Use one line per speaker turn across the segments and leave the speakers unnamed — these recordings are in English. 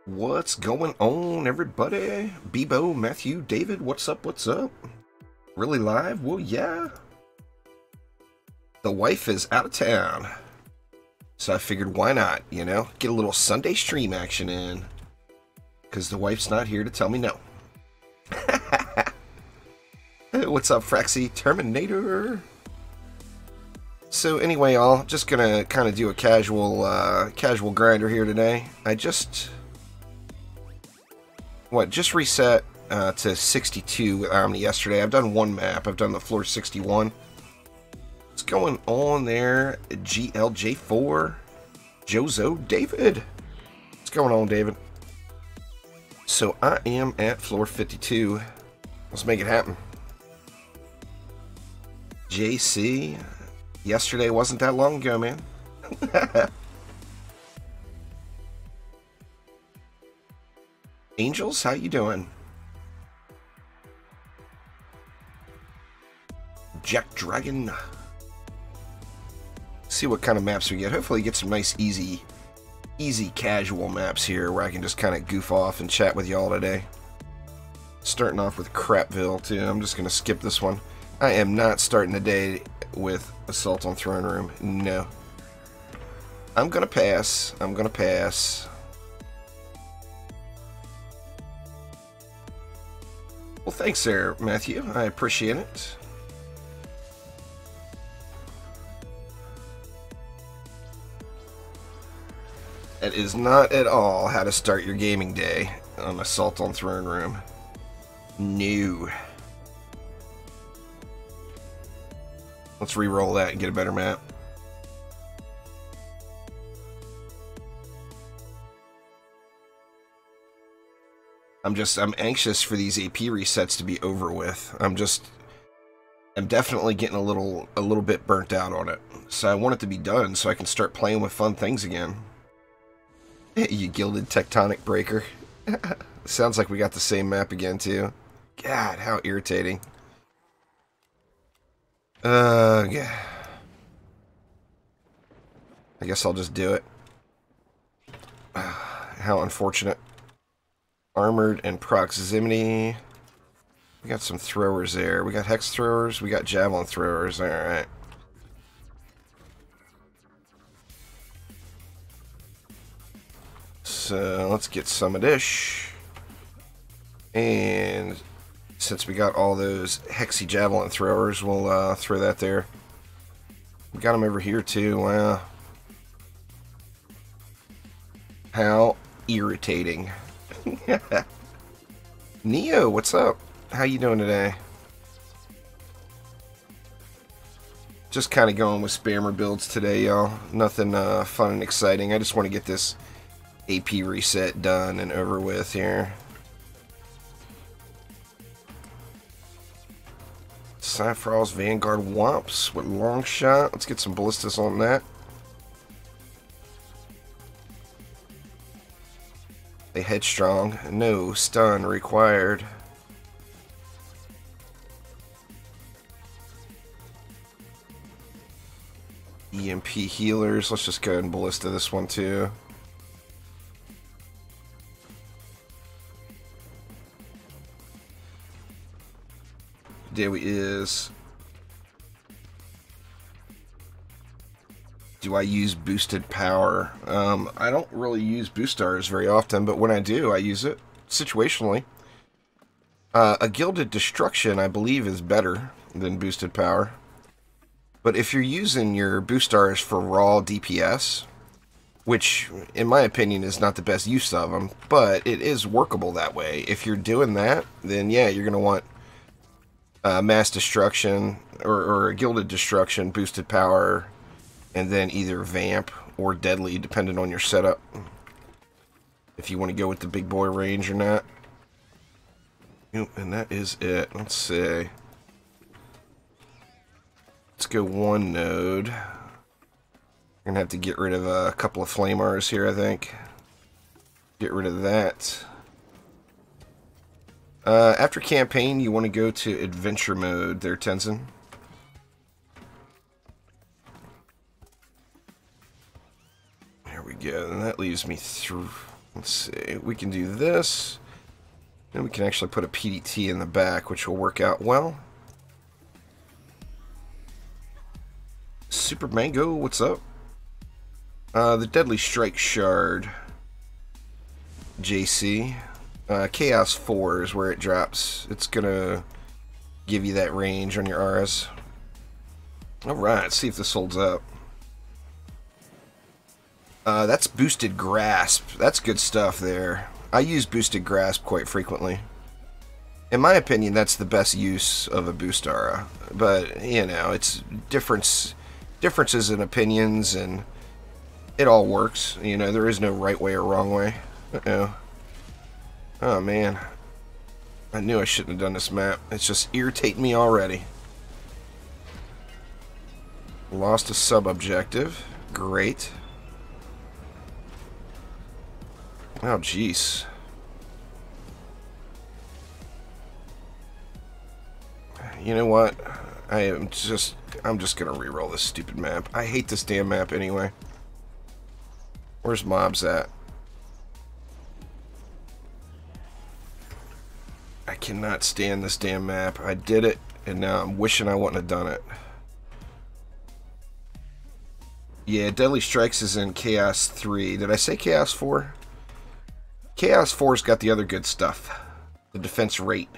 What's going on, everybody? Bebo, Matthew, David, what's up, what's up? Really live? Well, yeah. The wife is out of town. So I figured, why not, you know? Get a little Sunday stream action in. Because the wife's not here to tell me no. Hey, what's up, Fraxy Terminator? So anyway, y'all, just gonna kind of do a casual grinder here today. I just reset to 62 with Omni yesterday. I've done one map. I've done the floor 61. What's going on there? GLJ4, Jozo, David. What's going on, David? So I am at floor 52. Let's make it happen. JC, yesterday wasn't that long ago, man. Angels, how you doing? Jack Dragon. See what kind of maps we get. Hopefully get some nice, easy casual maps here where I can just kind of goof off and chat with y'all today. Starting off with Crapville, too. I'm just going to skip this one. I am not starting the day with Assault on Throne Room. No. I'm going to pass. I'm going to pass. Well, thanks there, Matthew. I appreciate it. That is not at all how to start your gaming day on Assault on Throne Room. No. Let's re-roll that and get a better map. I'm anxious for these AP resets to be over with. I'm definitely getting a little bit burnt out on it. So I want it to be done so I can start playing with fun things again. You gilded tectonic breaker. Sounds like we got the same map again too. God, how irritating. Yeah. I guess I'll just do it. How unfortunate. Armored and proximity. We got some throwers there. We got hex throwers. We got javelin throwers. Alright. So let's get some of this. And since we got all those hexy javelin throwers, we'll throw that there. We got them over here too. Wow. How irritating. Neo, what's up? How you doing today? Just kind of going with spammer builds today, y'all. Nothing fun and exciting. I just want to get this AP reset done and over with here. Cypherall's Vanguard Womps with long shot. Let's get some ballistas on that. A headstrong. No stun required. EMP healers. Let's just go ahead and ballista this one too. There we is. Do I use boosted power? I don't really use boost stars very often, but when I do, I use it situationally. A gilded destruction, I believe, is better than boosted power. But if you're using your boost stars for raw DPS, which, in my opinion, is not the best use of them, but it is workable that way. If you're doing that, then yeah, you're going to want mass destruction or a gilded destruction, boosted power, and then either vamp or deadly, depending on your setup. If you want to go with the big boy range or not. Yep, and that is it. Let's see. Let's go one node. I'm going to have to get rid of a couple of flamers here, I think. Get rid of that. After campaign, you want to go to adventure mode there, Tenzin. There we go. And that leaves me through Let's see. We can do this. And we can actually put a PDT in the back, which will work out well. Super Mango, what's up? The Deadly Strike Shard. JC. Chaos 4 is where it drops. It's gonna give you that range on your RS. Alright, let's see if this holds up. That's Boosted Grasp. That's good stuff there. I use Boosted Grasp quite frequently. In my opinion, that's the best use of a boost aura. But, you know, it's differences in opinions, and it all works. You know, there is no right way or wrong way. Uh-oh. Oh, man. I knew I shouldn't have done this map. It's just irritating me already. Lost a sub-objective. Great. Oh, jeez. You know what? I'm just gonna reroll this stupid map. I hate this damn map anyway. Where's mobs at? I cannot stand this damn map. I did it, and now I'm wishing I wouldn't have done it. Yeah, Deadly Strikes is in Chaos 3. Did I say Chaos 4? Chaos 4's got the other good stuff. The defense rate.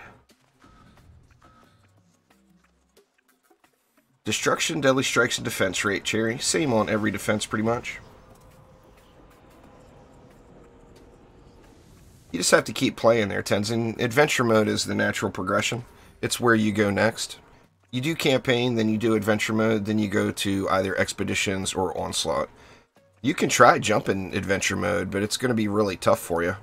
Destruction, Deadly Strikes, and defense rate, Cherry. Same on every defense, pretty much. You just have to keep playing there, Tenzin. Adventure mode is the natural progression. It's where you go next. You do campaign, then you do adventure mode, then you go to either expeditions or onslaught. You can try jumping adventure mode, but it's going to be really tough for you.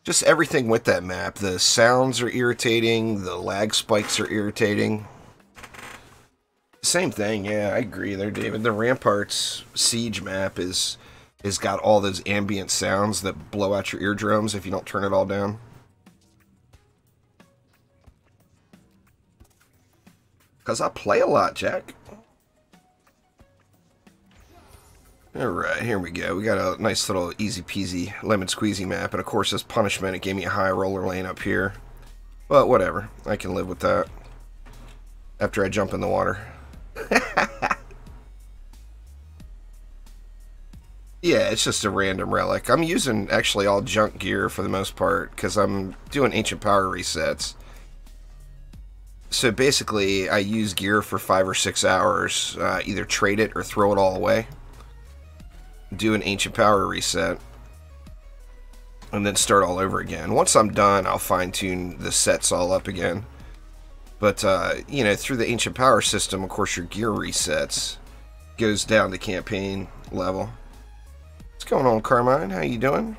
Just everything with that map. The sounds are irritating, the lag spikes are irritating. Same thing, yeah, I agree there, David. The Ramparts Siege map is got all those ambient sounds that blow out your eardrums if you don't turn it all down. Because I play a lot, Jack. Alright, here we go. We got a nice little easy peasy lemon squeezy map. And of course, as punishment, it gave me a high roller lane up here. But whatever. I can live with that. After I jump in the water. Yeah, it's just a random relic. I'm using actually all junk gear for the most part. Because I'm doing ancient power resets. So basically, I use gear for 5 or 6 hours. Either trade it or throw it all away. Do an ancient power reset, and then start all over again. Once I'm done, I'll fine-tune the sets all up again. But, you know, through the ancient power system, of course, your gear resets. Goes down to campaign level. What's going on, Carmine? How you doing?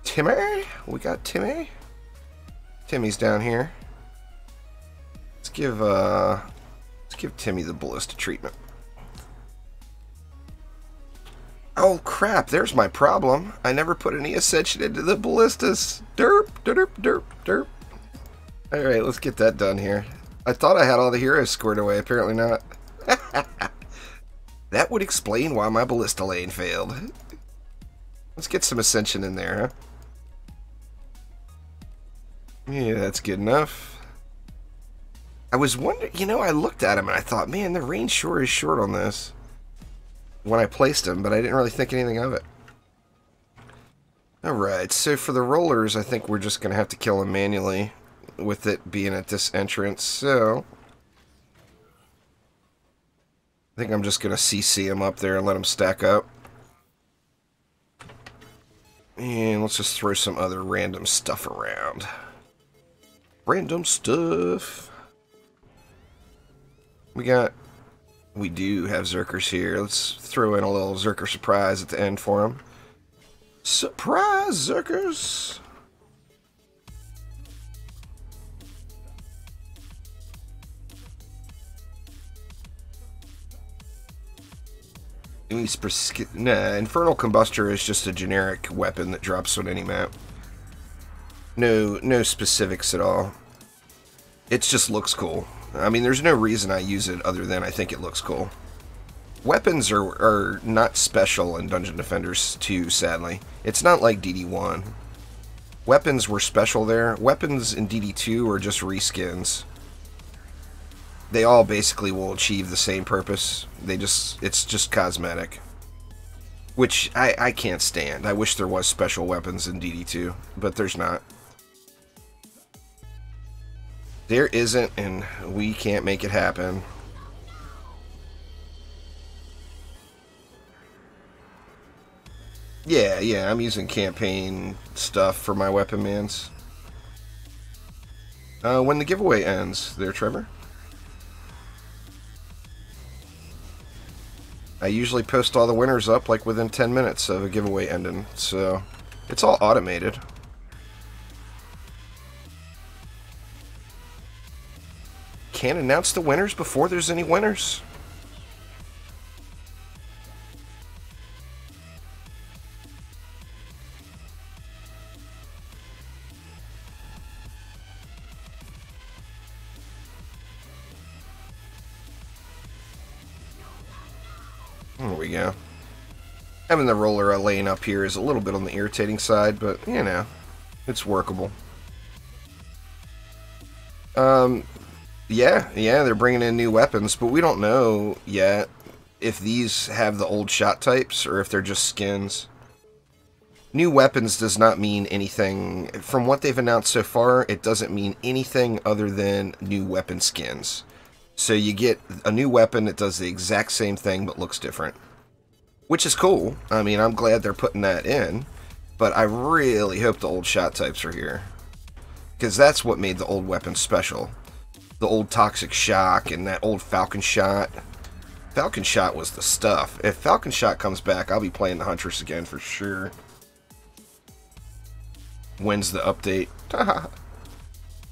Timmy? We got Timmy? Timmy's down here. Let's give Timmy the ballista treatment. Oh crap, there's my problem. I never put any ascension into the ballistas. Derp, derp, derp, derp. Alright, let's get that done here. I thought I had all the heroes squared away, apparently not. That would explain why my ballista lane failed. Let's get some ascension in there, huh? Yeah, that's good enough. I was wondering, you know, I looked at him and I thought, man, the range sure is short on this. When I placed him, but I didn't really think anything of it. Alright, so for the rollers, I think we're just going to have to kill them manually with it being at this entrance, so I think I'm just going to CC them up there and let them stack up. And let's just throw some other random stuff around. Random stuff. We do have Zerkers here. Let's throw in a little Zerker surprise at the end for them. Surprise, Zerkers! Nah, Infernal Combustor is just a generic weapon that drops on any map. No specifics at all. It just looks cool. I mean, there's no reason I use it other than I think it looks cool. Weapons are not special in Dungeon Defenders 2, sadly. It's not like DD1. Weapons were special there. Weapons in DD2 are just reskins. They all basically will achieve the same purpose. It's just cosmetic. Which I can't stand. I wish there was special weapons in DD2, but there's not. There isn't, and we can't make it happen. Yeah, I'm using campaign stuff for my weapon mans. When the giveaway ends, there, Trevor. I usually post all the winners up like within 10 minutes of a giveaway ending, so it's all automated. Can't announce the winners before there's any winners. There we go. Having the roller laying up here is a little bit on the irritating side, but, you know, it's workable. Yeah, they're bringing in new weapons, but we don't know yet if these have the old shot types or if they're just skins. New weapons does not mean anything. From what they've announced so far, it doesn't mean anything other than new weapon skins. So you get a new weapon that does the exact same thing but looks different. Which is cool. I mean, I'm glad they're putting that in. But I really hope the old shot types are here. Because that's what made the old weapons special. The old Toxic Shock and that old Falcon Shot. Falcon Shot was the stuff. If Falcon Shot comes back, I'll be playing the Huntress again for sure. When's the update?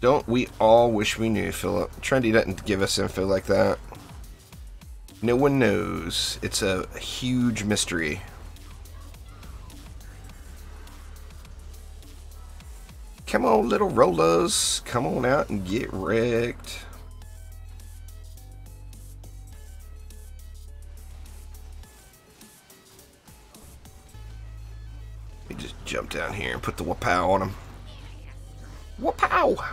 Don't we all wish we knew, Philip? Trendy doesn't give us info like that. No one knows. It's a huge mystery. Come on, little rollers. Come on out and get wrecked. Let me just jump down here and put the wapow on him. Wapow!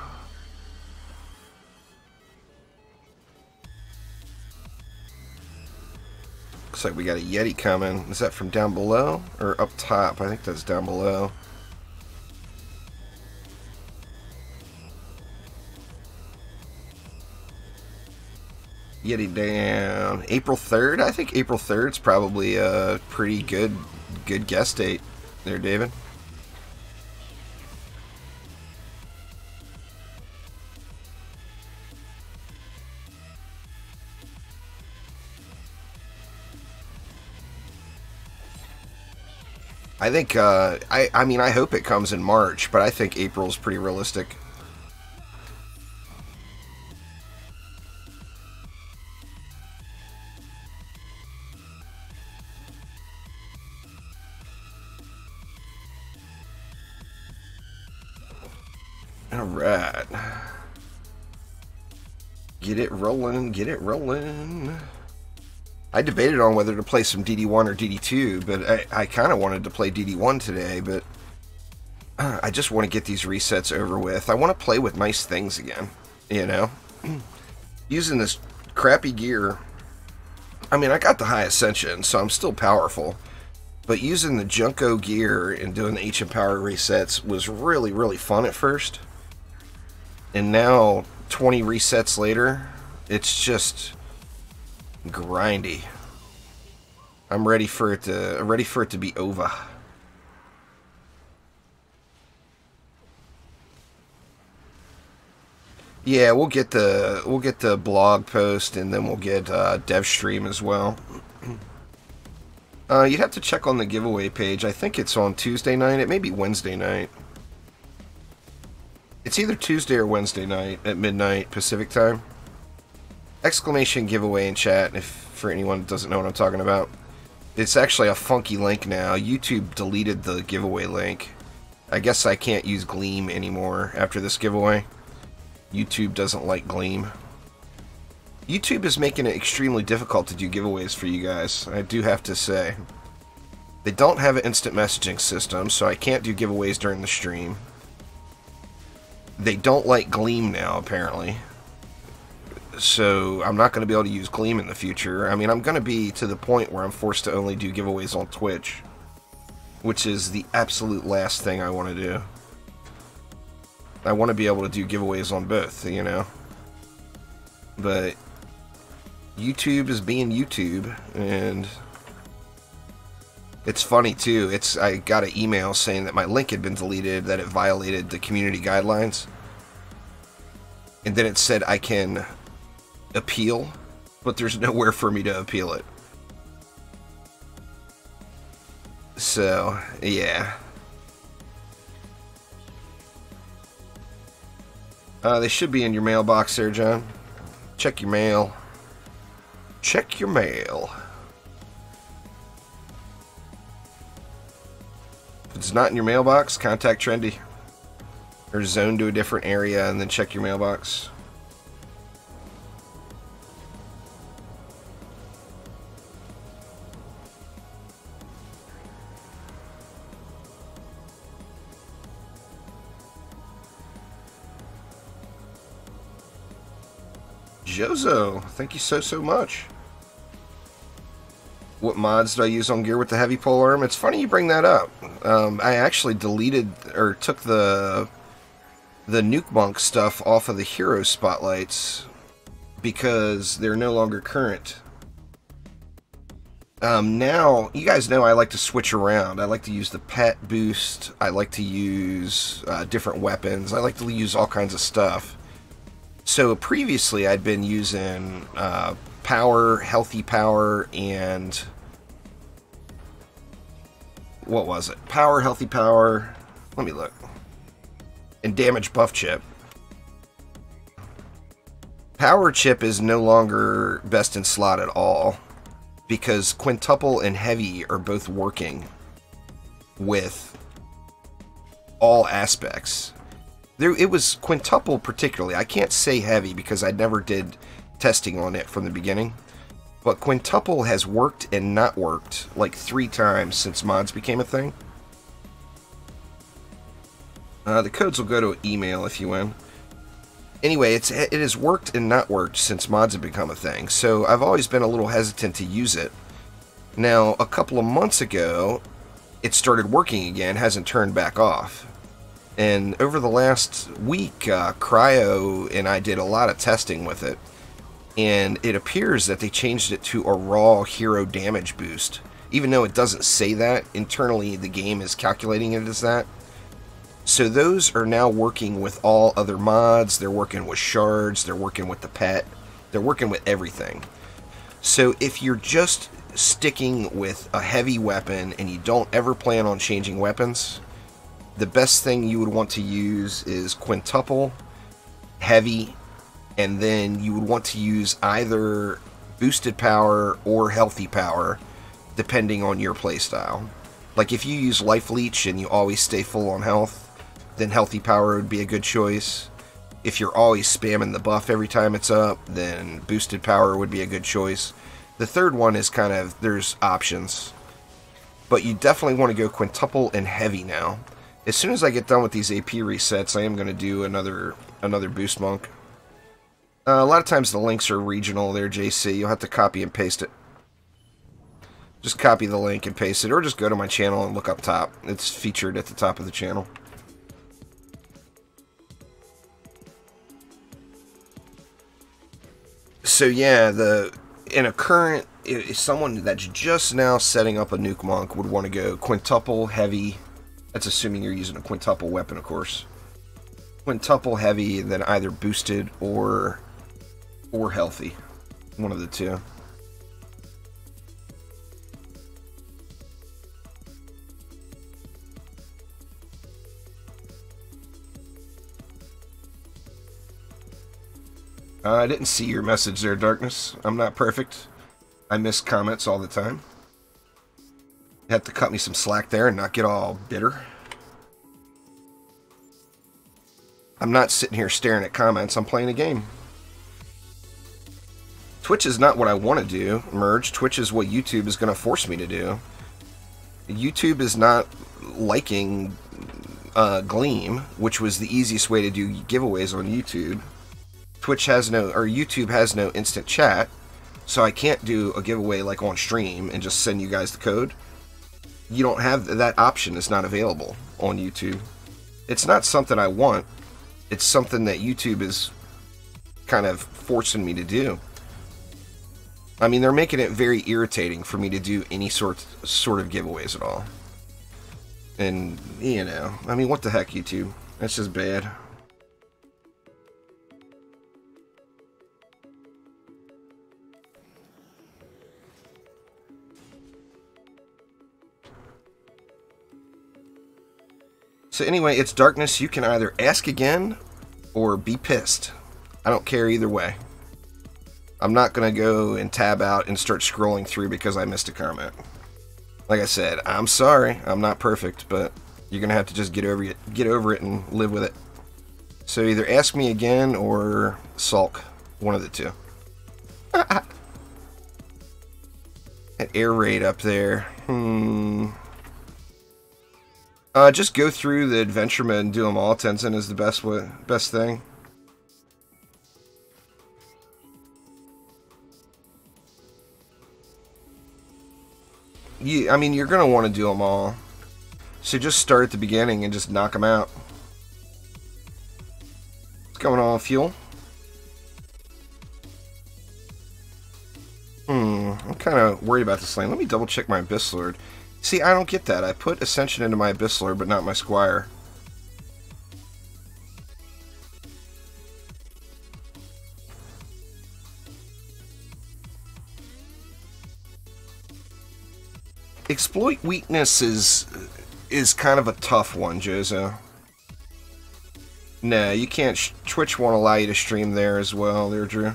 Looks like we got a Yeti coming. Is that from down below or up top? I think that's down below. Yeti down. April 3rd? I think April 3rd is probably a pretty good guess date there, David. I think, I mean, I hope it comes in March, but I think April's pretty realistic. Alright. Get it rolling, get it rolling. I debated on whether to play some DD1 or DD2, but I kind of wanted to play DD1 today, but I just want to get these resets over with. I want to play with nice things again, you know? Using this crappy gear, I mean, I got the high ascension, so I'm still powerful, but using the Junko gear and doing the HM power resets was really, really fun at first. And now, 20 resets later, it's just grindy. I'm ready for it to be over. Yeah, we'll get the blog post, and then we'll get dev stream as well. You'd have to check on the giveaway page. I think it's on Tuesday night. It may be Wednesday night. It's either Tuesday or Wednesday night at midnight Pacific time. Exclamation giveaway in chat if for anyone that doesn't know what I'm talking about. It's actually a funky link now. YouTube deleted the giveaway link. I guess I can't use Gleam anymore after this giveaway. YouTube doesn't like Gleam. YouTube is making it extremely difficult to do giveaways for you guys, I do have to say. They don't have an instant messaging system, so I can't do giveaways during the stream. They don't like Gleam now, apparently. So I'm not going to be able to use Gleam in the future. I mean, I'm going to be to the point where I'm forced to only do giveaways on Twitch, which is the absolute last thing I want to do. I want to be able to do giveaways on both, you know. But YouTube is being YouTube, and it's funny too. I got an email saying that my link had been deleted, that it violated the community guidelines, and then it said I can appeal, but there's nowhere for me to appeal it. So yeah. They should be in your mailbox there, John. Check your mail. Check your mail. If it's not in your mailbox, contact Trendy. Or zone to a different area and then check your mailbox. Jozo, thank you so much. What mods do I use on gear with the heavy polearm? It's funny you bring that up. I actually deleted or took the Nuke Monk stuff off of the hero spotlights because they're no longer current. Now, you guys know I like to switch around. I like to use the pet boost. I like to use different weapons. I like to use all kinds of stuff. So previously I'd been using power, healthy power, and what was it? Power, healthy power, let me look, and damage buff chip. Power chip is no longer best in slot at all because quintuple and heavy are both working with all aspects. It was quintuple particularly. I can't say heavy because I never did testing on it from the beginning. But quintuple has worked and not worked like 3 times since mods became a thing. The codes will go to an email if you win. Anyway, it has worked and not worked since mods have become a thing. So I've always been a little hesitant to use it. Now, a couple of months ago, it started working again, hasn't turned back off. And over the last week, Cryo and I did a lot of testing with it. And it appears that they changed it to a raw hero damage boost. Even though it doesn't say that, internally the game is calculating it as that. So those are now working with all other mods. They're working with shards. They're working with the pet. They're working with everything. So if you're just sticking with a heavy weapon and you don't ever plan on changing weapons, the best thing you would want to use is quintuple, heavy, and then you would want to use either boosted power or healthy power, depending on your playstyle. Like if you use life leech and you always stay full on health, then healthy power would be a good choice. If you're always spamming the buff every time it's up, then boosted power would be a good choice. The third one is kind of, there's options. But you definitely want to go quintuple and heavy now. As soon as I get done with these AP resets, I am going to do another boost monk. A lot of times the links are regional there, JC. You'll have to copy and paste it. Just copy the link and paste it, or just go to my channel and look up top. It's featured at the top of the channel. So yeah, in a current, someone that's just now setting up a Nuke Monk would want to go quintuple, heavy. That's assuming you're using a quintuple weapon, of course. Quintuple heavy, then either boosted or healthy. One of the two. I didn't see your message there, Darkness. I'm not perfect. I miss comments all the time. You have to cut me some slack there and not get all bitter. I'm not sitting here staring at comments. I'm playing a game. Twitch is not what I want to do, Merge. Twitch is what YouTube is going to force me to do. YouTube is not liking Gleam, which was the easiest way to do giveaways on YouTube. YouTube has no instant chat, so I can't do a giveaway like on stream and just send you guys the code. You don't have that option. Is not available on YouTube. It's not something I want. It's something that YouTube is kind of forcing me to do. I mean, they're making it very irritating for me to do any sort of giveaways at all. And, you know, I mean, what the heck, YouTube? That's just bad. So anyway, it's darkness. You can either ask again or be pissed. I don't care either way. I'm not going to go and tab out and start scrolling through because I missed a comment. Like I said, I'm sorry. I'm not perfect, but you're going to have to just get over it and live with it. So either ask me again or sulk. One of the two. That air raid up there. Just go through the adventure mode and do them all. Tenzin is the best thing. I mean, you're going to want to do them all. So just start at the beginning and just knock them out. What's going on, Fuel? I'm kind of worried about this lane. Let me double check my Abyss Lord. See, I don't get that. I put Ascension into my Abyss Lord, but not my Squire. Exploit weakness is kind of a tough one, Jozo. No, you can't. Twitch won't allow you to stream there as well, there, Drew.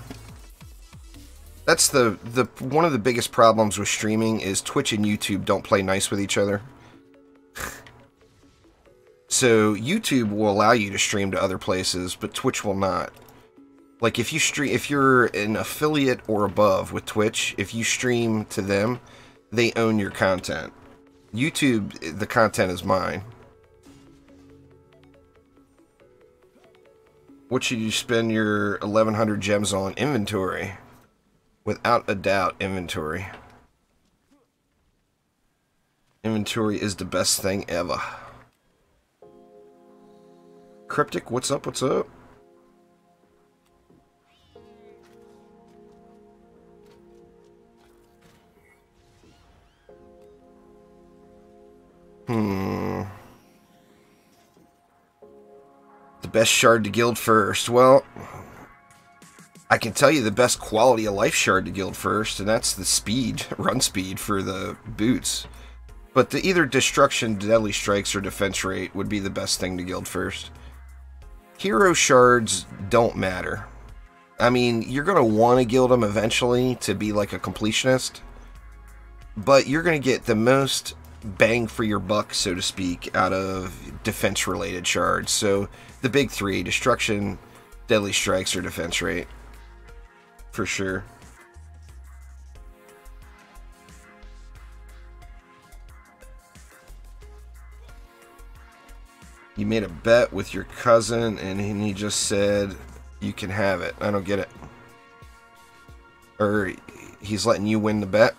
That's one of the biggest problems with streaming is Twitch and YouTube don't play nice with each other. So YouTube will allow you to stream to other places, but Twitch will not. Like if you're an affiliate or above with Twitch, if you stream to them, they own your content. YouTube, the content is mine. What should you spend your 1100 gems on? Inventory. Without a doubt, inventory. Inventory is the best thing ever. Cryptic, what's up, what's up? The best shard to guild first. Well, I can tell you the best quality of life shard to guild first, and that's the speed, run speed for the boots. But the either destruction, deadly strikes, or defense rate would be the best thing to guild first. Hero shards don't matter. I mean, you're going to want to guild them eventually to be like a completionist, but you're going to get the most bang for your buck, so to speak, out of defense-related shards. So the big three: destruction, deadly strikes, or defense rate. For sure. You made a bet with your cousin and he just said you can have it. I don't get it. Or he's letting you win the bet.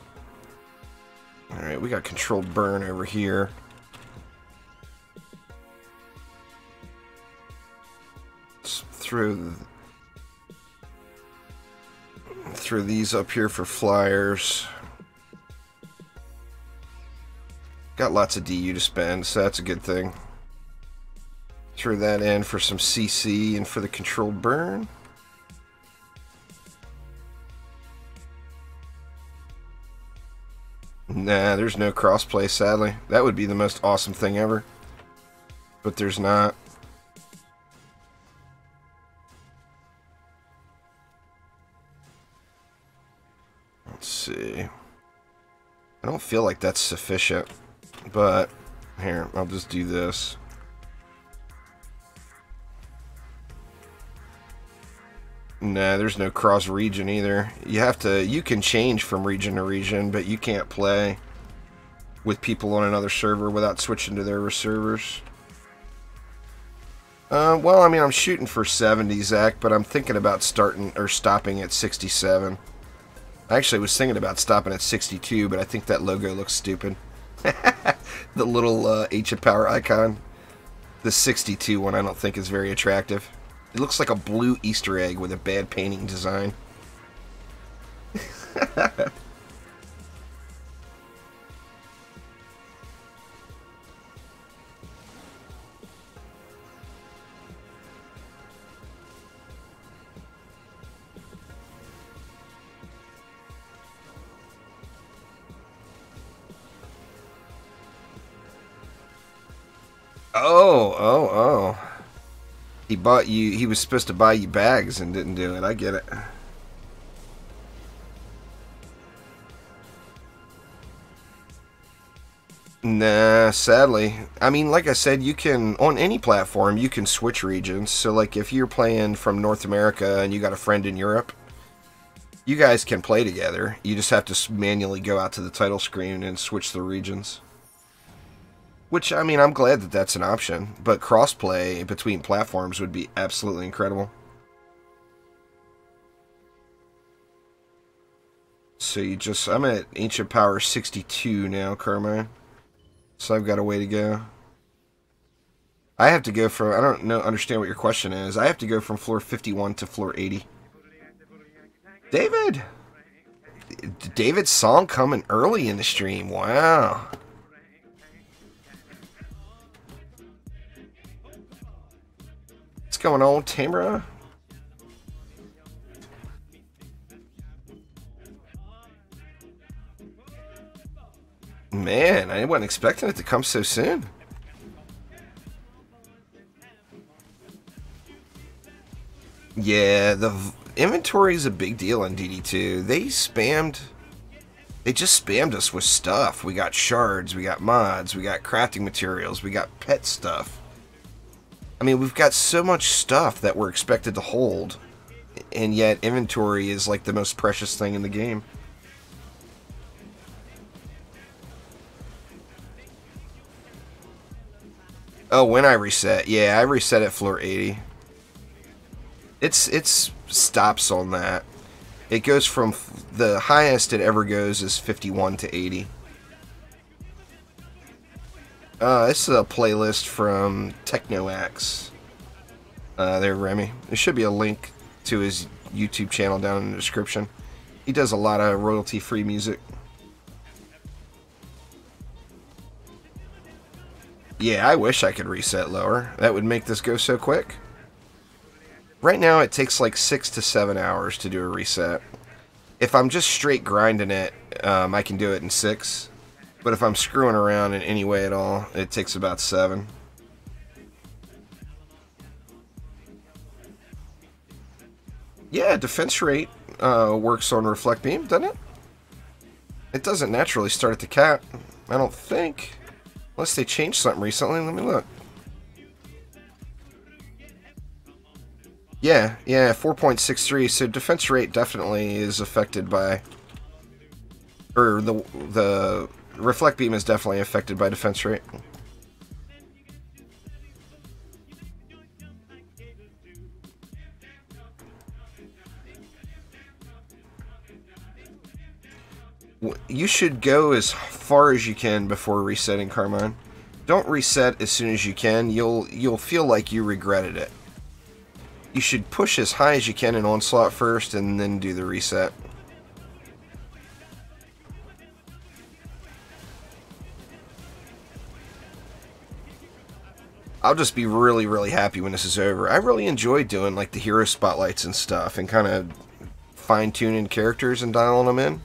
Alright, we got controlled burn over here. Let's throw these up here for flyers. Got lots of DU to spend, so that's a good thing. Throw that in for some CC and for the controlled burn. Nah, there's no crossplay, sadly. That would be the most awesome thing ever. But there's not. Let's see. I don't feel like that's sufficient. But, here, I'll just do this. Nah, there's no cross region either. You can change from region to region, but you can't play with people on another server without switching to their servers. Well, I mean, I'm shooting for 70, Zach, but I'm thinking about stopping at 67. I actually was thinking about stopping at 62, but I think that logo looks stupid. The little ancient power icon. The 62 one I don't think is very attractive. It looks like a blue Easter egg with a bad painting design. Oh. He was supposed to buy you bags and didn't do it. I get it. Nah, sadly. I mean, like I said, you can, on any platform, you can switch regions. So, like, if you're playing from North America and you got a friend in Europe, you guys can play together. You just have to manually go out to the title screen and switch the regions. Which, I mean, I'm glad that that's an option, but crossplay between platforms would be absolutely incredible. So I'm at Ancient Power 62 now, Carmine. So I've got a way to go. I have to go from, I don't understand what your question is. I have to go from floor 51 to floor 80. David's song coming early in the stream, wow. What's going on, Tamara? Man, I wasn't expecting it to come so soon. Yeah, the inventory is a big deal in DD2. They just spammed us with stuff. We got shards, we got mods, we got crafting materials, we got pet stuff. I mean, we've got so much stuff that we're expected to hold, and yet inventory is like the most precious thing in the game. Oh, when I reset. Yeah, I reset at floor 80. It's stops on that. It goes from, the highest it ever goes is 51 to 80. This is a playlist from TechnoAxe. There, Remy. There should be a link to his YouTube channel down in the description. He does a lot of royalty-free music. Yeah, I wish I could reset lower. That would make this go so quick. Right now, it takes like 6 to 7 hours to do a reset. If I'm just straight grinding it, I can do it in 6. But if I'm screwing around in any way at all, it takes about 7. Yeah, defense rate works on reflect beam, doesn't it? It doesn't naturally start at the cap, I don't think. Unless they changed something recently. Let me look. Yeah, 4.63. So defense rate definitely is affected by, or the reflect beam is definitely affected by defense rate. You should go as far as you can before resetting, Carmine. Don't reset as soon as you can. You'll feel like you regretted it. You should push as high as you can in Onslaught first and then do the reset. I'll just be really, really happy when this is over. I really enjoy doing like the hero spotlights and stuff and kind of fine-tuning characters and dialing them in.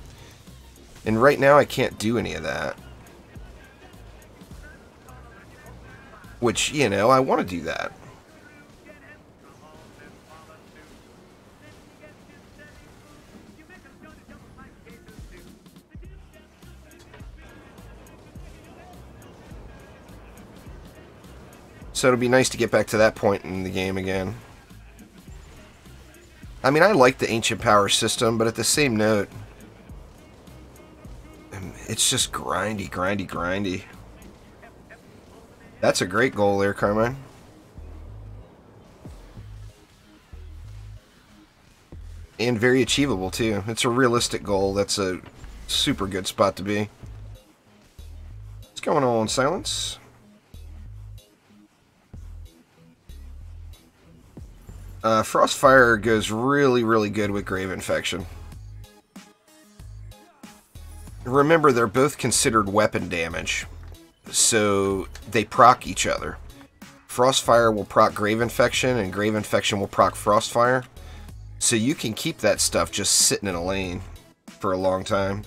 And right now I can't do any of that. Which, you know, I want to do that. So it'll be nice to get back to that point in the game again. I mean, I like the ancient power system, but at the same note, it's just grindy, grindy, grindy. That's a great goal there, Carmine. And very achievable, too. It's a realistic goal. That's a super good spot to be. What's going on, Silence? Frostfire goes really, really good with Grave Infection. Remember, they're both considered weapon damage, so they proc each other. Frostfire will proc Grave Infection, and Grave Infection will proc Frostfire. So you can keep that stuff just sitting in a lane for a long time.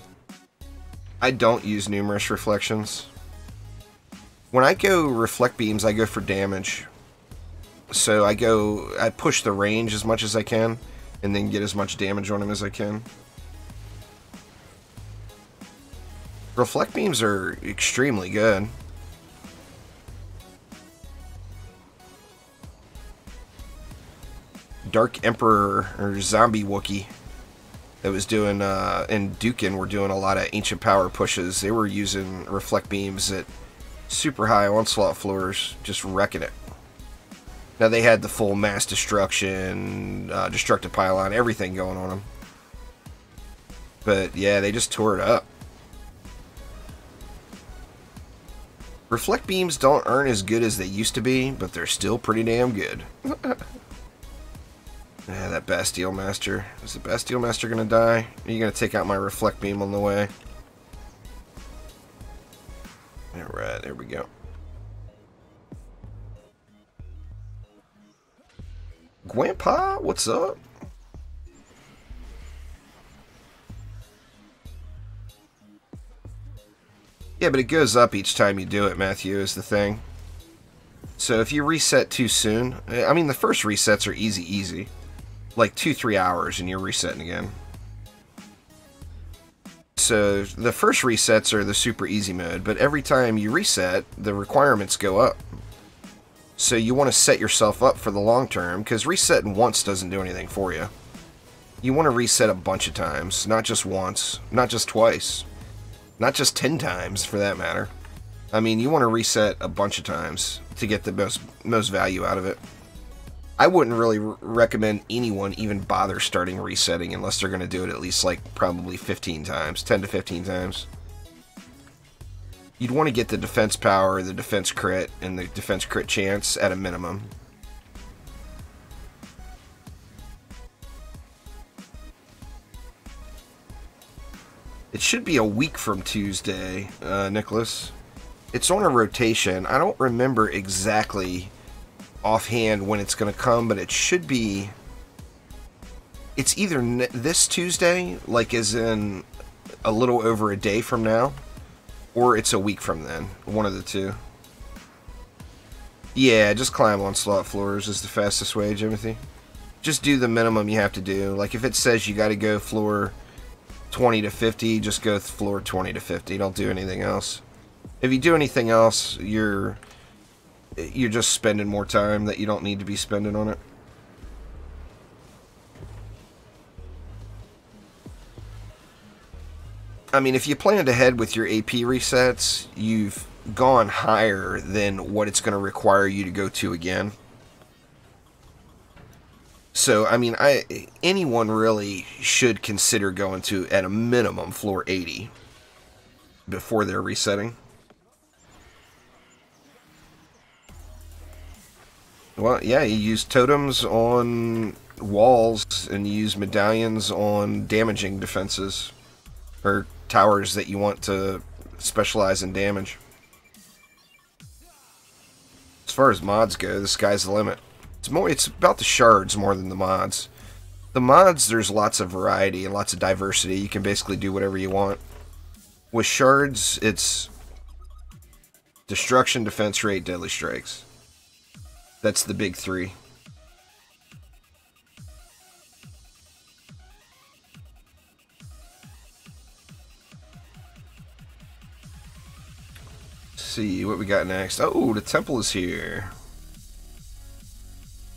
I don't use numerous reflections. When I go reflect beams, I go for damage. So I push the range as much as I can, and then get as much damage on him as I can. Reflect beams are extremely good. Dark Emperor, or Zombie Wookiee, that was doing, and Dukin were doing a lot of ancient power pushes. They were using reflect beams at super high onslaught floors, just wrecking it. Now they had the full mass destruction, destructive pylon, everything going on them. But yeah, they just tore it up. Reflect beams don't earn as good as they used to be, but they're still pretty damn good. Yeah, that Bastille Master. Is the Bastille Master gonna die? Are you gonna take out my reflect beam on the way? Alright, there we go. Grandpa, what's up? Yeah, but it goes up each time you do it, Matthew, is the thing. So if you reset too soon, I mean, the first resets are easy. Like 2-3 hours and you're resetting again. So the first resets are the super easy mode, but every time you reset, the requirements go up. So you want to set yourself up for the long term, because resetting once doesn't do anything for you. You want to reset a bunch of times, not just once, not just twice, not just 10 times for that matter. I mean, you want to reset a bunch of times to get the most value out of it. I wouldn't really recommend anyone even bother starting resetting unless they're going to do it at least like probably 15 times, 10 to 15 times. You'd want to get the defense power, the defense crit, and the defense crit chance at a minimum. It should be a week from Tuesday, Nicholas. It's on a rotation. I don't remember exactly offhand when it's going to come, but it should be... It's either this Tuesday, like as in a little over a day from now, or it's a week from then. One of the two. Yeah, just climb on slot floors is the fastest way, Jimothy. Just do the minimum you have to do. Like if it says you got to go floor 20 to 50, just go floor 20 to 50. Don't do anything else. If you do anything else, you're just spending more time that you don't need to be spending on it. I mean, if you planned ahead with your AP resets, you've gone higher than what it's going to require you to go to again. So, I mean, anyone really should consider going to, at a minimum, floor 80 before they're resetting. Well, yeah, you use totems on walls, and you use medallions on damaging defenses, or towers that you want to specialize in damage. As far as mods go, the sky's the limit. It's about the shards more than the mods. The mods, there's lots of variety and lots of diversity. You can basically do whatever you want. With shards, it's destruction, defense rate, deadly strikes. That's the big three. Let's see what we got next. Oh, the temple is here.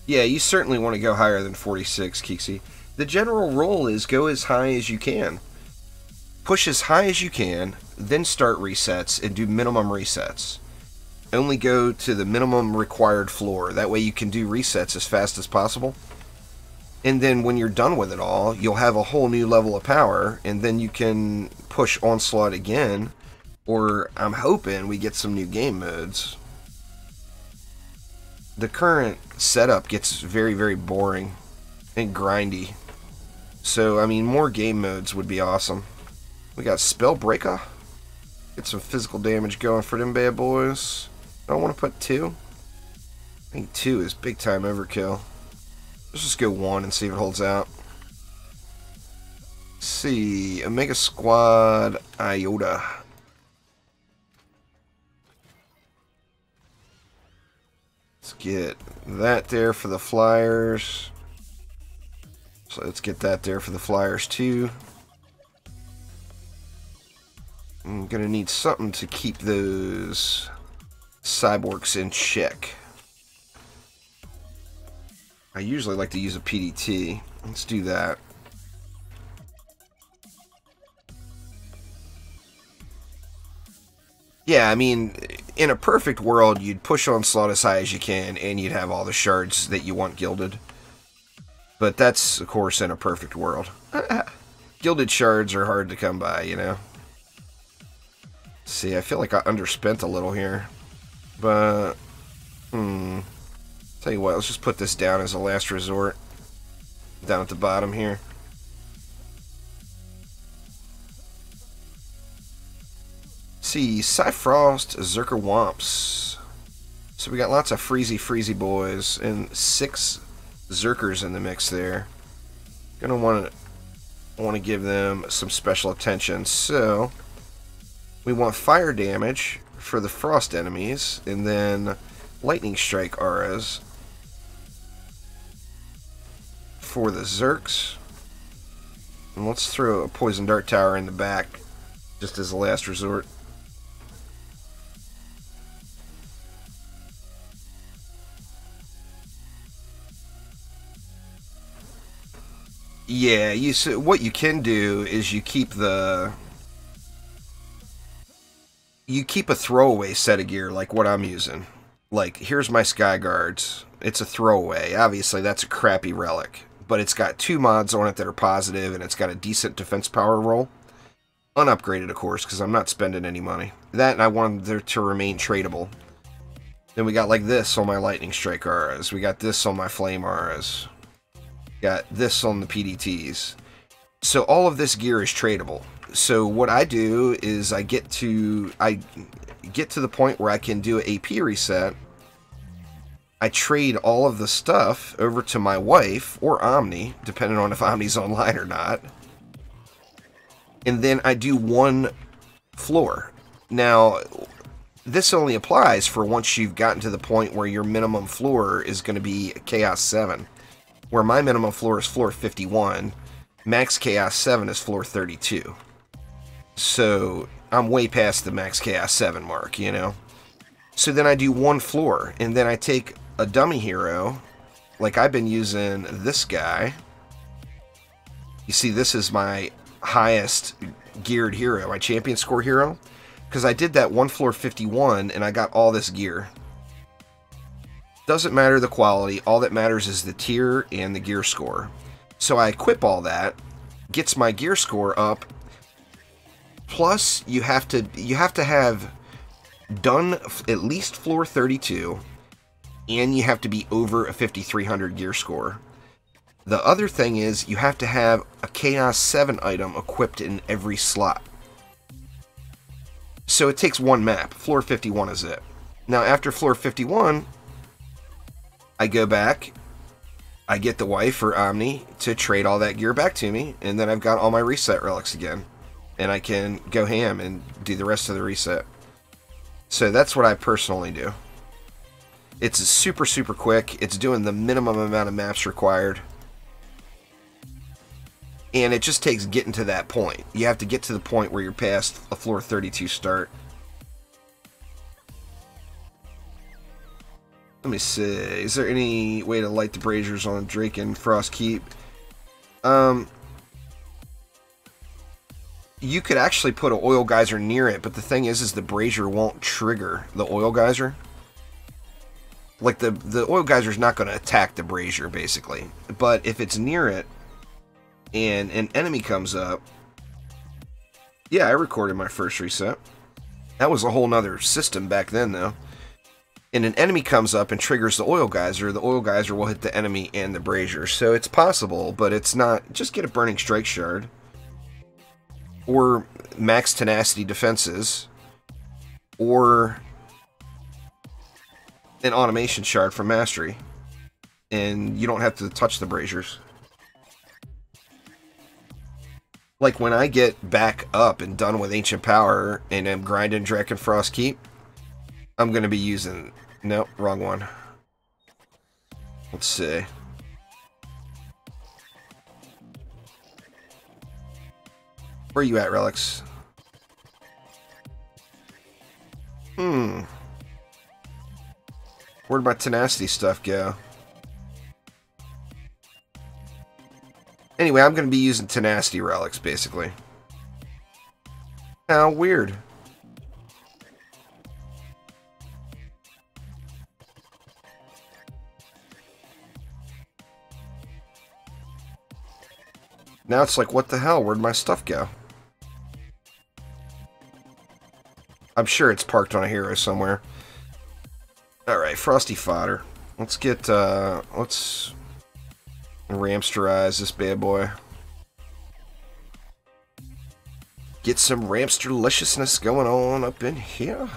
Yeah, you certainly want to go higher than 46, Keeksy. The general rule is go as high as you can. Push as high as you can, then start resets and do minimum resets. Only go to the minimum required floor. That way you can do resets as fast as possible. And then when you're done with it all, you'll have a whole new level of power, and then you can push Onslaught again, or I'm hoping we get some new game modes. The current setup gets very, very boring and grindy. So, I mean, more game modes would be awesome. We got Spellbreaker. Get some physical damage going for them bad boys. I don't want to put 2. I think 2 is big time overkill. Let's just go 1 and see if it holds out. Let's see. Omega Squad Iota. Let's get that there for the Flyers. So let's get that there for the Flyers too. I'm gonna need something to keep those cyborgs in check. I usually like to use a PDT. Let's do that. Yeah, I mean, in a perfect world, you'd push Onslaught as high as you can, and you'd have all the shards that you want gilded. But that's, of course, in a perfect world. Gilded shards are hard to come by, you know. See, I feel like I underspent a little here. But, tell you what, let's just put this down as a last resort. Down at the bottom here. See, Cyfrost, Zerker Womps. So we got lots of freezy boys and 6 Zerkers in the mix there. Gonna want to give them some special attention. So we want fire damage for the frost enemies, and then lightning strike auras for the Zerks. And let's throw a poison dart tower in the back just as a last resort. Yeah, what you can do is you keep a throwaway set of gear like what I'm using. Like, here's my Sky Guards. It's a throwaway. Obviously, that's a crappy relic. But it's got 2 mods on it that are positive, and it's got a decent defense power roll. Unupgraded, of course, because I'm not spending any money. That, and I wanted there to remain tradable. Then we got like this on my Lightning Strike auras. We got this on my Flame auras. Got this on the PDTs. So all of this gear is tradable. So what I do is I get to the point where I can do an AP reset. I trade all of the stuff over to my wife or Omni, depending on if Omni's online or not. And then I do 1 floor. Now, this only applies for once you've gotten to the point where your minimum floor is going to be Chaos 7. Where my minimum floor is floor 51, max Chaos 7 is floor 32. So I'm way past the max Chaos 7 mark, you know? So then I do 1 floor, and then I take a dummy hero, like I've been using this guy. You see, this is my highest geared hero, my champion score hero, because I did that 1 floor 51, and I got all this gear. Doesn't matter the quality, all that matters is the tier and the gear score. So I equip all that, gets my gear score up, plus you have to have done at least floor 32, and you have to be over a 5300 gear score. The other thing is you have to have a Chaos 7 item equipped in every slot. So it takes 1 map. Floor 51 is it. Now after floor 51, I go back, I get the wife or Omni to trade all that gear back to me, and then I've got all my reset relics again. And I can go ham and do the rest of the reset. So that's what I personally do. It's super quick, it's doing the minimum amount of maps required. And it just takes getting to that point. You have to get to the point where you're past a floor 32 start. Let me see. Is there any way to light the braziers on Drake and Frost Keep? You could actually put an oil geyser near it, but the thing is the brazier won't trigger the oil geyser. Like, the oil geyser is not going to attack the brazier, basically. But if it's near it, and an enemy comes up... Yeah, I recorded my first reset. That was a whole nother system back then, though. And an enemy comes up and triggers the oil geyser will hit the enemy and the brazier. So it's possible, but it's not... Just get a Burning Strike Shard. Or max tenacity defenses. Or an automation shard from mastery. And you don't have to touch the braziers. Like when I get back up and done with Ancient Power and I'm grinding Drakenfrost Keep, I'm going to be using... Nope, wrong one. Let's see. Where are you at, Relics? Where'd my tenacity stuff go? Anyway, I'm going to be using tenacity relics, basically. How weird. Now it's like, what the hell? Where'd my stuff go? I'm sure it's parked on a hero somewhere. Alright, Frosty Fodder. Let's get, let's ramsterize this bad boy. Get some ramsterliciousness going on up in here.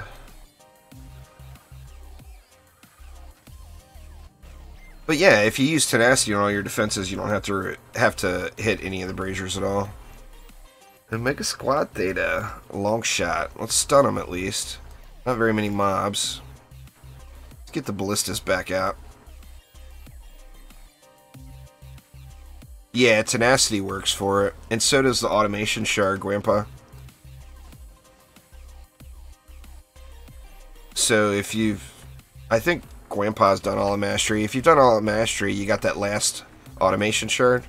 But yeah, if you use tenacity on all your defenses, you don't have to hit any of the braziers at all. And Mega Squad Theta, long shot. Let's stun them at least. Not very many mobs. Let's get the ballistas back out. Yeah, tenacity works for it, and so does the automation shard, Grandpa. So if you've, I think Grandpa's done all of mastery. If you've done all of mastery, you got that last automation shard.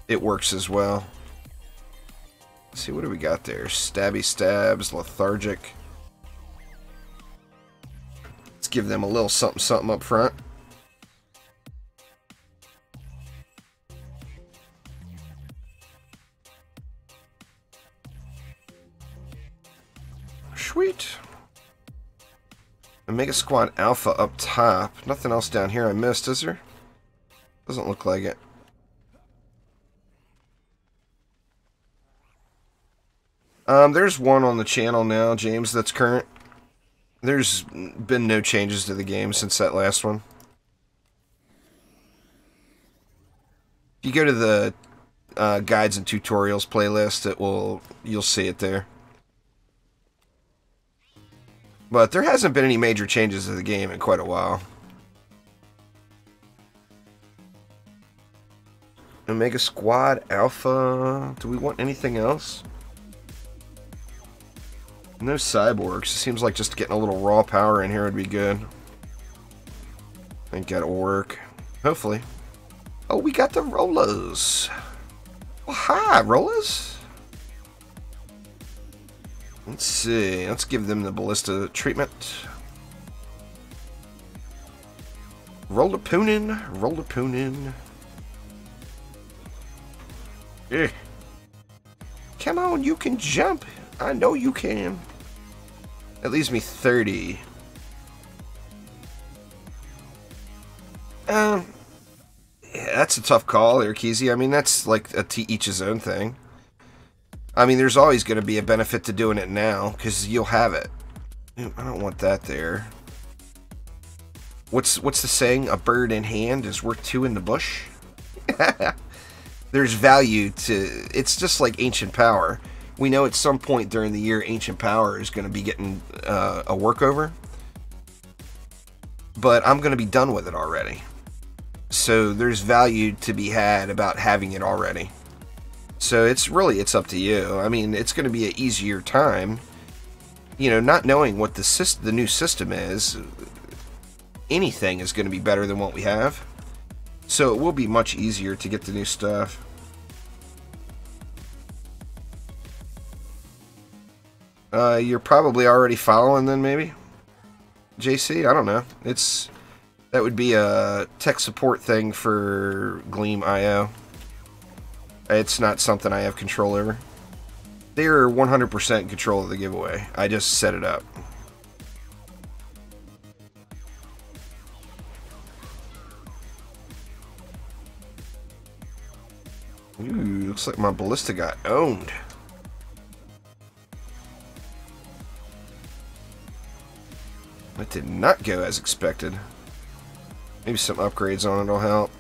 It works as well. Let's see, what do we got there? Stabby stabs, lethargic. Let's give them a little something something up front. Sweet. Omega Squad Alpha up top. Nothing else down here I missed, is there? Doesn't look like it. There's one on the channel now, James, that's current. There's been no changes to the game since that last one. If you go to the guides and tutorials playlist, you'll see it there. But there hasn't been any major changes to the game in quite a while. Omega Squad Alpha. Do we want anything else? No cyborgs. It seems like just getting a little raw power in here would be good. I think that'll work. Hopefully. Oh, we got the rollers. Well, hi, rollers. Let's see. Let's give them the ballista treatment. Roller poonin'. Roller poonin'. Yeah. Come on, you can jump. I know you can. That leaves me 30. Yeah, that's a tough call there, Keezy. I mean, that's like to each his own thing. I mean, there's always going to be a benefit to doing it now, because you'll have it. I don't want that there. What's the saying? A bird in hand is worth two in the bush? There's value to... It's just like Ancient Power. We know at some point during the year, Ancient Power is going to be getting a workover. But I'm going to be done with it already. So there's value to be had about having it already. So it's up to you. I mean, it's going to be an easier time. You know, not knowing what the new system is, anything is going to be better than what we have. So it will be much easier to get the new stuff. You're probably already following then, maybe? JC? I don't know. That would be a tech support thing for Gleam.io. It's not something I have control over. They're 100% in control of the giveaway. I just set it up. Ooh, looks like my ballista got owned. That did not go as expected. Maybe some upgrades on it will help.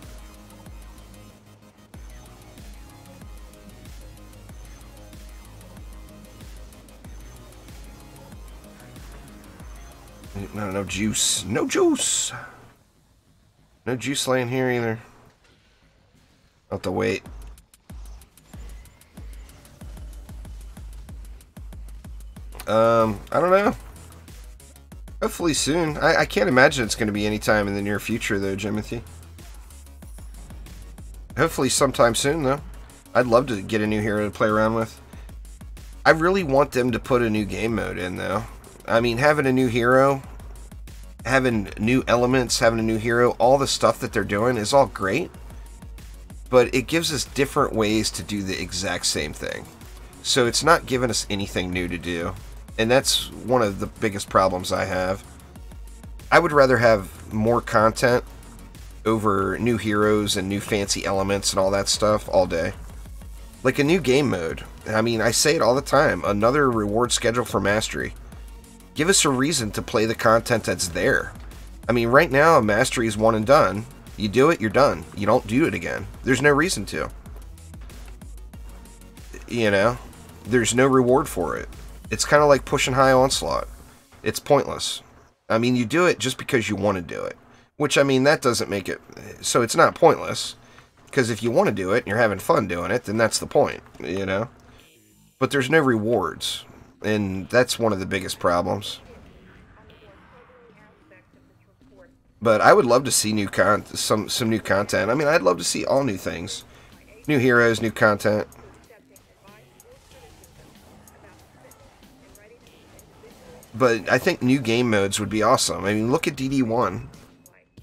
No juice. No juice! No juice laying here either. I'll have to wait. I don't know. Hopefully soon. I can't imagine it's going to be any time in the near future, though, Jimothy. Hopefully sometime soon, though. I'd love to get a new hero to play around with. I really want them to put a new game mode in, though. I mean, having a new hero, having new elements, having a new hero, all the stuff that they're doing is all great. But it gives us different ways to do the exact same thing. So it's not giving us anything new to do. And that's one of the biggest problems I have. I would rather have more content over new heroes and new fancy elements and all that stuff all day. Like a new game mode. I mean, I say it all the time. Another reward schedule for mastery. Give us a reason to play the content that's there. I mean, right now, a mastery is one and done. You do it, you're done. You don't do it again. There's no reason to. You know? There's no reward for it. It's kind of like pushing high onslaught. It's pointless. I mean, you do it just because you want to do it. Which, I mean, that doesn't make it... So it's not pointless. Because if you want to do it and you're having fun doing it, then that's the point, you know? But there's no rewards. And that's one of the biggest problems. But I would love to see some new content. I mean, I'd love to see all new things. New heroes, new content. But I think new game modes would be awesome. I mean, look at DD1.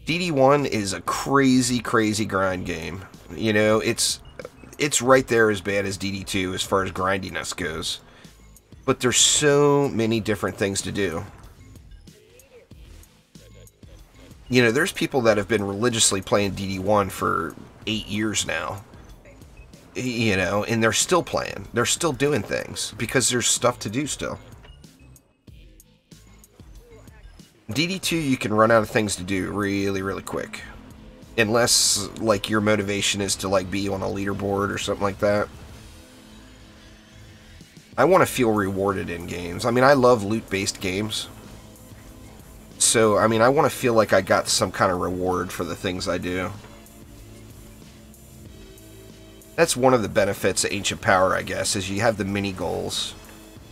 DD1 is a crazy, crazy grind game. You know, it's right there as bad as DD2 as far as grindiness goes. But there's so many different things to do. You know, there's people that have been religiously playing DD1 for 8 years now. You know, and they're still playing. They're still doing things because there's stuff to do still. DD2, you can run out of things to do really, really quick. Unless, like, your motivation is to, like, be on a leaderboard or something like that. I want to feel rewarded in games. I mean, I love loot-based games. So, I mean, I want to feel like I got some kind of reward for the things I do. That's one of the benefits of Ancient Power, I guess, is you have the mini-goals.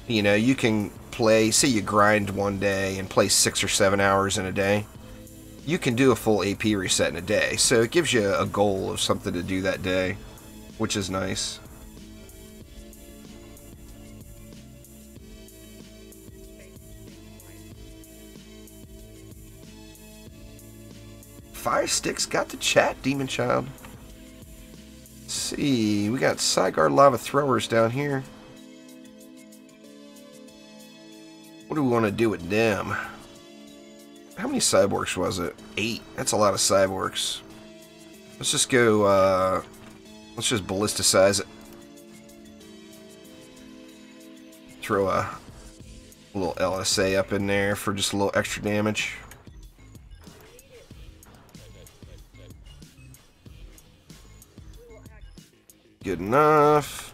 You know, you can play, say you grind one day and play 6 or 7 hours in a day. You can do a full AP reset in a day. So it gives you a goal of something to do that day, which is nice. Fire Sticks got to chat, Demon Child. Let's see, we got Saigar Lava Throwers down here. What do we want to do with them? How many cyborgs was it? 8. That's a lot of cyborgs. Let's just go, let's just ballisticize it. Throw a little LSA up in there for just a little extra damage. Good enough.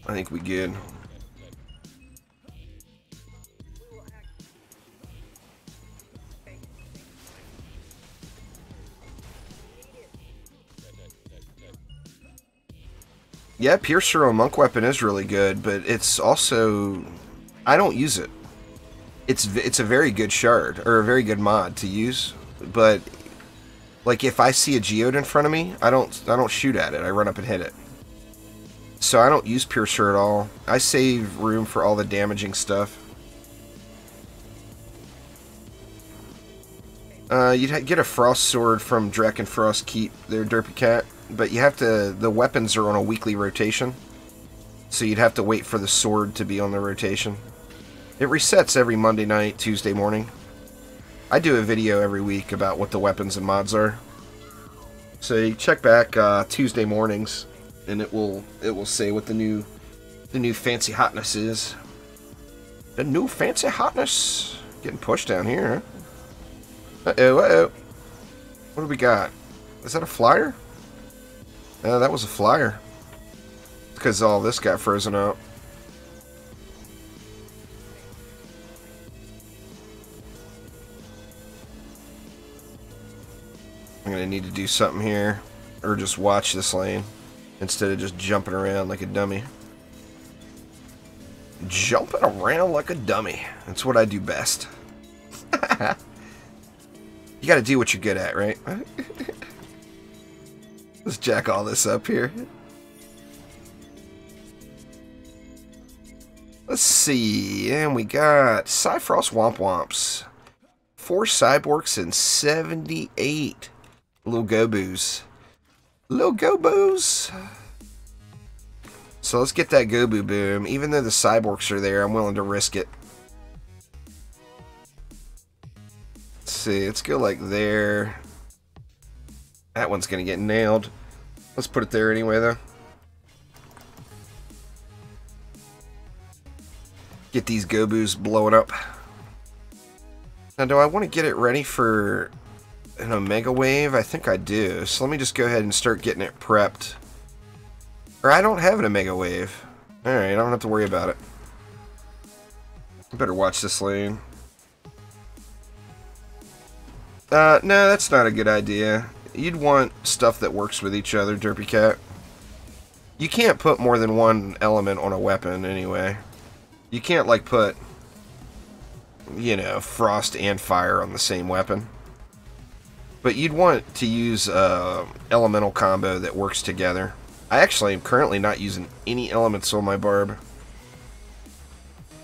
I think we good. Yeah, Piercer on Monk Weapon is really good, but it's also... I don't use it. it's a very good shard, or a very good mod to use, but like if I see a geode in front of me, I don't shoot at it. I run up and hit it. So I don't use Piercer at all. I save room for all the damaging stuff. You'd get a frost sword from Drakenfrost Keep there, Derpy Cat, but you have to, the weapons are on a weekly rotation, so you'd have to wait for the sword to be on the rotation. It resets every Monday night, Tuesday morning. I do a video every week about what the weapons and mods are. So you check back Tuesday mornings, and it will say what the new fancy hotness is. The new fancy hotness. Getting pushed down here, huh? Uh-oh, uh-oh. What do we got? Is that a flyer? That was a flyer. Because all this got frozen up. I'm going to need to do something here. Or just watch this lane. Instead of just jumping around like a dummy. Jumping around like a dummy. That's what I do best. You gotta do what you're good at, right? Let's jack all this up here. Let's see. And we got Cyfrost Womp Womps. 4 Cyborgs and 78 little Goboos. Little Goboos. So let's get that Gobu boom. Even though the Cyborgs are there, I'm willing to risk it. Let's see, let's go like there. That one's gonna get nailed. Let's put it there anyway though. Get these Goboos blowing up. Now do I want to get it ready for an Omega Wave? I think I do. So let me just go ahead and start getting it prepped. Or I don't have an Omega Wave. Alright, I don't have to worry about it. I better watch this lane. No, that's not a good idea. You'd want stuff that works with each other, Derpy Cat. You can't put more than one element on a weapon anyway. You can't, like, put, you know, frost and fire on the same weapon. But you'd want to use a elemental combo that works together. I actually am currently not using any elements on my barb.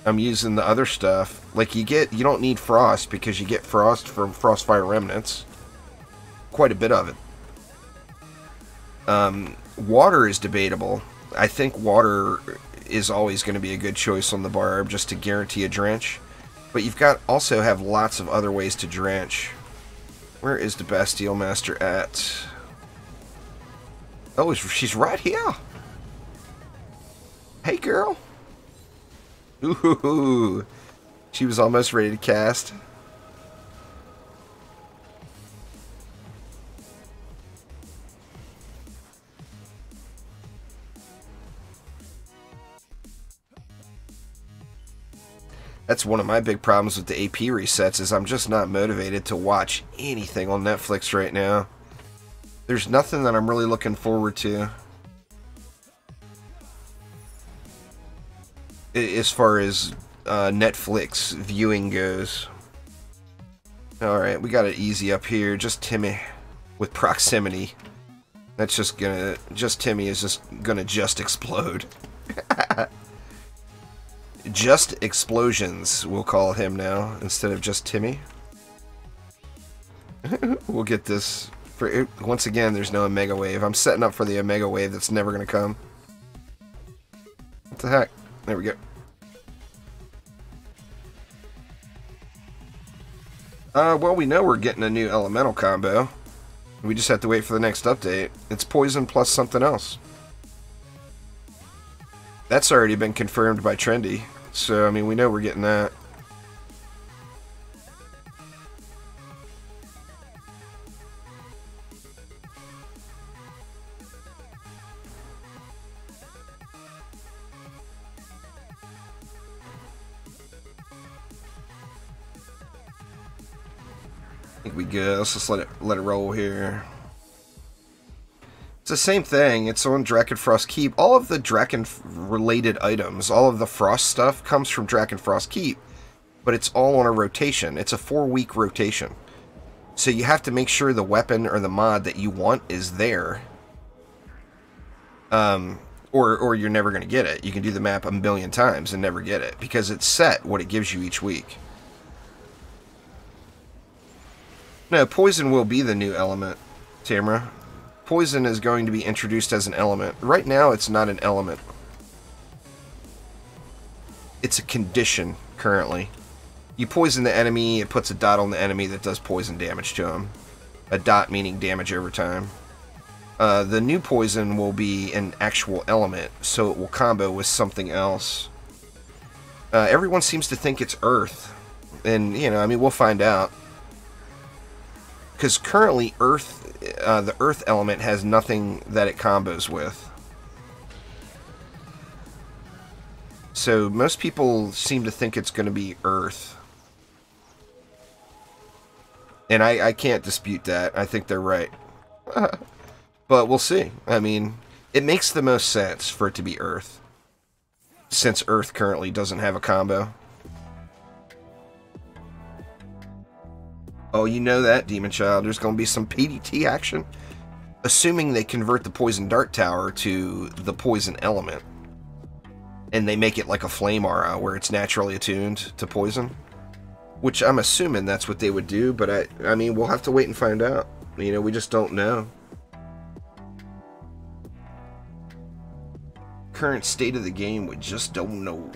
I'm using the other stuff. Like you don't need frost because you get frost from Frostfire Remnants. Quite a bit of it. Water is debatable. I think water is always going to be a good choice on the barb just to guarantee a drench. But you've got also have lots of other ways to drench. Where is the Bastille Master at? Oh, she's right here. Hey, girl. Ooh, she was almost ready to cast. That's one of my big problems with the AP resets is I'm just not motivated to watch anything on Netflix right now. There's nothing that I'm really looking forward to. As far as Netflix viewing goes. Alright, we got it easy up here. Just Timmy with proximity. That's just gonna... Just Timmy is just gonna just explode. Just Explosions, we'll call him now, instead of just Timmy. We'll get this... For, once again, there's no Omega Wave. I'm setting up for the Omega Wave that's never gonna come. What the heck? There we go. Well, we know we're getting a new elemental combo. We just have to wait for the next update. It's poison plus something else. That's already been confirmed by Trendy. So, I mean, we know we're getting that. I think we good. Let's just let it roll here. It's the same thing. It's on Drakenfrost Keep. All of the Draken-related items, all of the Frost stuff comes from Drakenfrost Keep. but it's all on a rotation. It's a 4-week rotation. So you have to make sure the weapon or the mod that you want is there. Or you're never going to get it. You can do the map a million times and never get it, because it's set what it gives you each week. No, poison will be the new element, Tamara. Poison is going to be introduced as an element. Right now, it's not an element. It's a condition, currently. You poison the enemy, it puts a dot on the enemy that does poison damage to him. A dot meaning damage over time. The new poison will be an actual element, so it will combo with something else. Everyone seems to think it's Earth. And, you know, I mean, we'll find out. Because currently, the Earth element has nothing that it combos with. So, most people seem to think it's going to be Earth. And I can't dispute that. I think they're right. But we'll see. I mean, it makes the most sense for it to be Earth. Since Earth currently doesn't have a combo. Oh, you know that, Demon Child. There's going to be some PDT action. Assuming they convert the Poison Dart Tower to the Poison Element. And they make it like a Flame Aura, where it's naturally attuned to Poison. Which I'm assuming that's what they would do, but I mean, we'll have to wait and find out. You know, we just don't know. Current state of the game, we just don't know.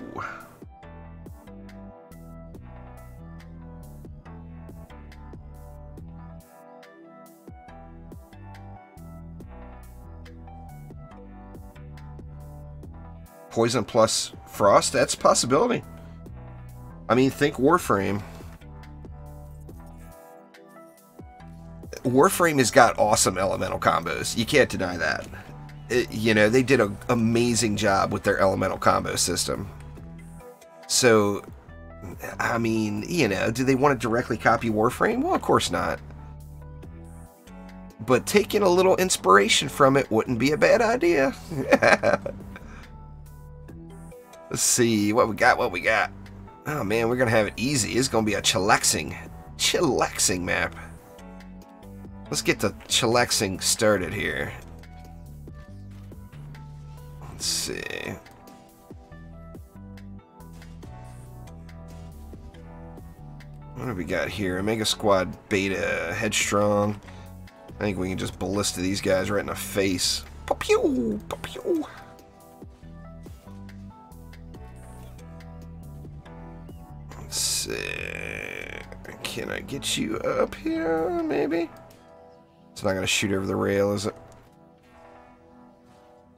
Poison plus Frost, that's a possibility. I mean, think Warframe. Warframe has got awesome elemental combos. You can't deny that. You know, they did an amazing job with their elemental combo system. So, I mean, you know, do they want to directly copy Warframe? Well, of course not. But taking a little inspiration from it wouldn't be a bad idea. Let's see what we got. Oh man, we're gonna have it easy. It's gonna be a chillaxing map. Let's get the chillaxing started here. Let's see. What do we got here? Omega Squad Beta, Headstrong. I think we can just ballista these guys right in the face. Pew, pew. Let's see. Can I get you up here, maybe? It's not going to shoot over the rail, is it?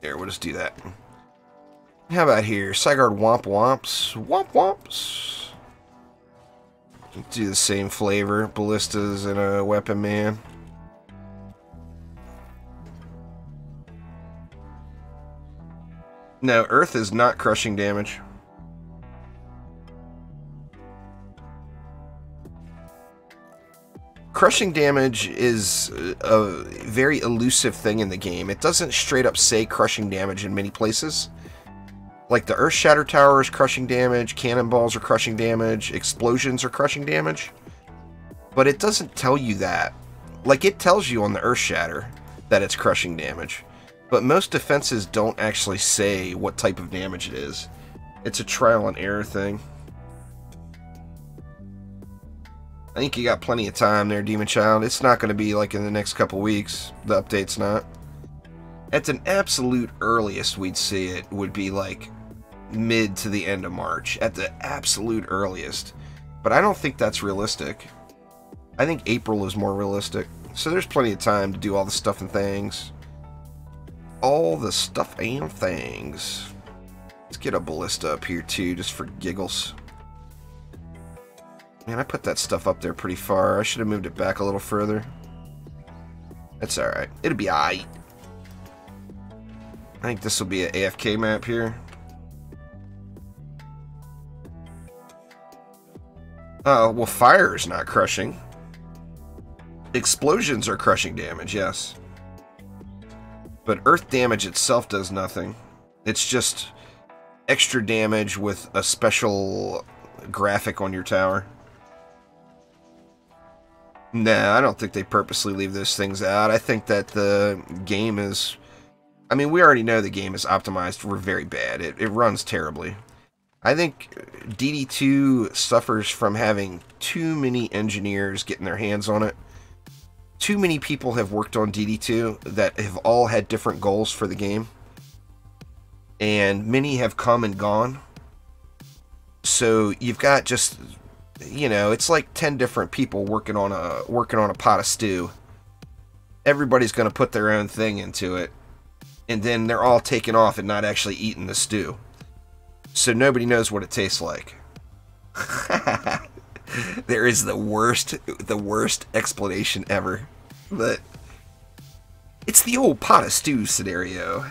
There, we'll just do that. How about here? Sigard Womp Womps. Womp Womps. Do the same flavor. Ballistas and a Weapon Man. No, Earth is not crushing damage. Crushing damage is a very elusive thing in the game. It doesn't straight up say crushing damage in many places. Like the Earth Shatter Tower is crushing damage, cannonballs are crushing damage, explosions are crushing damage. But it doesn't tell you that. Like, it tells you on the Earth Shatter that it's crushing damage. But most defenses don't actually say what type of damage it is. It's a trial and error thing. I think you got plenty of time there, Demon Child. It's not going to be like in the next couple weeks. The update's not. At an absolute earliest we'd see it would be like mid to the end of March. At the absolute earliest. But I don't think that's realistic. I think April is more realistic. So there's plenty of time to do all the stuff and things. All the stuff and things. Let's get a ballista up here too, just for giggles. Man, I put that stuff up there pretty far. I should have moved it back a little further. That's alright. It'll be alright. I think this will be an AFK map here. Well, fire is not crushing. Explosions are crushing damage, yes. But earth damage itself does nothing. It's just extra damage with a special graphic on your tower. Nah, I don't think they purposely leave those things out. I think that the game is... I mean, we already know the game is optimized for very bad. It runs terribly. I think DD2 suffers from having too many engineers getting their hands on it. Too many people have worked on DD2 that have all had different goals for the game. And many have come and gone. So you've got just, you know, it's like 10 different people working on a pot of stew. Everybody's going to put their own thing into it. And then they're all taking off and not actually eating the stew. So nobody knows what it tastes like. There is the worst explanation ever. But it's the old pot of stew scenario.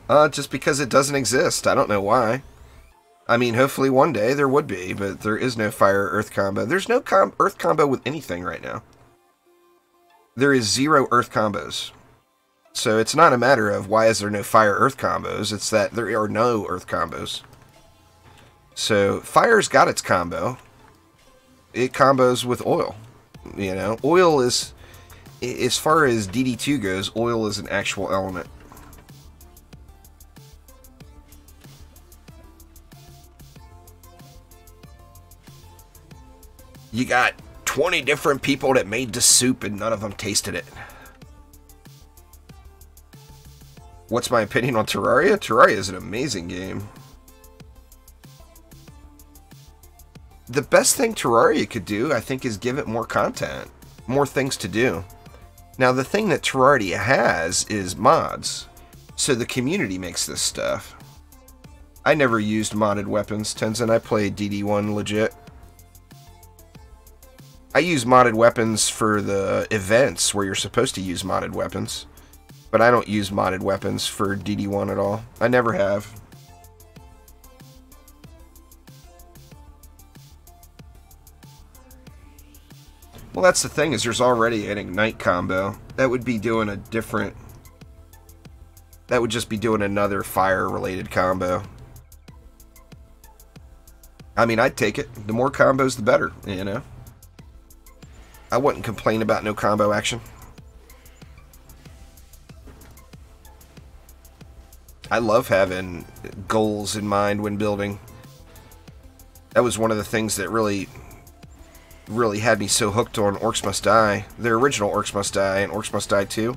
Just because it doesn't exist. I don't know why. I mean, hopefully one day there would be, but there is no fire-earth combo. There's no earth combo with anything right now. There is 0 earth combos. So it's not a matter of why is there no fire-earth combos, it's that there are no earth combos. So fire's got its combo. It combos with oil. You know, oil is, as far as DD2 goes, oil is an actual element. You got 20 different people that made the soup and none of them tasted it. What's my opinion on Terraria? Terraria is an amazing game. The best thing Terraria could do, I think, is give it more content. More things to do. Now, the thing that Terraria has is mods. So the community makes this stuff. I never used modded weapons, Tenzin. I played DD1 legit. I use modded weapons for the events where you're supposed to use modded weapons. But I don't use modded weapons for DD1 at all. I never have. Well, that's the thing, is there's already an Ignite combo. That would be doing a different... That would just be doing another fire-related combo. I mean, I'd take it. The more combos, the better, you know? I wouldn't complain about no combo action. I love having goals in mind when building. That was one of the things that really had me so hooked on Orcs Must Die. The original Orcs Must Die and Orcs Must Die 2.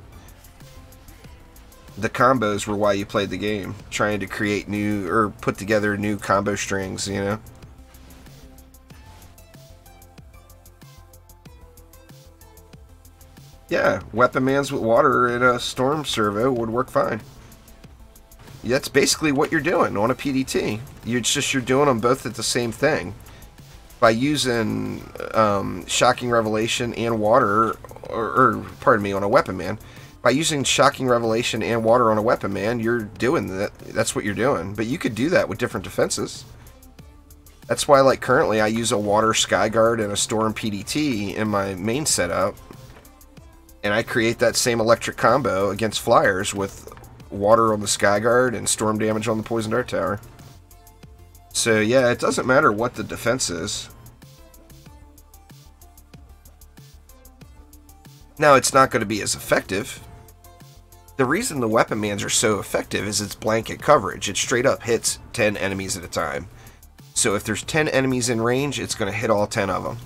The combos were why you played the game. Trying to create new, or put together new combo strings, you know? Yeah, weapon mans with water in a storm servo would work fine. That's basically what you're doing on a PDT. You're doing them both at the same thing. By using Shocking Revelation and water, or pardon me, on a weapon man. By using Shocking Revelation and water on a weapon man, you're doing that. That's what you're doing. But you could do that with different defenses. That's why, like, currently I use a water Skyguard and a storm PDT in my main setup. And I create that same electric combo against flyers with water on the Skyguard and storm damage on the Poison Dart Tower. So yeah, it doesn't matter what the defense is. Now, it's not going to be as effective. The reason the weapon mans are so effective is it's blanket coverage. It straight up hits 10 enemies at a time. So if there's 10 enemies in range, it's going to hit all 10 of them.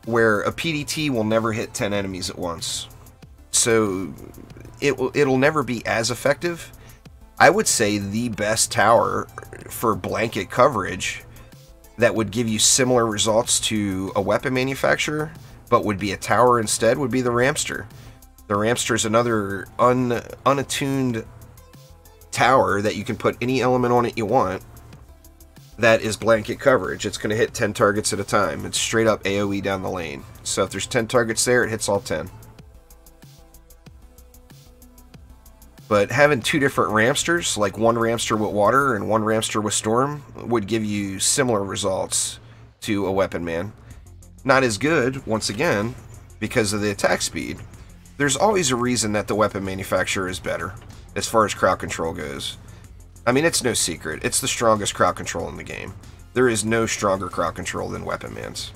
Where a PDT will never hit 10 enemies at once. So it'll never be as effective. I would say the best tower for blanket coverage that would give you similar results to a weapon manufacturer, but would be a tower instead, would be the Ramster. The Ramster is another unattuned tower that you can put any element on it you want. That is blanket coverage. It's going to hit 10 targets at a time. It's straight up AoE down the lane. So if there's 10 targets there, it hits all 10. But having two different Ramsters, like one Ramster with water and one Ramster with storm, would give you similar results to a weapon man. Not as good, once again, because of the attack speed. There's always a reason that the weapon manufacturer is better, as far as crowd control goes. I mean, it's no secret. It's the strongest crowd control in the game. There is no stronger crowd control than Weapon Man's,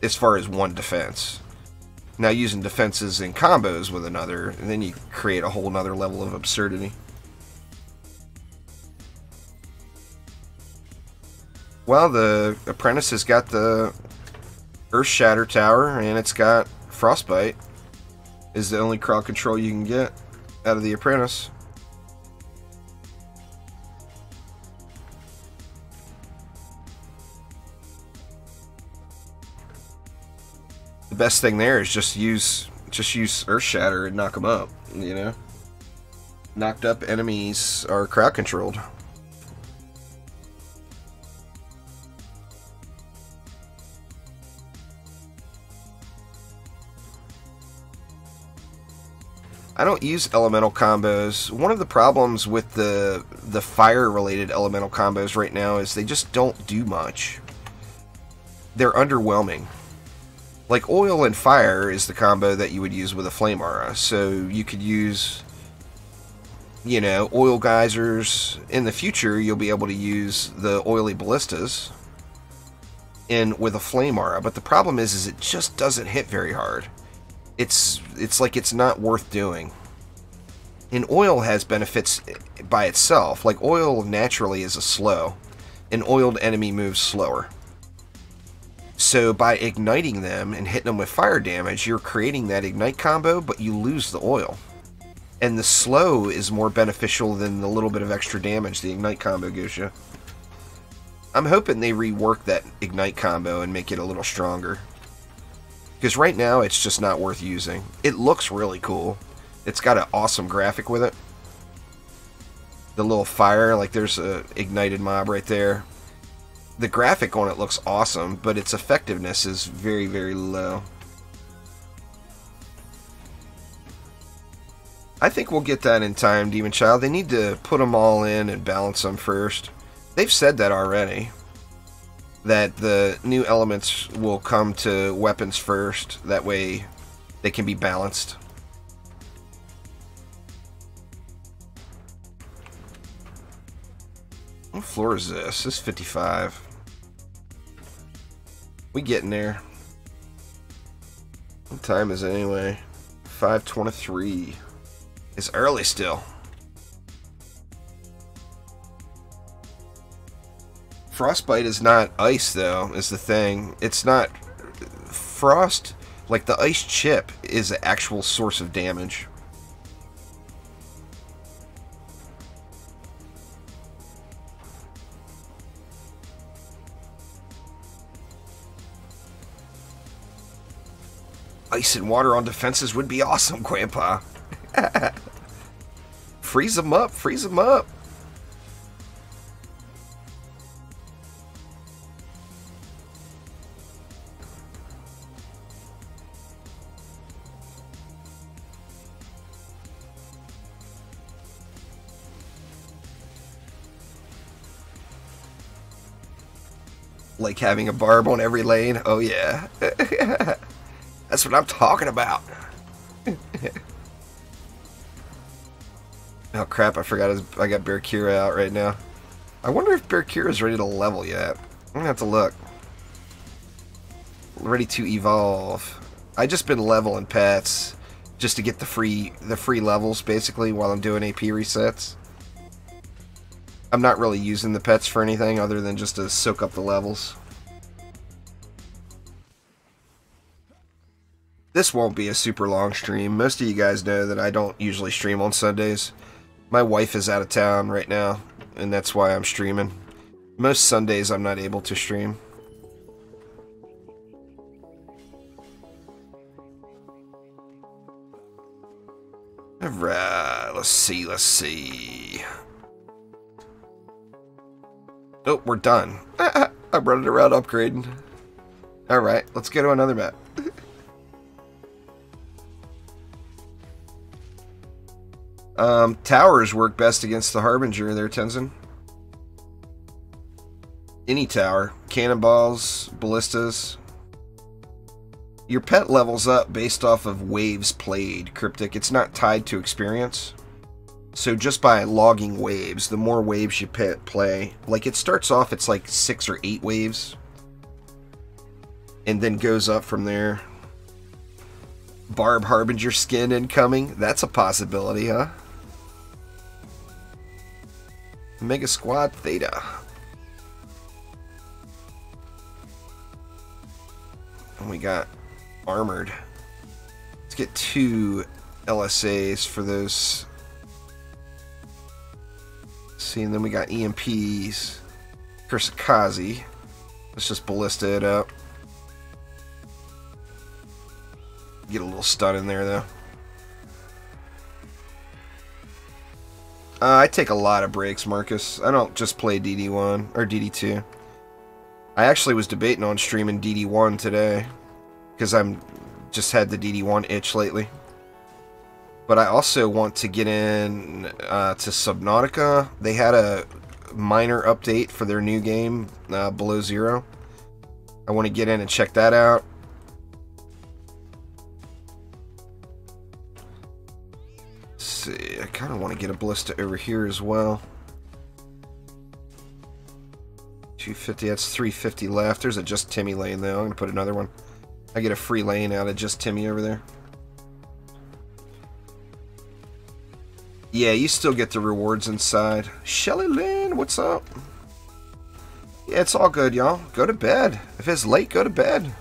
as far as one defense. Now, using defenses in combos with another, and then you create a whole nother level of absurdity. Well, the Apprentice has got the Earth Shatter Tower, and it's got Frostbite. Is the only crowd control you can get out of the Apprentice. The best thing there is just use Earth Shatter and knock them up, you know? Knocked up enemies are crowd controlled. I don't use elemental combos. One of the problems with the fire-related elemental combos right now is they just don't do much. They're underwhelming. Like, oil and fire is the combo that you would use with a flame aura. So you could use, you know, oil geysers. In the future, you'll be able to use the oily ballistas with a flame aura. But the problem is it just doesn't hit very hard. It's like it's not worth doing. And oil has benefits by itself. Like, oil naturally is a slow. An oiled enemy moves slower. So by igniting them and hitting them with fire damage, you're creating that ignite combo, but you lose the oil. And the slow is more beneficial than the little bit of extra damage the ignite combo gives you. I'm hoping they rework that ignite combo and make it a little stronger. Because right now, it's just not worth using. It looks really cool. It's got an awesome graphic with it. The little fire, like there's a ignited mob right there. The graphic on it looks awesome, but its effectiveness is very, very low. I think we'll get that in time, Demon Child. They need to put them all in and balance them first. They've said that already. That the new elements will come to weapons first. That way they can be balanced. What floor is this? This is 55. We getting there. What time is it anyway? 5:23. It's early still. Frostbite is not ice, though, is the thing. It's not... Frost, like the ice chip, is the actual source of damage. Ice and water on defenses would be awesome, Grandpa. Freeze them up, freeze them up. Like having a barb on every lane? Oh yeah. That's what I'm talking about. Oh crap, I forgot I got Barkira out right now. I wonder if Barkira's ready to level yet. I'm gonna have to look. Ready to evolve. I just been leveling pets just to get the free levels basically while I'm doing AP resets. I'm not really using the pets for anything other than just to soak up the levels. This won't be a super long stream. Most of you guys know that I don't usually stream on Sundays. My wife is out of town right now, and that's why I'm streaming. Most Sundays I'm not able to stream. Alright, let's see. Oh, we're done. I'm running around upgrading. Alright, let's go to another map. Towers work best against the Harbinger there, Tenzin. Any tower. Cannonballs, ballistas. Your pet levels up based off of waves played, Cryptic. It's not tied to experience. So just by logging waves, the more waves you play, like it starts off, it's like 6 or 8 waves, and then goes up from there. Barb Harbinger skin incoming. That's a possibility, huh? Mega Squad Theta. And we got armored. Let's get 2 LSAs for those. See, and then we got EMPs. Kursakazi. Let's just ballista it up. Get a little stun in there, though. I take a lot of breaks, Marcus. I don't just play DD1 or DD2. I actually was debating on streaming DD1 today because I'm just had the DD1 itch lately. But I also want to get in to Subnautica. They had a minor update for their new game, Below Zero. I want to get in and check that out. Let's see, I kind of want to get a ballista over here as well. 250, that's 350 left. There's a Just Timmy lane though. I'm going to put another one. I get a free lane out of Just Timmy over there. Yeah, you still get the rewards inside. Shelly Lynn, what's up? Yeah, it's all good, y'all. Go to bed. If it's late, go to bed.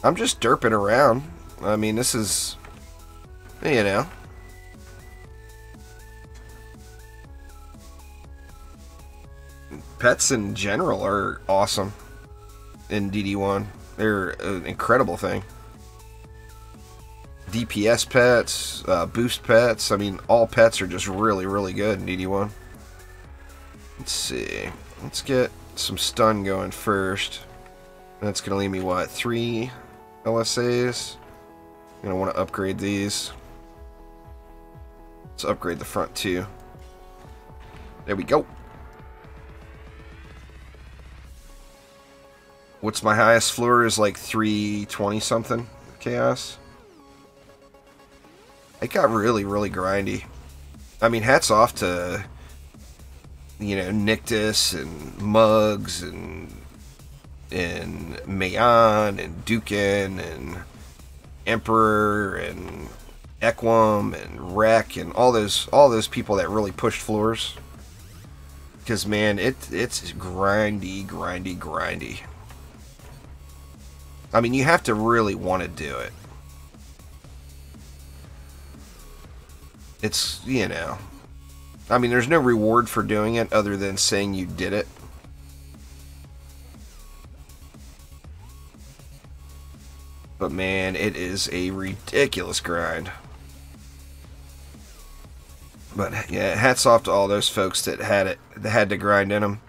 I'm just derping around. I mean, this is, you know. Pets in general are awesome in DD1. They're an incredible thing. DPS pets, boost pets. I mean, all pets are just really, really good in DD1. Let's see. Let's get some stun going first. That's going to leave me, what, 3 LSAs? I'm going to want to upgrade these. Let's upgrade the front, too. There we go. What's my highest floor is like 320 something chaos. It got really, really grindy. I mean, hats off to, you know, Nictus and Muggs and Mayan and Dukin and Emperor and Equum and Rek and all those people that really pushed floors. Because man, it's grindy, grindy, grindy. I mean, you have to really want to do it. It's, you know, I mean, there's no reward for doing it other than saying you did it. But man, it is a ridiculous grind. But yeah, hats off to all those folks that had to grind in them.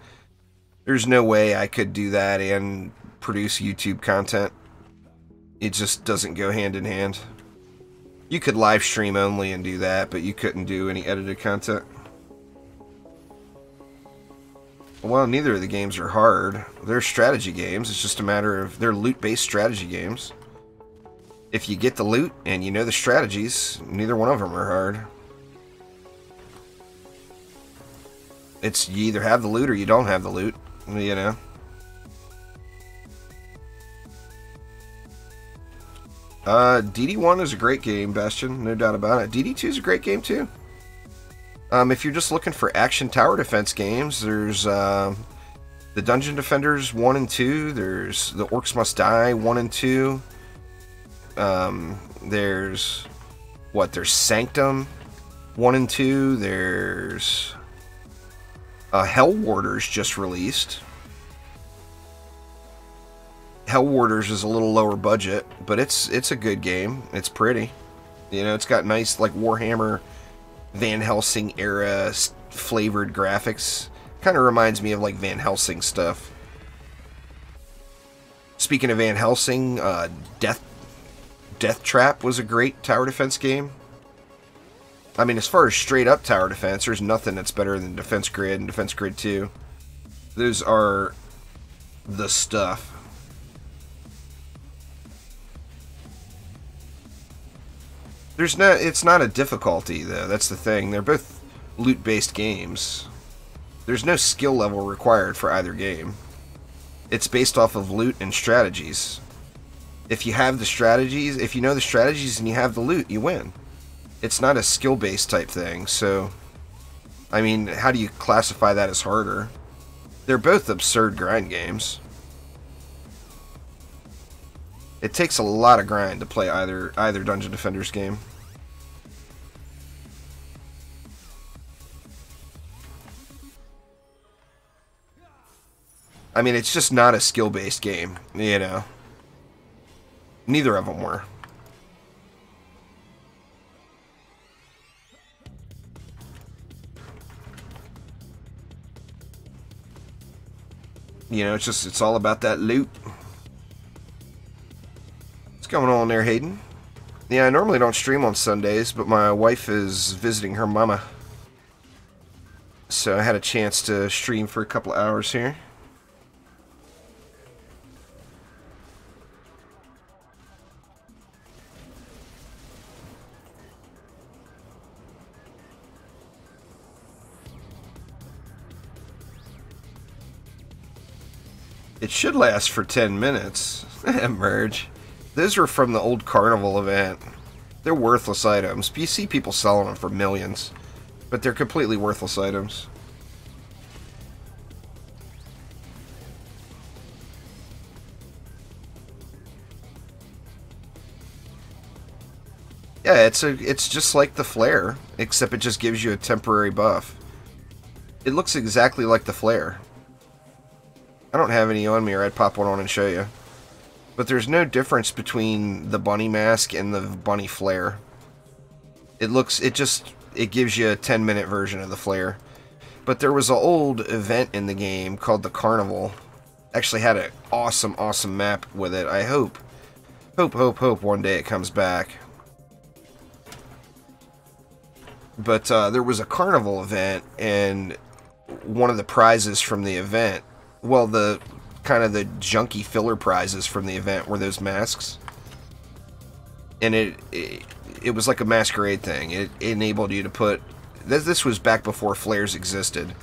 There's no way I could do that and produce YouTube content. It just doesn't go hand in hand. You could live stream only and do that, but you couldn't do any edited content. Well, neither of the games are hard. They're strategy games. It's just a matter of, they're loot-based strategy games. If you get the loot and you know the strategies, neither one of them are hard. It's, you either have the loot or you don't have the loot, you know. DD1 is a great game, Bastion, no doubt about it. DD2 is a great game too. If you're just looking for action tower defense games, there's the Dungeon Defenders 1 and 2. There's the Orcs Must Die 1 and 2. There's Sanctum 1 and 2. There's Hell Warders just released. Hell Warders is a little lower budget, but it's a good game. It's pretty. You know, it's got nice, like, Warhammer Van Helsing era flavored graphics. Kind of reminds me of, like, Van Helsing stuff. Speaking of Van Helsing, Death Trap was a great tower defense game. I mean, as far as straight up tower defense, there's nothing that's better than Defense Grid and Defense Grid 2. Those are the stuff. There's no, it's not a difficulty though. That's the thing. They're both loot-based games. There's no skill level required for either game. It's based off of loot and strategies. If you have the strategies, if you know the strategies and you have the loot, you win. It's not a skill-based type thing, so I mean, how do you classify that as harder? They're both absurd grind games. It takes a lot of grind to play either Dungeon Defenders game. I mean, it's just not a skill-based game, you know. Neither of them were. You know, it's all about that loot. What's going on there, Hayden? Yeah, I normally don't stream on Sundays, but my wife is visiting her mama. So I had a chance to stream for a couple hours here. It should last for 10 minutes. Merge. Those are from the old carnival event. They're worthless items. You see people selling them for millions, but they're completely worthless items. Yeah, it's just like the flare, except it just gives you a temporary buff. It looks exactly like the flare. I don't have any on me, or I'd pop one on and show you. But there's no difference between the bunny mask and the bunny flare. It gives you a 10-minute version of the flare. But there was an old event in the game called the Carnival. Actually had an awesome map with it. I hope one day it comes back. But there was a Carnival event, and one of the prizes from the event, well, the kind of the junky filler prizes from the event were those masks. And it was like a masquerade thing. It enabled you to put... This was back before flares existed.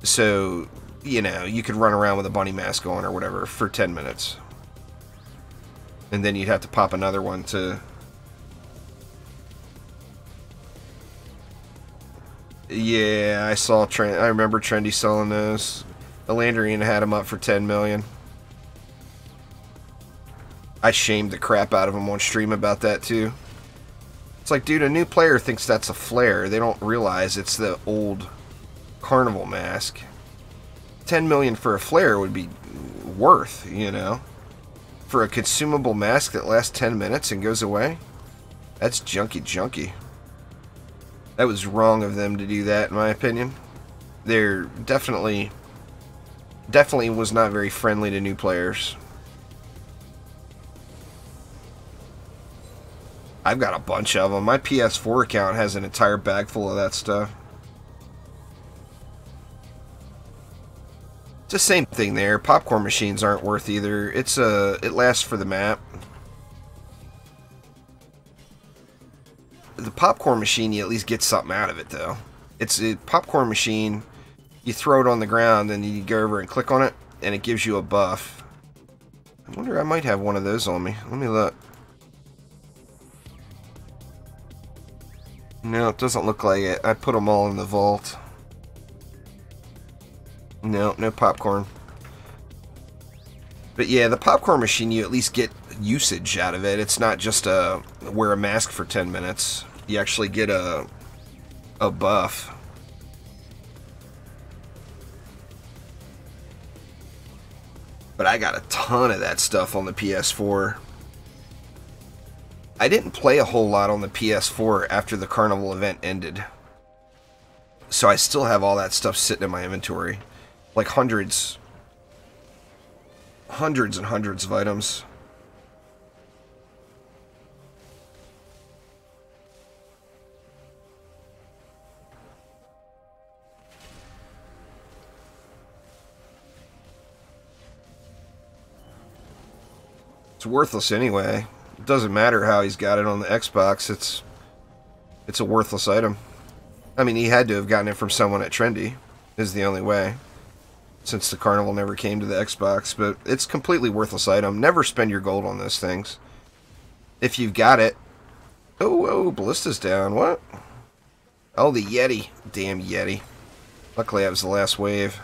So, you know, you could run around with a bunny mask on or whatever for 10 minutes. And then you'd have to pop another one to... Yeah, I remember Trendy selling those. Elandrian had them up for 10 million. I shamed the crap out of him on stream about that too. It's like, dude, a new player thinks that's a flare. They don't realize it's the old carnival mask. 10 million for a flare would be worth, you know. For a consumable mask that lasts 10 minutes and goes away? That's junky. That was wrong of them to do that, in my opinion. They're definitely was not very friendly to new players. I've got a bunch of them. My PS4 account has an entire bag full of that stuff. It's the same thing there. Popcorn machines aren't worth either. It lasts for the map. The popcorn machine, you at least get something out of it, though. It's a popcorn machine. You throw it on the ground, and you go over and click on it, and it gives you a buff. I wonder, I might have one of those on me. Let me look. No, it doesn't look like it. I put them all in the vault. No popcorn. But yeah, the popcorn machine, you at least get usage out of it. It's not just wear a mask for 10 minutes. You actually get a buff. But I got a ton of that stuff on the PS4. I didn't play a whole lot on the PS4 after the Carnival event ended. So I still have all that stuff sitting in my inventory. Like hundreds and hundreds of items. It's worthless anyway. doesn't matter how he's got it on the Xbox. It's a worthless item. I mean, he had to have gotten it from someone at Trendy, is the only way, since the Carnival never came to the Xbox. But it's completely worthless item. Never spend your gold on those things. If you've got it. Oh, Ballista's down. What? Oh, the Yeti. Damn Yeti. Luckily, that was the last wave.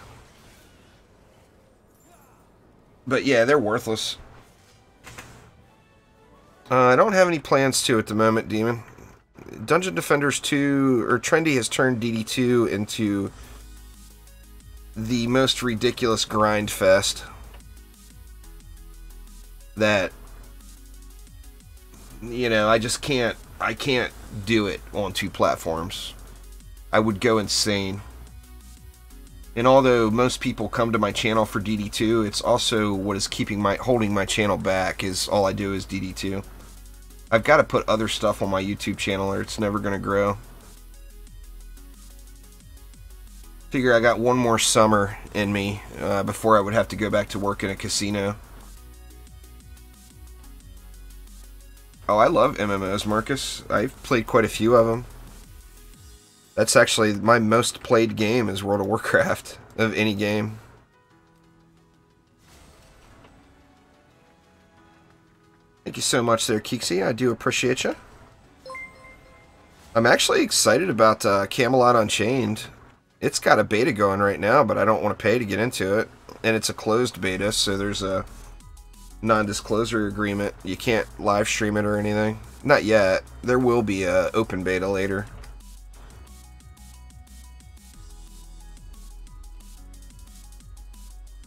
But yeah, they're worthless. I don't have any plans to at the moment, Demon. Dungeon Defenders 2, or Trendy has turned DD2 into the most ridiculous grind fest that, you know, I can't do it on 2 platforms. I would go insane. And although most people come to my channel for DD2, it's also what is holding my channel back, is all I do is DD2. I've got to put other stuff on my YouTube channel or it's never going to grow. Figure I got one more summer in me before I would have to go back to work in a casino. Oh, I love MMOs, Marcus. I've played quite a few of them. That's actually my most played game is World of Warcraft of any game. Thank you so much there, Keeksy. I do appreciate you. I'm actually excited about Camelot Unchained. It's got a beta going right now, but I don't want to pay to get into it. And it's a closed beta, so there's a non-disclosure agreement. You can't live stream it or anything. Not yet. There will be a open beta later.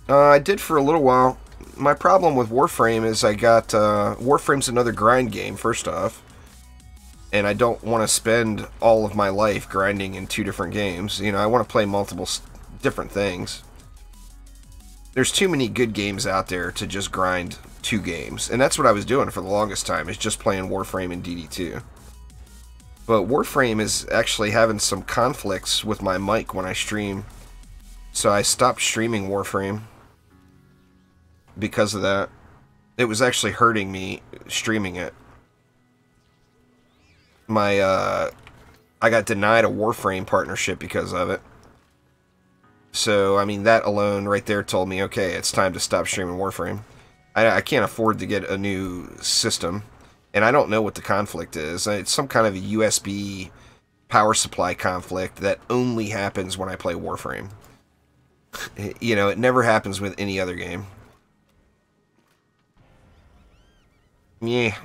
I did for a little while. My problem with Warframe is I got... Warframe's another grind game, first off. And I don't want to spend all of my life grinding in 2 different games. You know, I want to play multiple different things. There's too many good games out there to just grind 2 games. And that's what I was doing for the longest time, is just playing Warframe and DD2. But Warframe is actually having some conflicts with my mic when I stream. So I stopped streaming Warframe because of that. It was actually hurting me streaming it. I got denied a Warframe partnership because of it. So, I mean, that alone right there told me, okay, it's time to stop streaming Warframe. I can't afford to get a new system, and I don't know what the conflict is. It's some kind of a USB power supply conflict that only happens when I play Warframe. You know, it never happens with any other game. Yeah.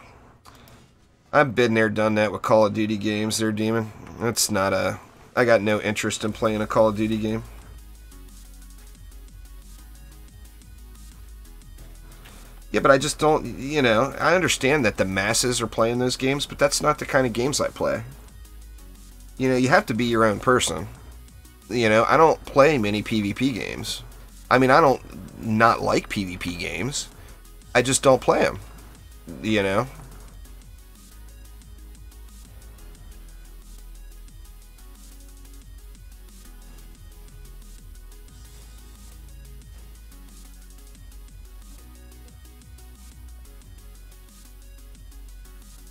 I've been there, done that with Call of Duty games there, Demon. That's not a... I got no interest in playing a Call of Duty game. Yeah, but I just don't, you know, I understand that the masses are playing those games, but that's not the kind of games I play. You know, you have to be your own person. You know, I don't play many PvP games. I mean, I don't not like PvP games. I just don't play them. You know?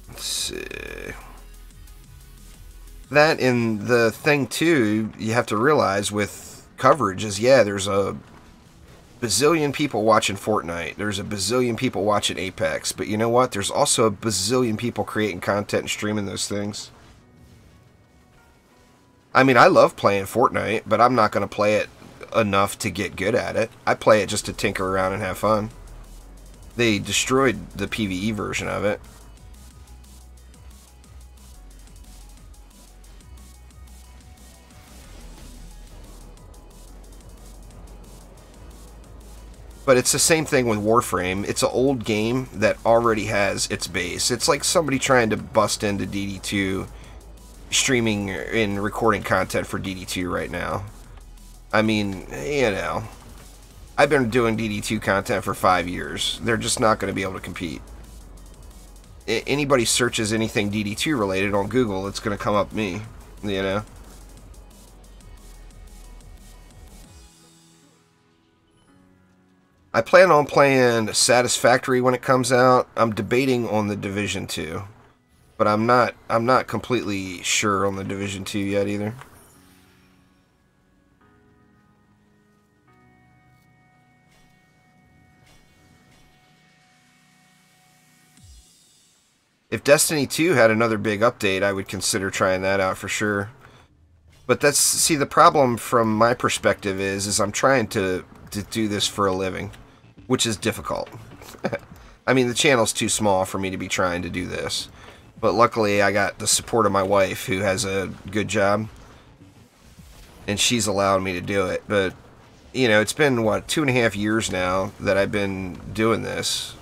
Let's see. That, and the thing too, you have to realize with coverage is, yeah, there's a bazillion people watching Fortnite. There's a bazillion people watching Apex. But you know what? There's also a bazillion people creating content and streaming those things. I mean, I love playing Fortnite, but I'm not going to play it enough to get good at it. I play it just to tinker around and have fun. They destroyed the PvE version of it. But it's the same thing with Warframe. It's an old game that already has its base. It's like somebody trying to bust into DD2, streaming and recording content for DD2 right now. I mean, you know, I've been doing DD2 content for 5 years. They're just not going to be able to compete. Anybody searches anything DD2 related on Google, it's going to come up me, you know? I plan on playing Satisfactory when it comes out. I'm debating on the Division 2. But I'm not completely sure on the Division 2 yet either. If Destiny 2 had another big update, I would consider trying that out for sure. But that's, see, the problem from my perspective is I'm trying to do this for a living, which is difficult. I mean, the channel's too small for me to be trying to do this. But luckily, I got the support of my wife, who has a good job. And she's allowed me to do it. But, you know, it's been, what, 2.5 years now that I've been doing this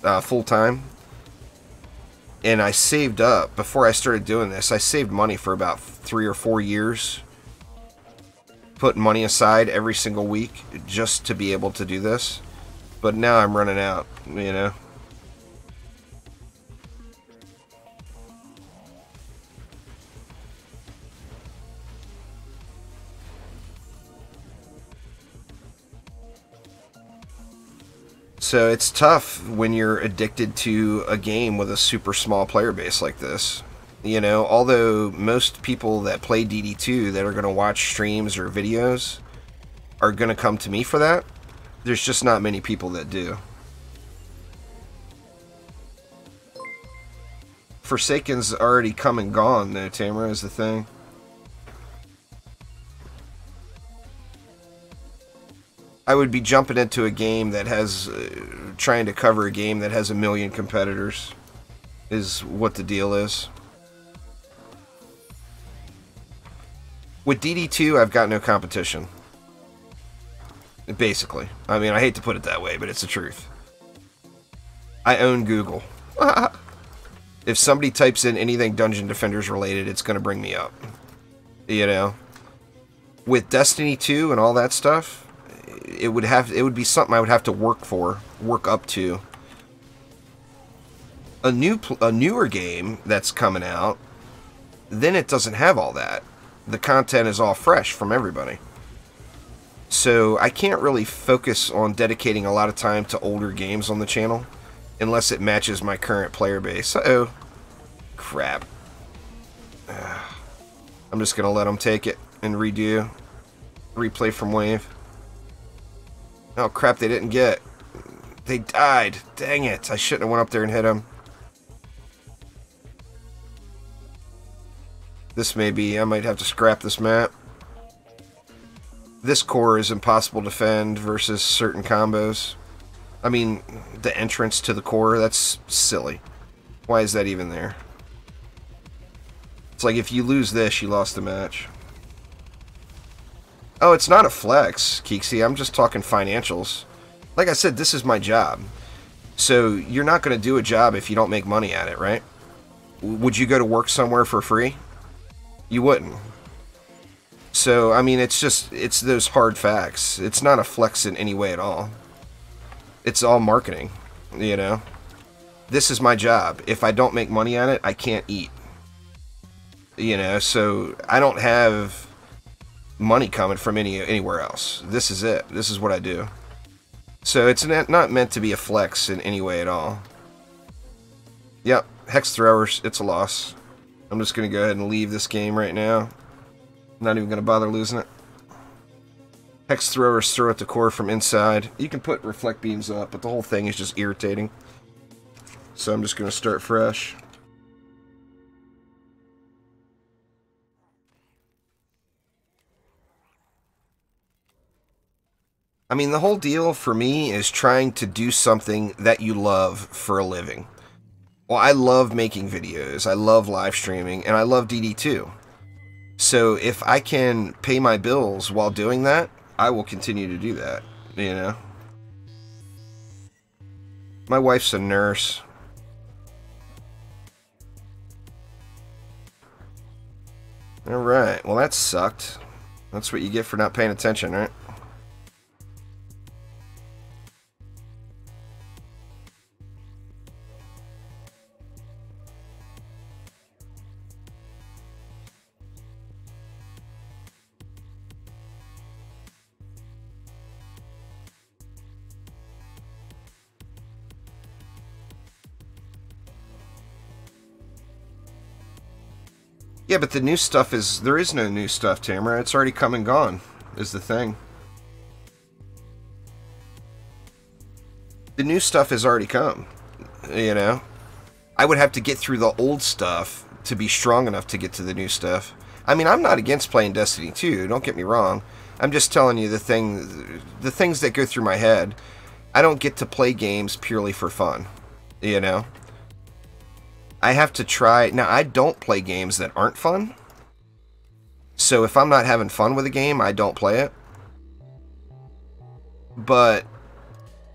full-time. And I saved up, before I started doing this, I saved money for about 3 or 4 years. Putting money aside every single week just to be able to do this. But now I'm running out, you know. So it's tough when you're addicted to a game with a super small player base like this. You know, although most people that play DD2 that are going to watch streams or videos are going to come to me for that, there's just not many people that do. Forsaken's already come and gone, though, Tamara, is the thing. I would be jumping into a game that has, trying to cover a game that has 1 million competitors, is what the deal is. With DD2, I've got no competition. Basically. I mean, I hate to put it that way, but it's the truth. I own Google. If somebody types in anything Dungeon Defenders related, it's going to bring me up. You know? With Destiny 2 and all that stuff, it would be something I would have to work up to. A newer game that's coming out, then it doesn't have all that. The content is all fresh from everybody. So I can't really focus on dedicating a lot of time to older games on the channel unless it matches my current player base. Uh-oh. Crap. I'm just going to let them take it and replay from wave. Oh crap, they didn't get. They died. Dang it. I shouldn't have went up there and hit them. This may be, I might have to scrap this map. This core is impossible to defend versus certain combos. I mean, the entrance to the core, that's silly. Why is that even there? It's like if you lose this, you lost the match. Oh, it's not a flex, Keeksy. I'm just talking financials. Like I said, this is my job. So you're not going to do a job if you don't make money at it, right? Would you go to work somewhere for free? You wouldn't. So, I mean, it's those hard facts. It's not a flex in any way at all. It's all marketing, you know? This is my job. If I don't make money at it, I can't eat. You know, so I don't have money coming from anywhere else. This is it. This is what I do. So it's not meant to be a flex in any way at all. Yep, Hex Throwers, it's a loss. I'm just going to go ahead and leave this game right now. Not even going to bother losing it. Hex Throwers throw at the core from inside. You can put Reflect Beams up, but the whole thing is just irritating. So I'm just going to start fresh. I mean, the whole deal for me is trying to do something that you love for a living. Well, I love making videos, I love live streaming, and I love DD2. So if I can pay my bills while doing that, I will continue to do that, you know? My wife's a nurse. Alright, well that sucked. That's what you get for not paying attention, right? Yeah, but the new stuff is... There is no new stuff, Tamara. It's already come and gone, is the thing. The new stuff has already come, you know? I would have to get through the old stuff to be strong enough to get to the new stuff. I mean, I'm not against playing Destiny 2, don't get me wrong. I'm just telling you the things that go through my head. I don't get to play games purely for fun, you know? I have to try... Now, I don't play games that aren't fun. So if I'm not having fun with a game, I don't play it. But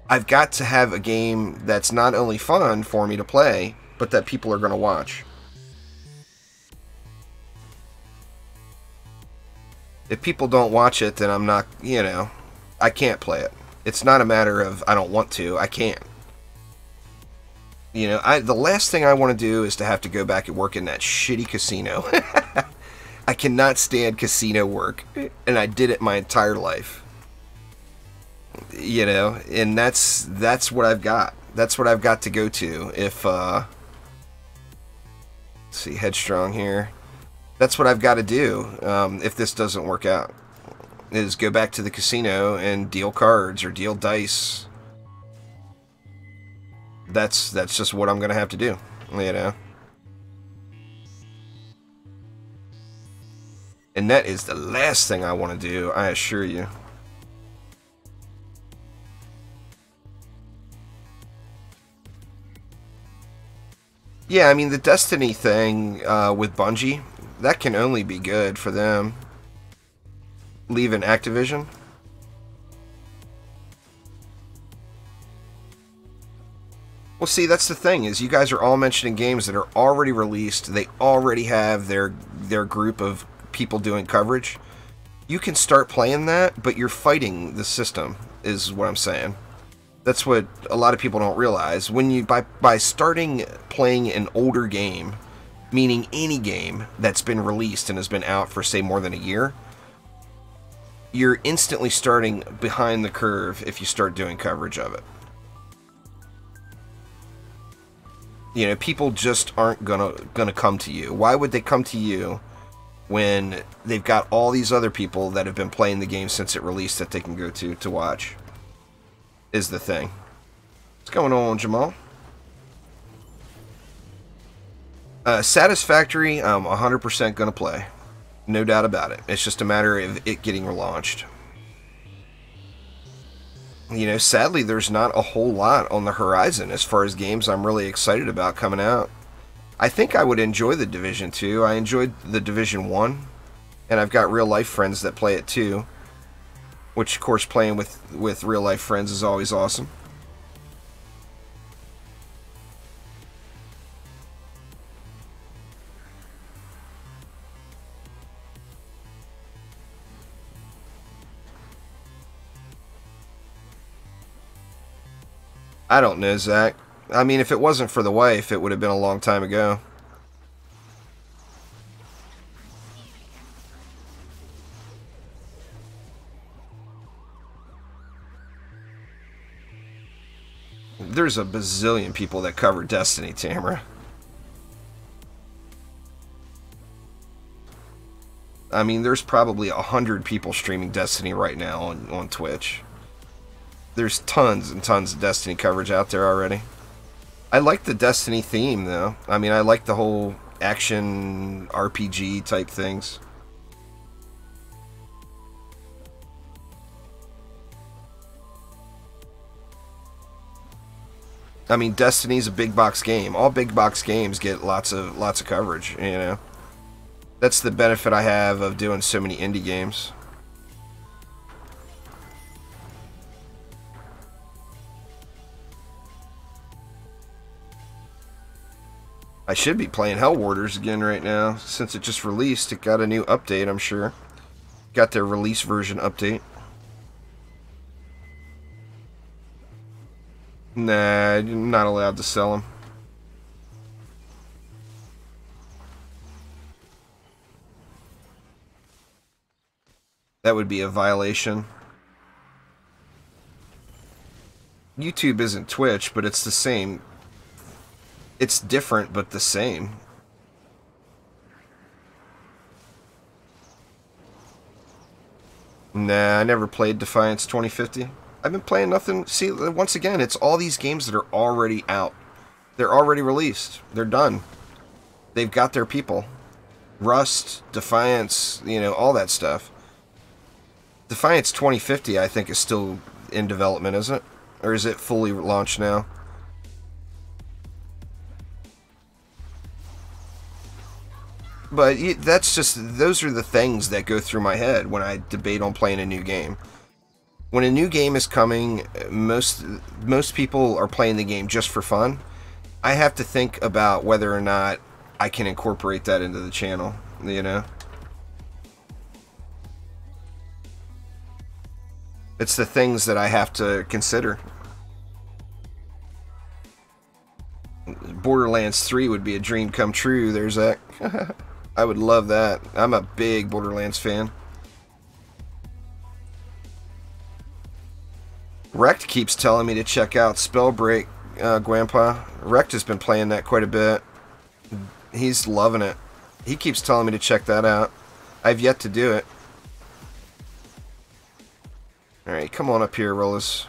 I've got to have a game that's not only fun for me to play, but that people are going to watch. If people don't watch it, then I'm not, you know, I can't play it. It's not a matter of I don't want to, I can't. You know, the last thing I want to do is to have to go back and work in that shitty casino. I cannot stand casino work, and I did it my entire life. You know, and that's what I've got. That's what I've got to go to if, let's see, Headstrong here. That's what I've got to do if this doesn't work out, is go back to the casino and deal cards or deal dice. That's just what I'm going to have to do, you know. And that is the last thing I want to do, I assure you. Yeah, I mean, the Destiny thing with Bungie, that can only be good for them. Leaving Activision. Well, see, that's the thing, is you guys are all mentioning games that are already released. They already have their group of people doing coverage. You can start playing that, but you're fighting the system, is what I'm saying. That's what a lot of people don't realize. When you by starting playing an older game, meaning any game that's been released and has been out for, say, more than a year, you're instantly starting behind the curve if you start doing coverage of it. You know, people just aren't gonna come to you. Why would they come to you when they've got all these other people that have been playing the game since it released that they can go to watch? Is the thing. What's going on, Jamal? Satisfactory, I'm 100% gonna play. No doubt about it. It's just a matter of it getting relaunched. You know, sadly, there's not a whole lot on the horizon as far as games I'm really excited about coming out. I think I would enjoy the Division 2. I enjoyed the Division 1, and I've got real-life friends that play it too, which, of course, playing with real-life friends is always awesome. I don't know, Zach. I mean, if it wasn't for the wife, it would have been a long time ago. There's a bazillion people that cover Destiny, Tamara. I mean, there's probably 100 people streaming Destiny right now on Twitch. There's tons and tons of Destiny coverage out there already. I like the Destiny theme, though. I mean, I like the whole action RPG type things. I mean, Destiny's a big box game. All big box games get lots of coverage, you know. That's the benefit I have of doing so many indie games. I should be playing Hell Warders again right now, since it just released. It got a new update, I'm sure. Got their release version update. Nah, I'm not allowed to sell them. That would be a violation. YouTube isn't Twitch, but it's the same. It's different, but the same. Nah, I never played Defiance 2050. I've been playing nothing. See, once again, it's all these games that are already out. They're already released. They're done. They've got their people. Rust, Defiance, you know, all that stuff. Defiance 2050, I think, is still in development, isn't it? Or is it fully launched now? But that's just, those are the things that go through my head when I debate on playing a new game. When a new game is coming, most people are playing the game just for fun. I have to think about whether or not I can incorporate that into the channel, you know? It's the things that I have to consider. Borderlands 3 would be a dream come true. There's that. I would love that. I'm a big Borderlands fan. Rect keeps telling me to check out Spellbreak, Grandpa. Rect has been playing that quite a bit. He's loving it. He keeps telling me to check that out. I've yet to do it. Alright, come on up here, Rollis.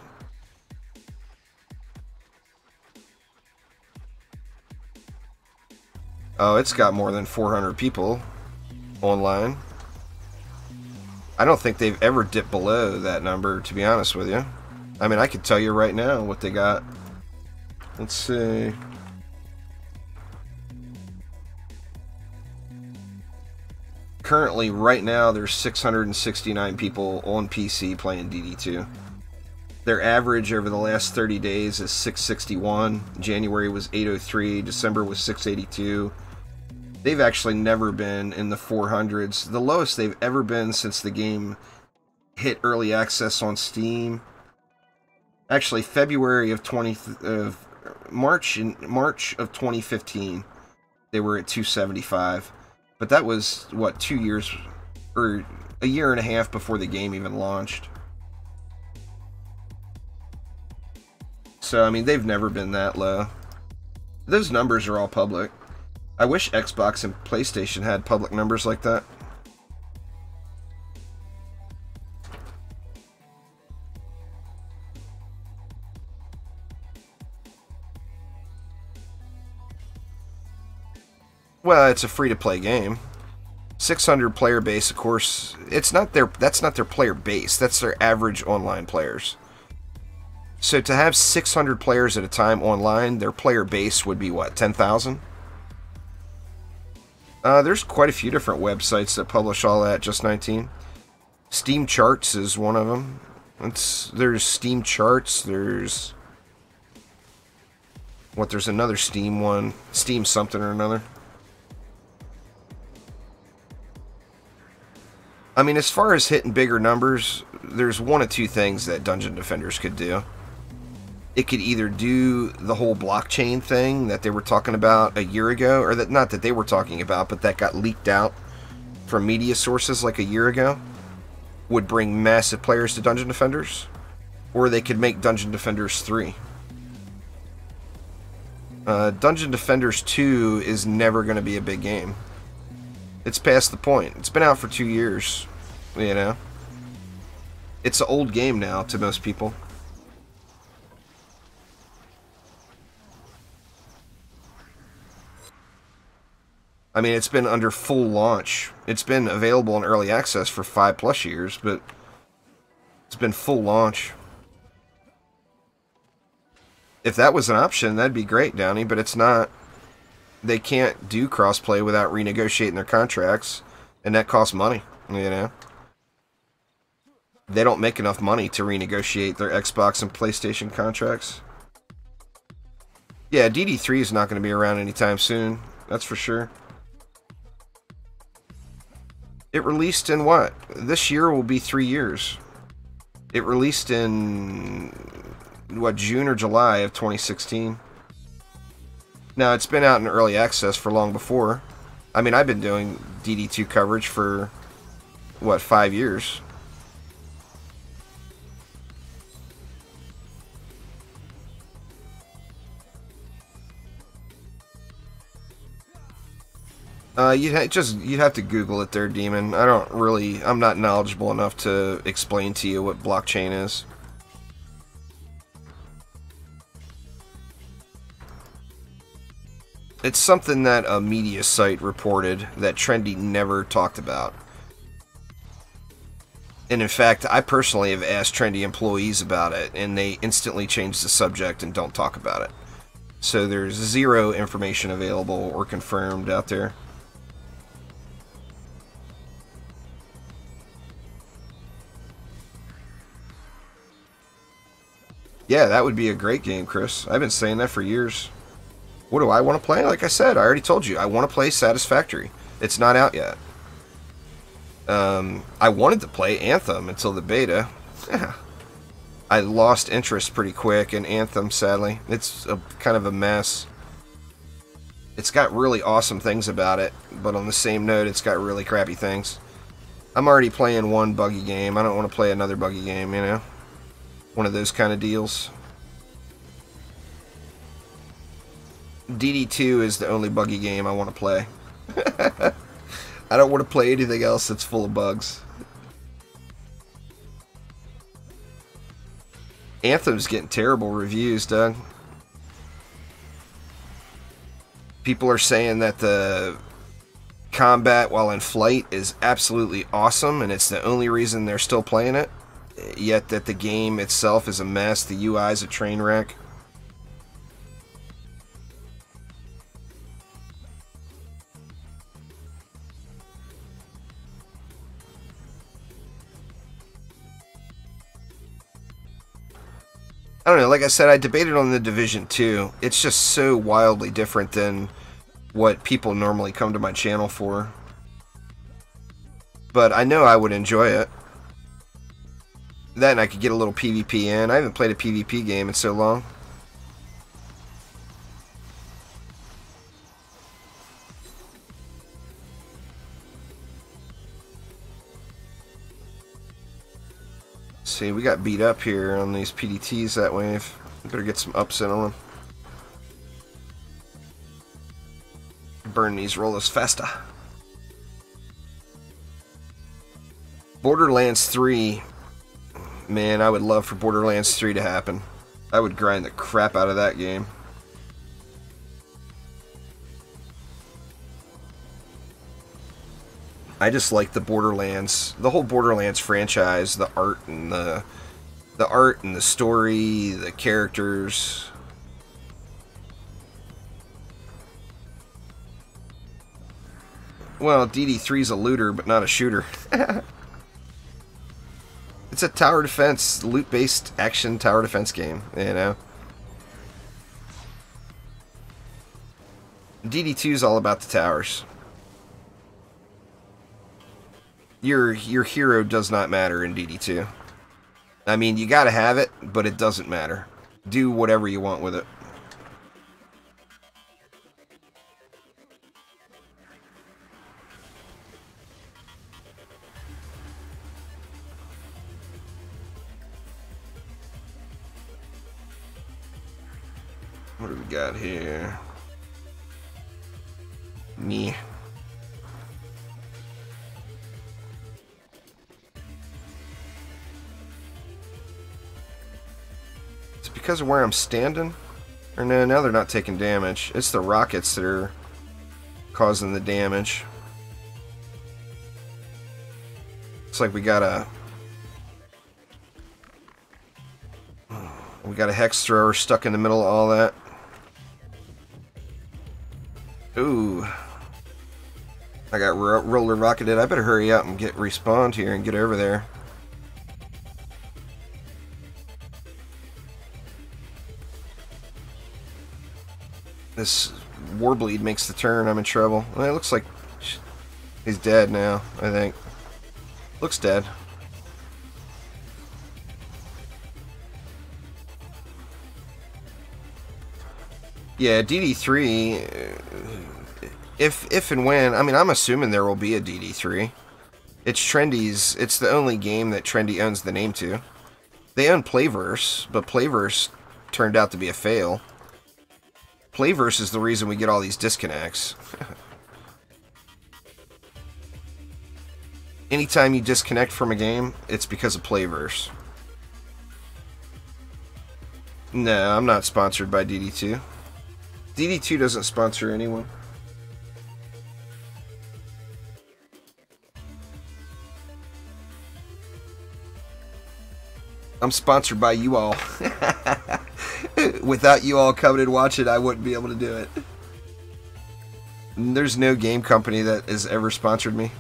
Oh, it's got more than 400 people online. I don't think they've ever dipped below that number, to be honest with you. I mean, I could tell you right now what they got. Let's see. Currently, right now, there's 669 people on PC playing DD2. Their average over the last 30 days is 661. January was 803. December was 682. They've actually never been in the 400s. The lowest they've ever been since the game hit early access on Steam. Actually, February of March of 2015, they were at 275. But that was, what, 2 years, or a year and a half before the game even launched. So, I mean, they've never been that low. Those numbers are all public. I wish Xbox and PlayStation had public numbers like that. Well, it's a free-to-play game. 600 player base, of course. It's not their. That's not their player base. That's their average online players. So to have 600 players at a time online, their player base would be what, 10,000? There's quite a few different websites that publish all that. Just 19. Steam Charts is one of them. There's Steam Charts. There's what? There's another Steam one. Steam something or another. I mean, as far as hitting bigger numbers, there's one of two things that Dungeon Defenders could do. It could either do the whole blockchain thing that they were talking about a year ago, or that, not that they were talking about, but that got leaked out from media sources like a year ago, would bring massive players to Dungeon Defenders, or they could make Dungeon Defenders 3. Dungeon Defenders 2 is never going to be a big game. It's past the point. It's been out for 2 years, you know. It's an old game now to most people. I mean, it's been under full launch. It's been available in early access for 5+ years, but it's been full launch. If that was an option, that'd be great, Downey, but it's not. They can't do crossplay without renegotiating their contracts, and that costs money, you know. They don't make enough money to renegotiate their Xbox and PlayStation contracts. Yeah, DD3 is not going to be around anytime soon, that's for sure. It released in what? This year will be 3 years. It released in, what, June or July of 2016. Now, it's been out in early access for long before. I mean, I've been doing DD2 coverage for, what, 5 years. You'd have to Google it there, Demon. I'm not knowledgeable enough to explain to you what blockchain is. It's something that a media site reported that Trendy never talked about. And in fact, I personally have asked Trendy employees about it, and they instantly change the subject and don't talk about it. So there's zero information available or confirmed out there. Yeah, that would be a great game, Chris. I've been saying that for years. What do I want to play? Like I said, I already told you. I want to play Satisfactory. It's not out yet. I wanted to play Anthem until the beta. I lost interest pretty quick in Anthem, sadly. It's kind of a mess. It's got really awesome things about it, but on the same note, it's got really crappy things. I'm already playing one buggy game. I don't want to play another buggy game, you know? One of those kind of deals. DD2 is the only buggy game I want to play. I don't want to play anything else that's full of bugs. Anthem's getting terrible reviews, Doug. People are saying that the combat while in flight is absolutely awesome, and it's the only reason they're still playing it. Yet that the game itself is a mess. The UI is a train wreck. I don't know, like I said, I debated on the Division 2. It's just so wildly different than what people normally come to my channel for. But I know I would enjoy it. That and I could get a little PvP in. I haven't played a PvP game in so long. See, we got beat up here on these PDTs that wave. We better get some ups in on them. Burn these rollers faster. Borderlands 3. Man, I would love for Borderlands 3 to happen. I would grind the crap out of that game. I just like the Borderlands, the whole Borderlands franchise, the art and the story, the characters. Well, DD3's a looter, but not a shooter. It's a tower defense, loot-based action tower defense game, you know. DD2 is all about the towers. Your hero does not matter in DD2. I mean, you gotta have it, but it doesn't matter. Do whatever you want with it. What do we got here? Me. It's because of where I'm standing? Or no, now they're not taking damage. It's the rockets that are causing the damage. Looks like we got a hex thrower stuck in the middle of all that. Ooh. I got roller rocketed. I better hurry up and get respawned here and get over there. This Warbleed makes the turn. I'm in trouble. Well, it looks like he's dead now, I think. Looks dead. Yeah, DD3, if and when, I mean, I'm assuming there will be a DD3. It's Trendy's, it's the only game that Trendy owns the name to. They own Playverse, but Playverse turned out to be a fail. Playverse is the reason we get all these disconnects. Anytime you disconnect from a game, it's because of Playverse. No, I'm not sponsored by DD2. DD2 doesn't sponsor anyone. I'm sponsored by you all. Without you all coming and watching, I wouldn't be able to do it. There's no game company that has ever sponsored me.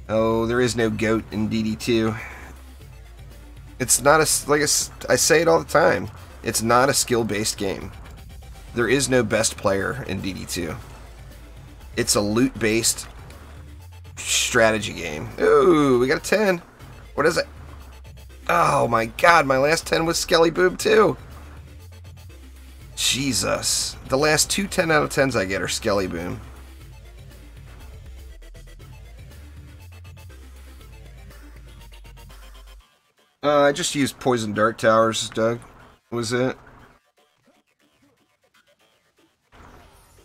Oh, there is no GOAT in DD2. It's not a, like I say it all the time, it's not a skill-based game. There is no best player in DD2. It's a loot-based strategy game. Ooh, we got a 10. What is it? Oh my god, my last 10 was Skelly Boob too. Jesus. The last two 10 out of 10s I get are Skelly Boom. I just used Poison Dart Towers, Doug. Was it?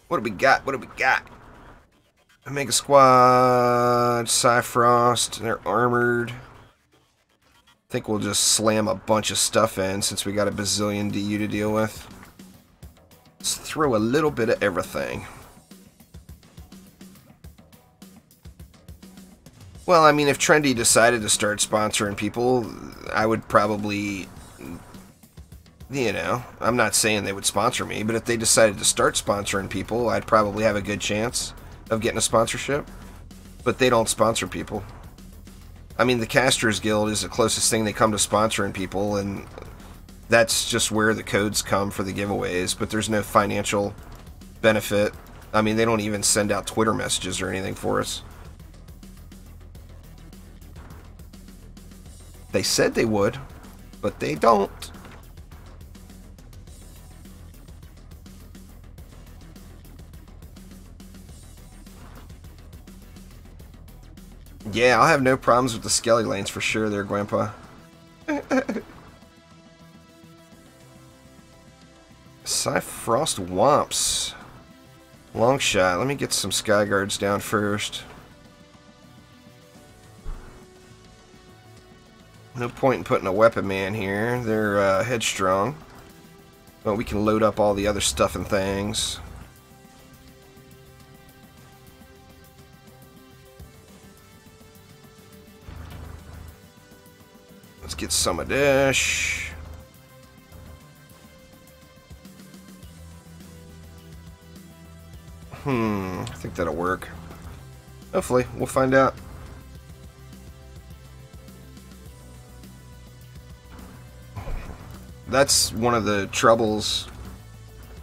What do we got? What do we got? Omega Squad, Cyfrost, they're armored. I think we'll just slam a bunch of stuff in since we got a bazillion DU to deal with. Let's throw a little bit of everything. Well, I mean, if Trendy decided to start sponsoring people, I would probably, you know, I'm not saying they would sponsor me, but if they decided to start sponsoring people, I'd probably have a good chance of getting a sponsorship. But they don't sponsor people. I mean, the Casters Guild is the closest thing they come to sponsoring people, and that's just where the codes come for the giveaways, but there's no financial benefit. I mean, they don't even send out Twitter messages or anything for us. They said they would, but they don't. Yeah, I'll have no problems with the Skelly lanes for sure there, Grandpa. Cyfrost Womps. Long shot. Let me get some Sky Guards down first. No point in putting a weapon man here. They're headstrong. But we can load up all the other stuff and things. Let's get some of this. I think that'll work. Hopefully, we'll find out. That's one of the troubles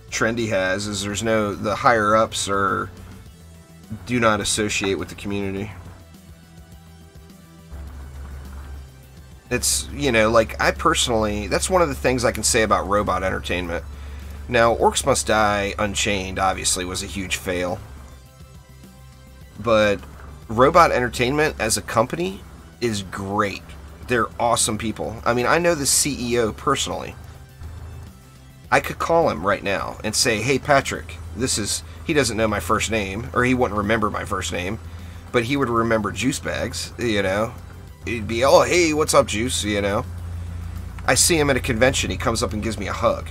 Trendy has, is there's no, the higher ups are, do not associate with the community. It's, you know, like, I personally, that's one of the things I can say about Robot Entertainment. Now, Orcs Must Die Unchained, obviously, was a huge fail. But Robot Entertainment, as a company, is great. They're awesome people. I mean, I know the CEO personally. I could call him right now and say, hey, Patrick, this is, he doesn't know my first name, or he wouldn't remember my first name, but he would remember Juice Bags, you know. He'd be, oh, hey, what's up, Juice, you know. I see him at a convention, he comes up and gives me a hug.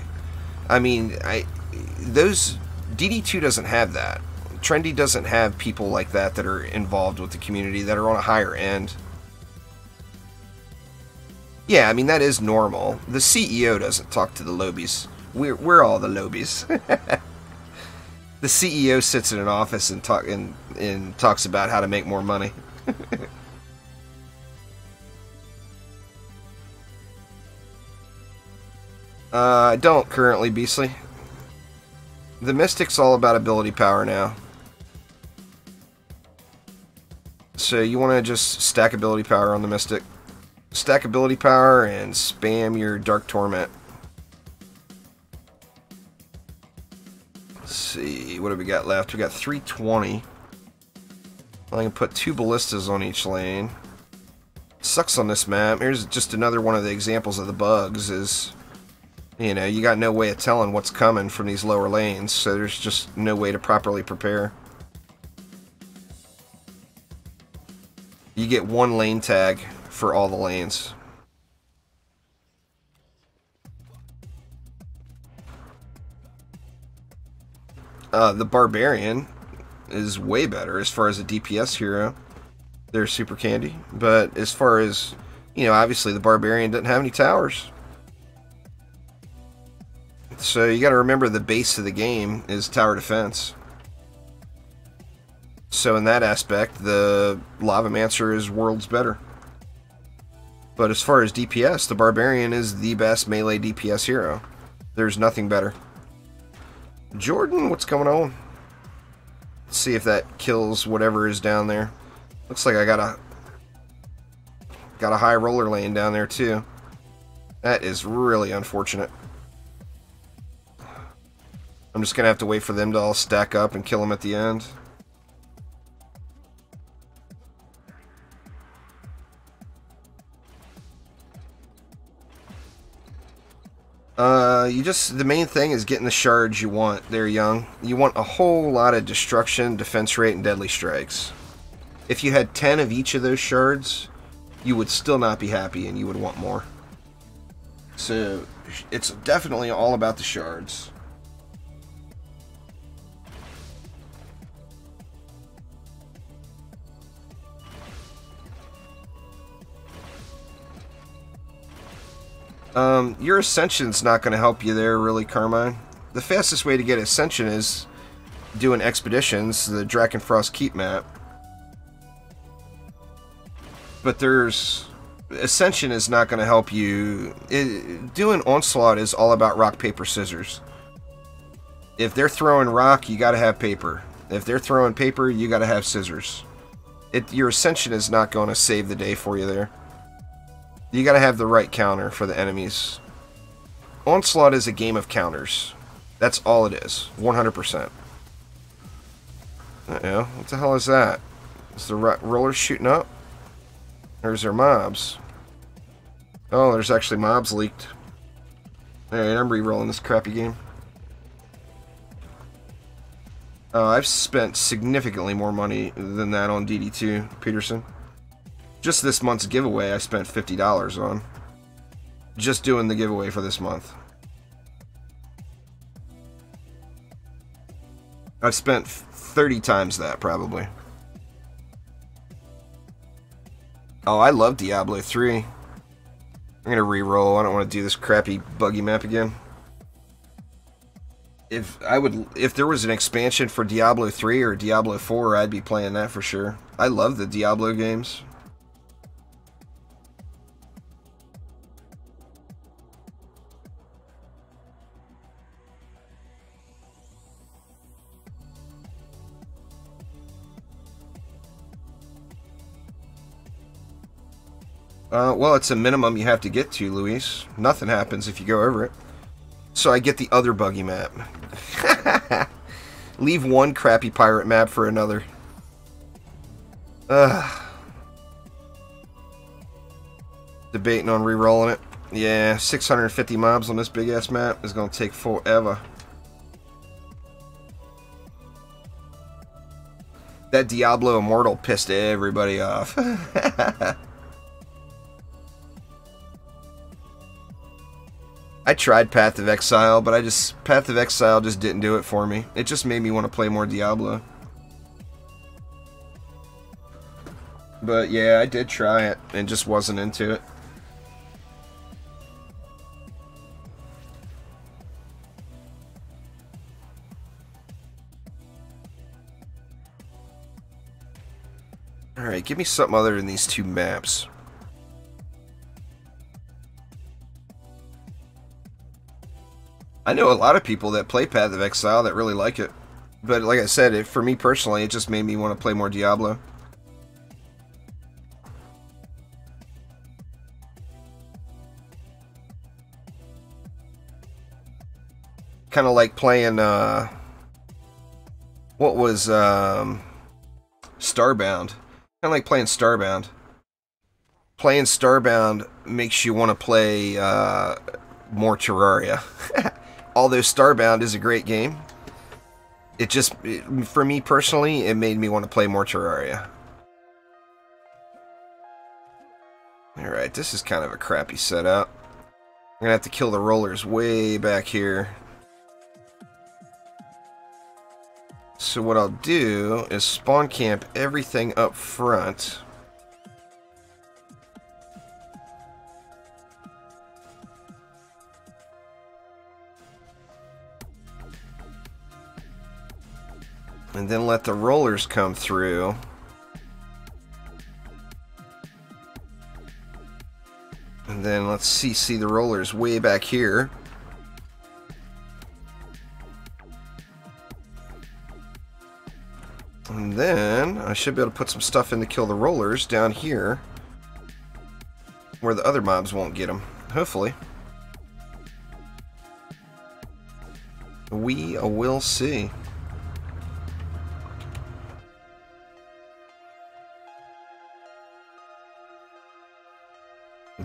I mean, DD2 doesn't have that. Trendy doesn't have people like that that are involved with the community, that are on a higher end. Yeah, I mean, that is normal. The CEO doesn't talk to the lobies. We're all the lobies. The CEO sits in an office and talks about how to make more money. I don't currently, Beastly. The Mystic's all about ability power now. So you want to just stack ability power on the Mystic. Stack ability power and spam your Dark Torment. Let's see, what do we got left? We got 320. I can put 2 ballistas on each lane. Sucks on this map. Here's just another one of the examples of the bugs is You know, you got no way of telling what's coming from these lower lanes, so there's just no way to properly prepare. You get one lane tag for all the lanes. The Barbarian is way better as far as a DPS hero. They're super candy. But as far as, you know, obviously the Barbarian doesn't have any towers. So you got to remember the base of the game is tower defense. So in that aspect, the Lavamancer is worlds better. But as far as DPS, the Barbarian is the best melee DPS hero. There's nothing better. Jordan, what's going on? Let's see if that kills whatever is down there. Looks like I got a high roller lane down there too. That is really unfortunate. I'm just gonna have to wait for them to all stack up and kill them at the end. The main thing is getting the shards you want there, young. You want a whole lot of destruction, defense rate, and deadly strikes. If you had 10 of each of those shards, you would still not be happy and you would want more. So, it's definitely all about the shards. Your Ascension's not going to help you there, really, Carmine. The fastest way to get Ascension is doing Expeditions, the Drakenfrost Keep map. But Ascension is not going to help you. Doing Onslaught is all about rock, paper, scissors. If they're throwing rock, you got to have paper. If they're throwing paper, you got to have scissors. Your Ascension is not going to save the day for you there. You gotta have the right counter for the enemies. Onslaught is a game of counters. That's all it is. 100%. Uh-oh. What the hell is that? Is the roller shooting up? Or is there mobs? Oh, there's actually mobs leaked. Alright, I'm re-rolling this crappy game. I've spent significantly more money than that on DD2, Peterson. Just this month's giveaway, I spent $50 on. Just doing the giveaway for this month. I've spent 30 times that, probably. Oh, I love Diablo 3. I'm gonna re-roll. I don't want to do this crappy buggy map again. If there was an expansion for Diablo 3 or Diablo 4, I'd be playing that for sure. I love the Diablo games. Well, it's a minimum you have to get to, Luis. Nothing happens if you go over it. So I get the other buggy map. Leave one crappy pirate map for another. Debating on re-rolling it. Yeah, 650 mobs on this big-ass map is going to take forever. That Diablo Immortal pissed everybody off. I tried Path of Exile, but Path of Exile just didn't do it for me. It just made me want to play more Diablo. But yeah, I did try it and just wasn't into it. Alright, give me something other than these two maps. I know a lot of people that play Path of Exile that really like it. But like I said, for me personally, it just made me want to play more Diablo. Kind of like playing, what was, Starbound. Kind of like playing Starbound. Playing Starbound makes you want to play, more Terraria. Although Starbound is a great game, for me personally, it made me want to play more Terraria. Alright, this is kind of a crappy setup. I'm gonna have to kill the rollers way back here. So what I'll do is spawn camp everything up front. And then let the rollers come through. And then let's see the rollers way back here. And then I should be able to put some stuff in to kill the rollers down here, where the other mobs won't get them. Hopefully. We will see.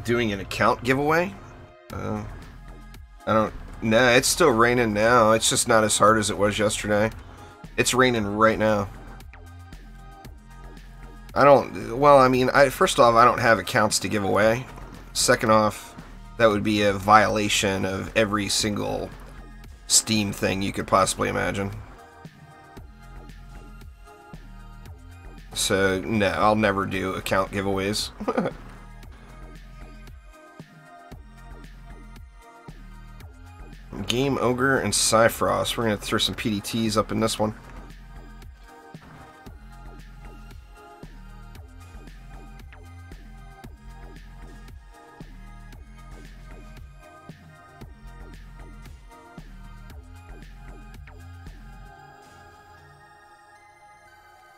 Doing an account giveaway? I don't... Nah, it's still raining now. It's just not as hard as it was yesterday. It's raining right now. I don't... Well, I mean, first off, I don't have accounts to give away. Second off, that would be a violation of every single Steam thing you could possibly imagine. So, no, I'll never do account giveaways. Game Ogre and Cyfrost. We're going to throw some PDTs up in this one.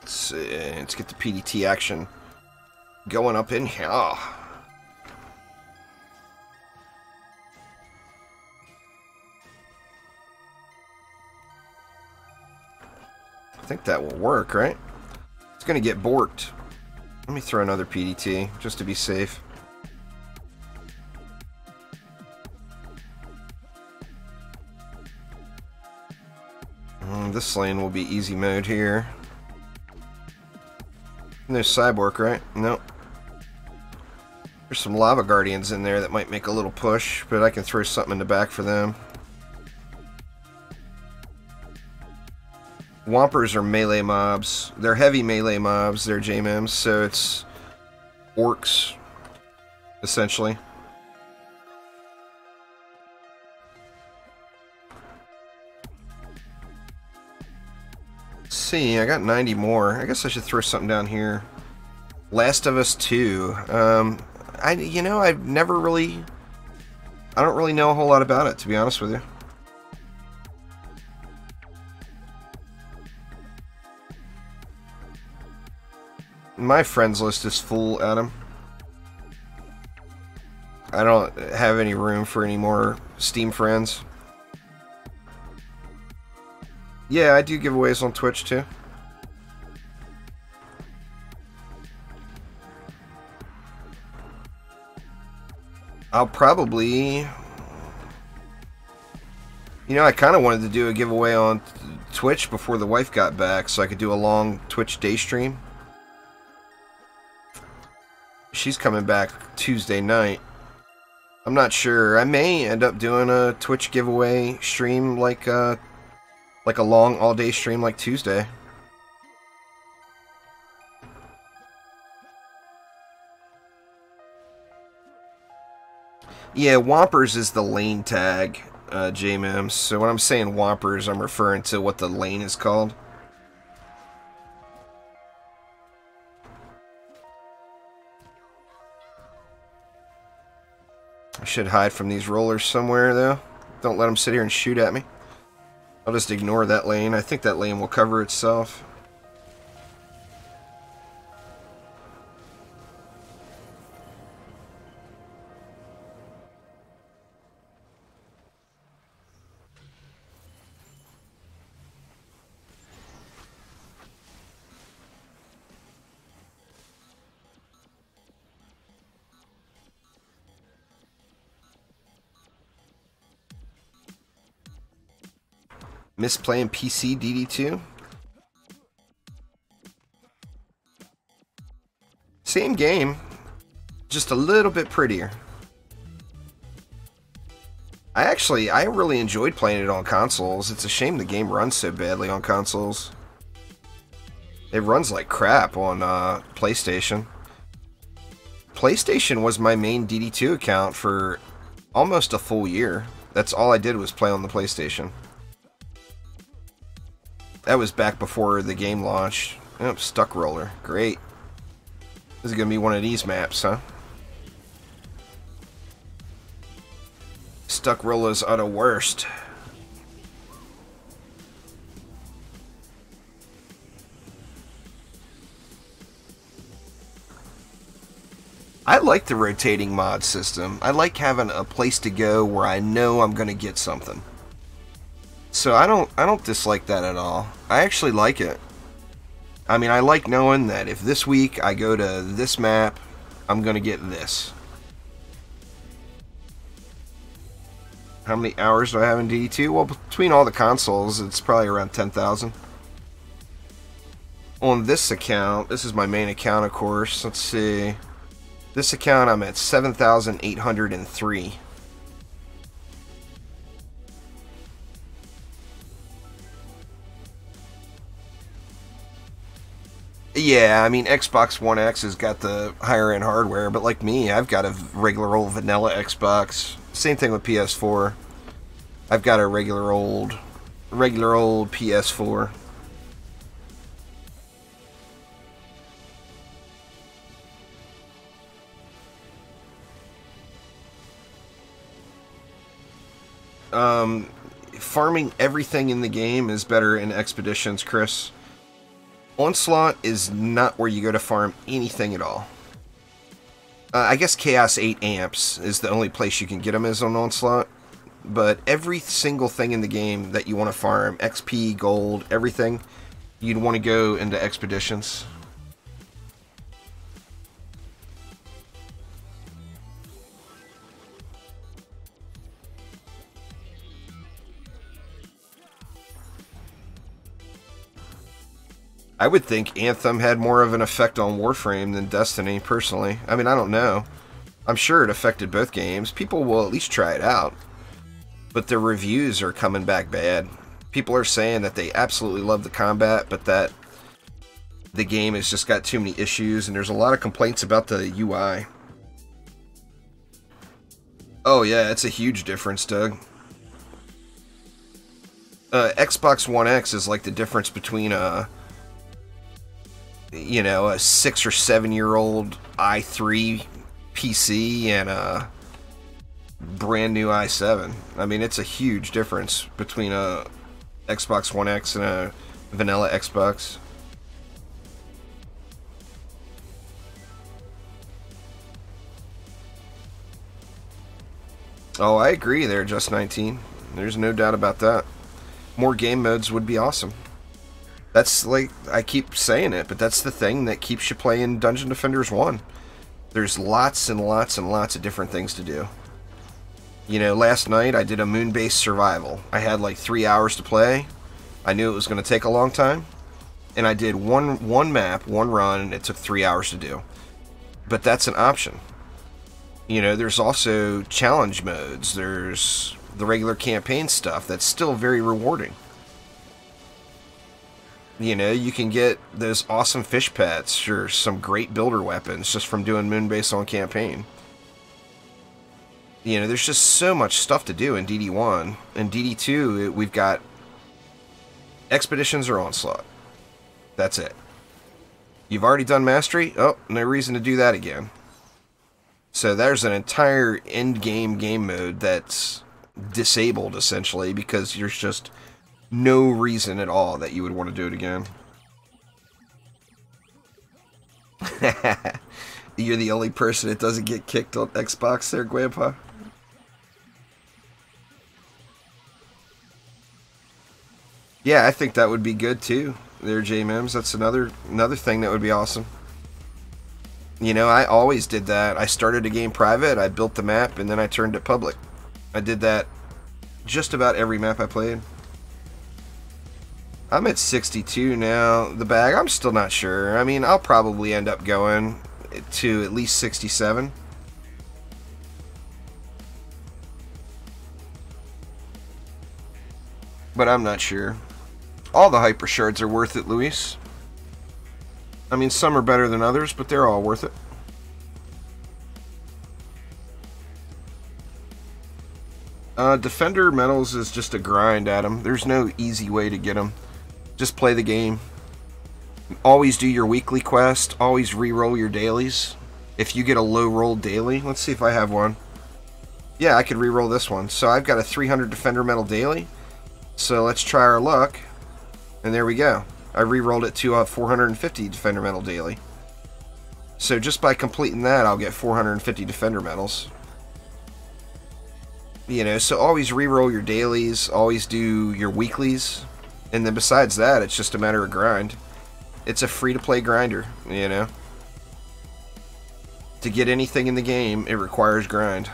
Let's see. Let's get the PDT action going up in here. Oh. I think that will work, right? It's going to get borked. Let me throw another PDT, just to be safe. This lane will be easy mode here. And there's Cyborg, right? Nope. There's some Lava Guardians in there that might make a little push, but I can throw something in the back for them. Whompers are melee mobs. They're heavy melee mobs. They're JMMs, so it's orcs, essentially. Let's see, I got 90 more. I guess I should throw something down here. Last of Us 2. I've never really... I don't really know a whole lot about it, to be honest with you. My friends list is full, Adam. I don't have any room for any more Steam friends. Yeah, I do giveaways on Twitch too. I'll probably... I kind of wanted to do a giveaway on Twitch before the wife got back, so I could do a long Twitch day stream. She's coming back Tuesday night. I'm not sure. I may end up doing a Twitch giveaway stream like a long all-day stream like Tuesday. Yeah, Whompers is the lane tag, JMIMS. So when I'm saying Whompers, I'm referring to what the lane is called. I should hide from these rollers somewhere, though. Don't let them sit here and shoot at me. I'll just ignore that lane. I think that lane will cover itself. Miss playing PC DD2? Same game, just a little bit prettier. I really enjoyed playing it on consoles. It's a shame the game runs so badly on consoles. It runs like crap on PlayStation. PlayStation was my main DD2 account for almost a full year. That's all I did was play on the PlayStation. That was back before the game launched. Oh, Stuck Roller. Great. This is going to be one of these maps, huh? Stuck Rollers are the worst. I like the rotating mod system. I like having a place to go where I know I'm going to get something. So I don't dislike that at all. I actually like it. I mean, I like knowing that if this week I go to this map, I'm going to get this. How many hours do I have in DD2? Well, between all the consoles, it's probably around 10,000. On this account, this is my main account, of course. Let's see. This account, I'm at 7,803. Yeah, I mean, Xbox One X has got the higher end hardware, but like me, I've got a regular old vanilla Xbox. Same thing with PS4. I've got a regular old PS4. Farming everything in the game is better in Expeditions, Chris. Onslaught is not where you go to farm anything at all. I guess Chaos 8 Amps is the only place you can get them is on Onslaught. But every single thing in the game that you want to farm, XP, gold, everything, you'd want to go into Expeditions. I would think Anthem had more of an effect on Warframe than Destiny, personally. I mean, I don't know. I'm sure it affected both games. People will at least try it out. But the reviews are coming back bad. People are saying that they absolutely love the combat, but that the game has just got too many issues, and there's a lot of complaints about the UI. Oh yeah, it's a huge difference, Doug. Xbox One X is like the difference between a 6 or 7 year old i3 PC and a brand new i7. I mean, it's a huge difference between a Xbox One X and a vanilla Xbox. Oh, I agree there, Just 19. There's no doubt about that. More game modes would be awesome. That's like, I keep saying it, but that's the thing that keeps you playing Dungeon Defenders 1. There's lots and lots and lots of different things to do. You know, last night I did a moon-based survival. I had like 3 hours to play. I knew it was going to take a long time. And I did one map, one run, and it took 3 hours to do. But that's an option. You know, there's also challenge modes. There's the regular campaign stuff that's still very rewarding. You know, you can get those awesome fish pets or some great builder weapons just from doing moon-based on campaign. You know, there's just so much stuff to do in DD1. In DD2, we've got Expeditions or Onslaught. That's it. You've already done Mastery? Oh, no reason to do that again. So there's an entire end-game game mode that's disabled, essentially, because there's just no reason at all that you would want to do it again. You're the only person that doesn't get kicked on Xbox there, Grandpa? Yeah, I think that would be good too. There, J-Mims. That's another thing that would be awesome. You know, I always did that. I started a game private, I built the map, and then I turned it public. I did that just about every map I played. I'm at 62 now. The bag, I'm still not sure. I mean, I'll probably end up going to at least 67. But I'm not sure. All the hyper shards are worth it, Luis. I mean, some are better than others, but they're all worth it. Defender medals is just a grind at them. There's no easy way to get them. Just play the game. Always do your weekly quest. Always re-roll your dailies. If you get a low roll daily, let's see if I have one. Yeah, I could re-roll this one. So I've got a 300 defender medal daily. So let's try our luck. And there we go. I re-rolled it to a 450 defender medal daily. So just by completing that, I'll get 450 defender medals. You know, so always re-roll your dailies, always do your weeklies, and then besides that, it's just a matter of grind. It's a free-to-play grinder, you know. To get anything in the game, it requires grind.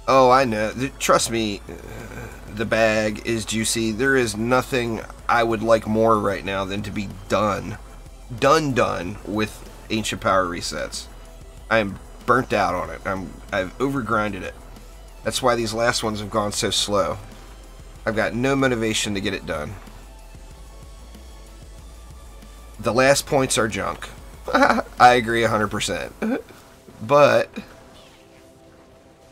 Oh, I know. Trust me, the bag is juicy. There is nothing I would like more right now than to be done with Ancient Power resets. I am burnt out on it. I've overgrinded it. That's why these last ones have gone so slow. I've got no motivation to get it done. The last points are junk. I agree 100%. But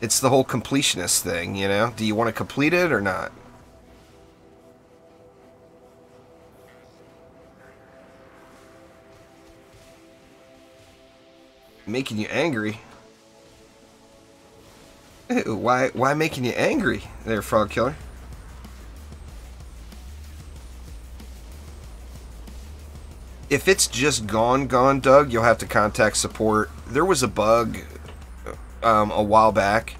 it's the whole completionist thing, you know? Do you want to complete it or not? Making you angry? Ew, why making you angry there, Frog Killer? If it's just gone, Doug, you'll have to contact support. There was a bug a while back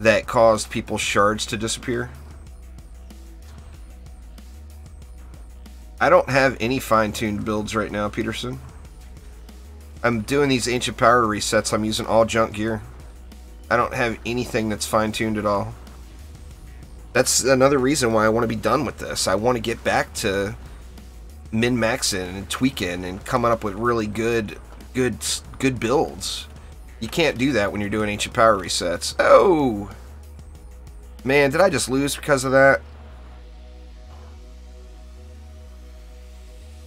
that caused people's shards to disappear. I don't have any fine-tuned builds right now, Peterson. I'm doing these Ancient Power resets. I'm using all junk gear. I don't have anything that's fine-tuned at all. That's another reason why I want to be done with this. I want to get back to min-maxing and tweaking and coming up with really good builds. You can't do that when you're doing Ancient Power resets. Oh! Man, did I just lose because of that?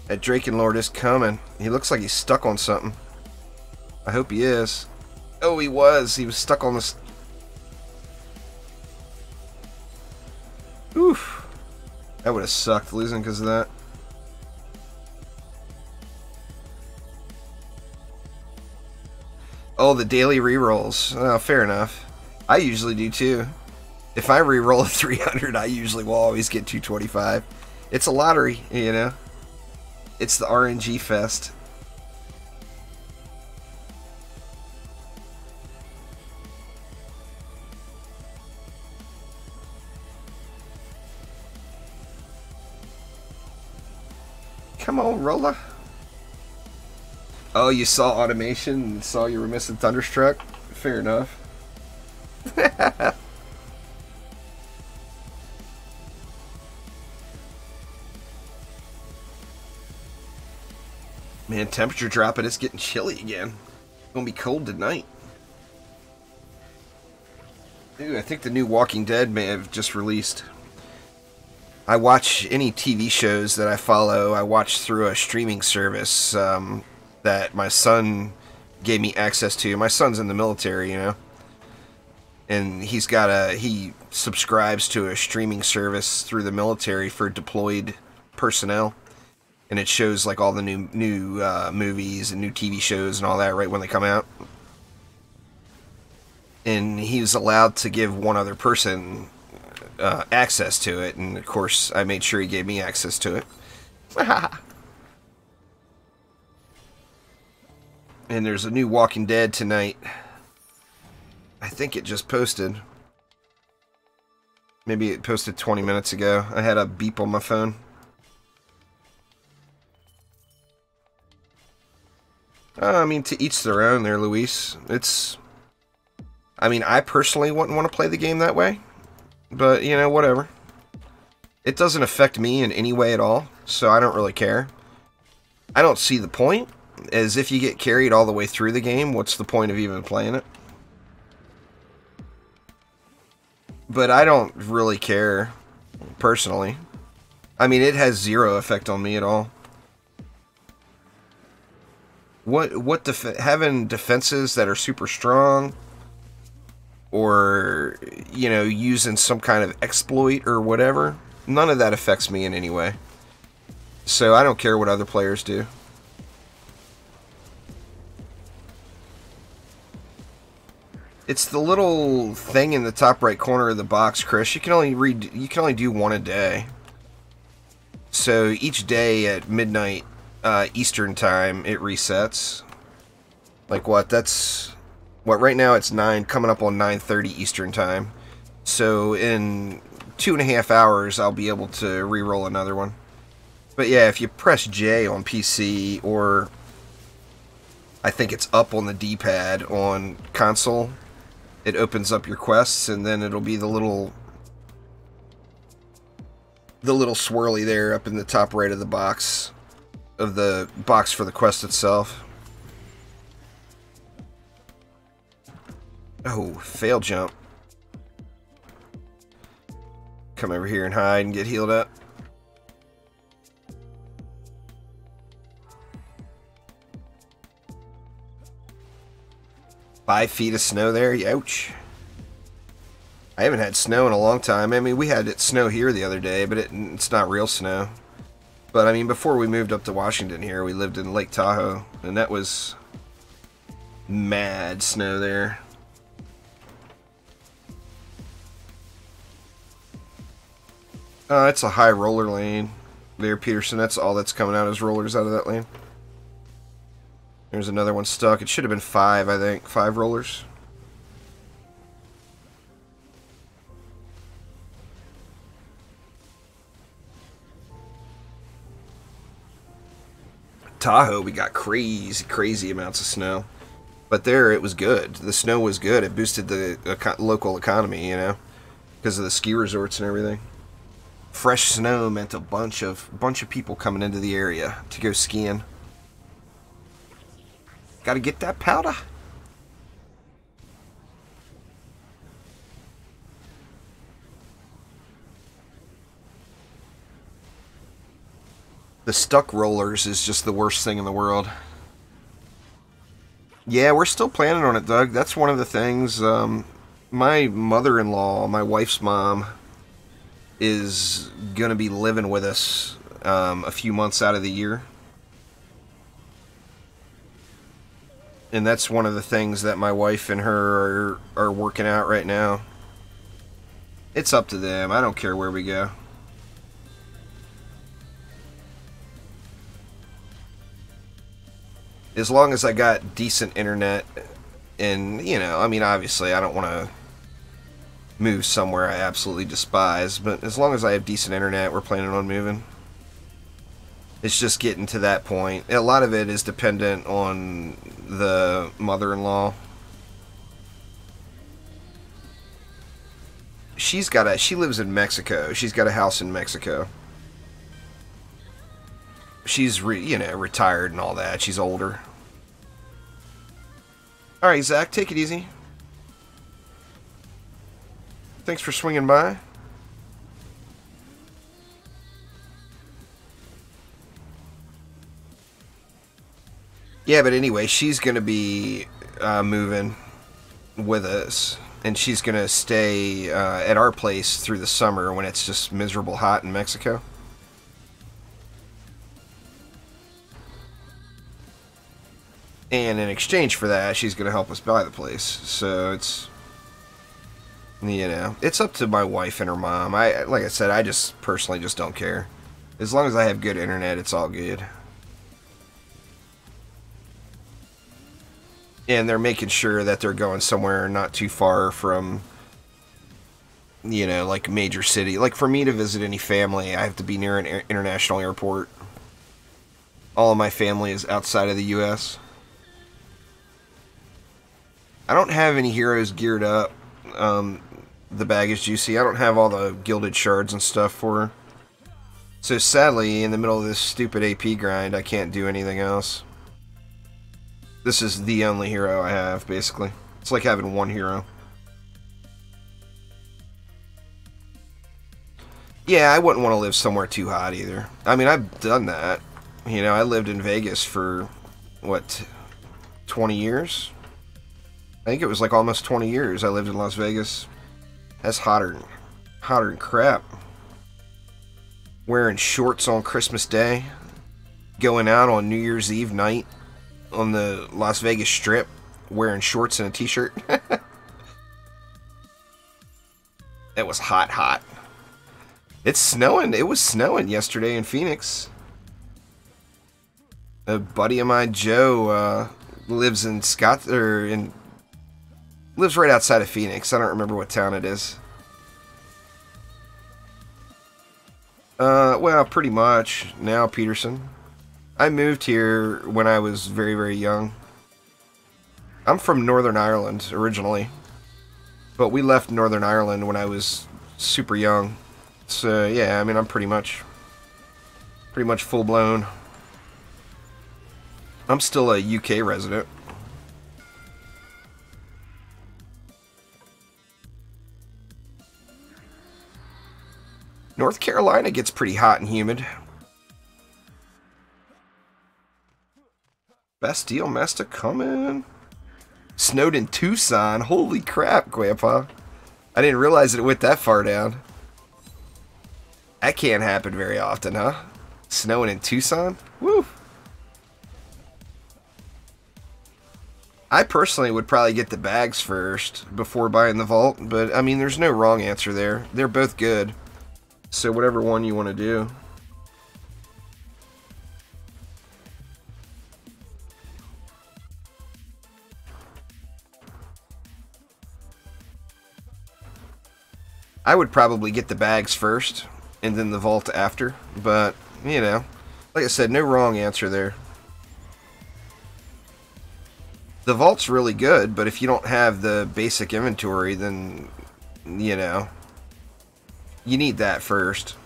That Drakenlord is coming. He looks like he's stuck on something. I hope he is. Oh, he was. He was stuck on this. Oof. That would have sucked losing because of that. Oh, the daily rerolls. Oh, fair enough. I usually do too. If I reroll a 300, I usually will always get 225. It's a lottery, you know. It's the RNG fest. Come on, Rolla. Oh, you saw automation and saw you were missing Thunderstruck? Fair enough. Man, temperature dropping. It's getting chilly again. It's gonna be cold tonight. Dude, I think the new Walking Dead may have just released. I watch any TV shows that I follow. I watch through a streaming service that my son gave me access to. My son's in the military, you know, and he subscribes to a streaming service through the military for deployed personnel. And it shows like all the new movies and new TV shows and all that right when they come out. And he was allowed to give one other person access to it, and of course I made sure he gave me access to it. And there's a new Walking Dead tonight. I think it just posted. Maybe it posted 20 minutes ago. I had a beep on my phone. I mean, to each their own there, Luis. I mean, I personally wouldn't want to play the game that way. But, you know, whatever. It doesn't affect me in any way at all, so I don't really care. I don't see the point, as if you get carried all the way through the game, what's the point of even playing it? But I don't really care, personally. I mean, it has zero effect on me at all. Having defenses that are super strong, or, you know, using some kind of exploit or whatever, none of that affects me in any way. So I don't care what other players do. It's the little thing in the top right corner of the box, Chris. You can only do one a day. So each day at midnight Eastern time, it resets. Like what? That's what, right now it's 9, coming up on 9:30 Eastern time. So in 2.5 hours, I'll be able to re-roll another one. But yeah, if you press J on PC, or I think it's up on the D-pad on console, it opens up your quests, and then it'll be the little swirly there up in the top right of the box for the quest itself. Oh, fail jump. Come over here and hide and get healed up. Five feet of snow there, ouch. I haven't had snow in a long time. I mean, we had it snow here the other day, but it's not real snow. But I mean, before we moved up to Washington here, we lived in Lake Tahoe, and that was mad snow there. It's a high roller lane there, Peterson. That's all that's coming out is rollers out of that lane. There's another one stuck. It should have been 5, I think. 5 rollers. Tahoe, we got crazy amounts of snow. But there, it was good. The snow was good. It boosted the local economy, you know, because of the ski resorts and everything. Fresh snow meant a bunch of people coming into the area to go skiing. Gotta get that powder. The stuck rollers is just the worst thing in the world. Yeah, we're still planning on it, Doug. That's one of the things. My mother-in-law, my wife's mom, is going to be living with us a few months out of the year. And that's one of the things that my wife and her are working out right now. It's up to them. I don't care where we go. As long as I got decent internet, and, you know, I mean, obviously I don't want to move somewhere I absolutely despise, but as long as I have decent internet, we're planning on moving. It's just getting to that point. A lot of it is dependent on the mother-in-law. She lives in Mexico. She's got a house in Mexico. She's retired and all that. She's older. All right, Zach, take it easy. Thanks for swinging by. Yeah, but anyway, she's going to be moving with us, and she's going to stay at our place through the summer when it's just miserable hot in Mexico. And in exchange for that, she's going to help us buy the place. So it's, you know, it's up to my wife and her mom. Like I said, I just personally just don't care. As long as I have good internet, it's all good. And they're making sure that they're going somewhere not too far from, you know, like a major city. Like for me to visit any family, I have to be near an international airport. All of my family is outside of the U.S. I don't have any heroes geared up. the bag is juicy. I don't have all the gilded shards and stuff for her. So sadly, in the middle of this stupid AP grind, I can't do anything else. This is the only hero I have, basically. It's like having one hero. Yeah, I wouldn't want to live somewhere too hot either. I mean, I've done that. You know, I lived in Vegas for, what, 20 years? I think it was like almost 20 years I lived in Las Vegas. That's hotter than crap. Wearing shorts on Christmas Day. Going out on New Year's Eve night on the Las Vegas Strip. Wearing shorts and a t-shirt. It was hot. It's snowing. It was snowing yesterday in Phoenix. A buddy of mine, Joe, lives in lives right outside of Phoenix. I don't remember what town it is. Well, pretty much now, Peterson. I moved here when I was very, very young. I'm from Northern Ireland originally, but we left Northern Ireland when I was super young. So yeah, I mean, I'm pretty much full blown. I'm still a UK resident. North Carolina gets pretty hot and humid. Bastille Master coming. Snowed in Tucson. Holy crap, Grandpa. I didn't realize it went that far down. That can't happen very often, huh? Snowing in Tucson? Woo! I personally would probably get the bags first before buying the vault, but I mean, there's no wrong answer there. They're both good. So whatever one you want to do. I would probably get the bags first and then the vault after, but you know, like I said, no wrong answer there. The vault's really good, but if you don't have the basic inventory, then you know, you need that first.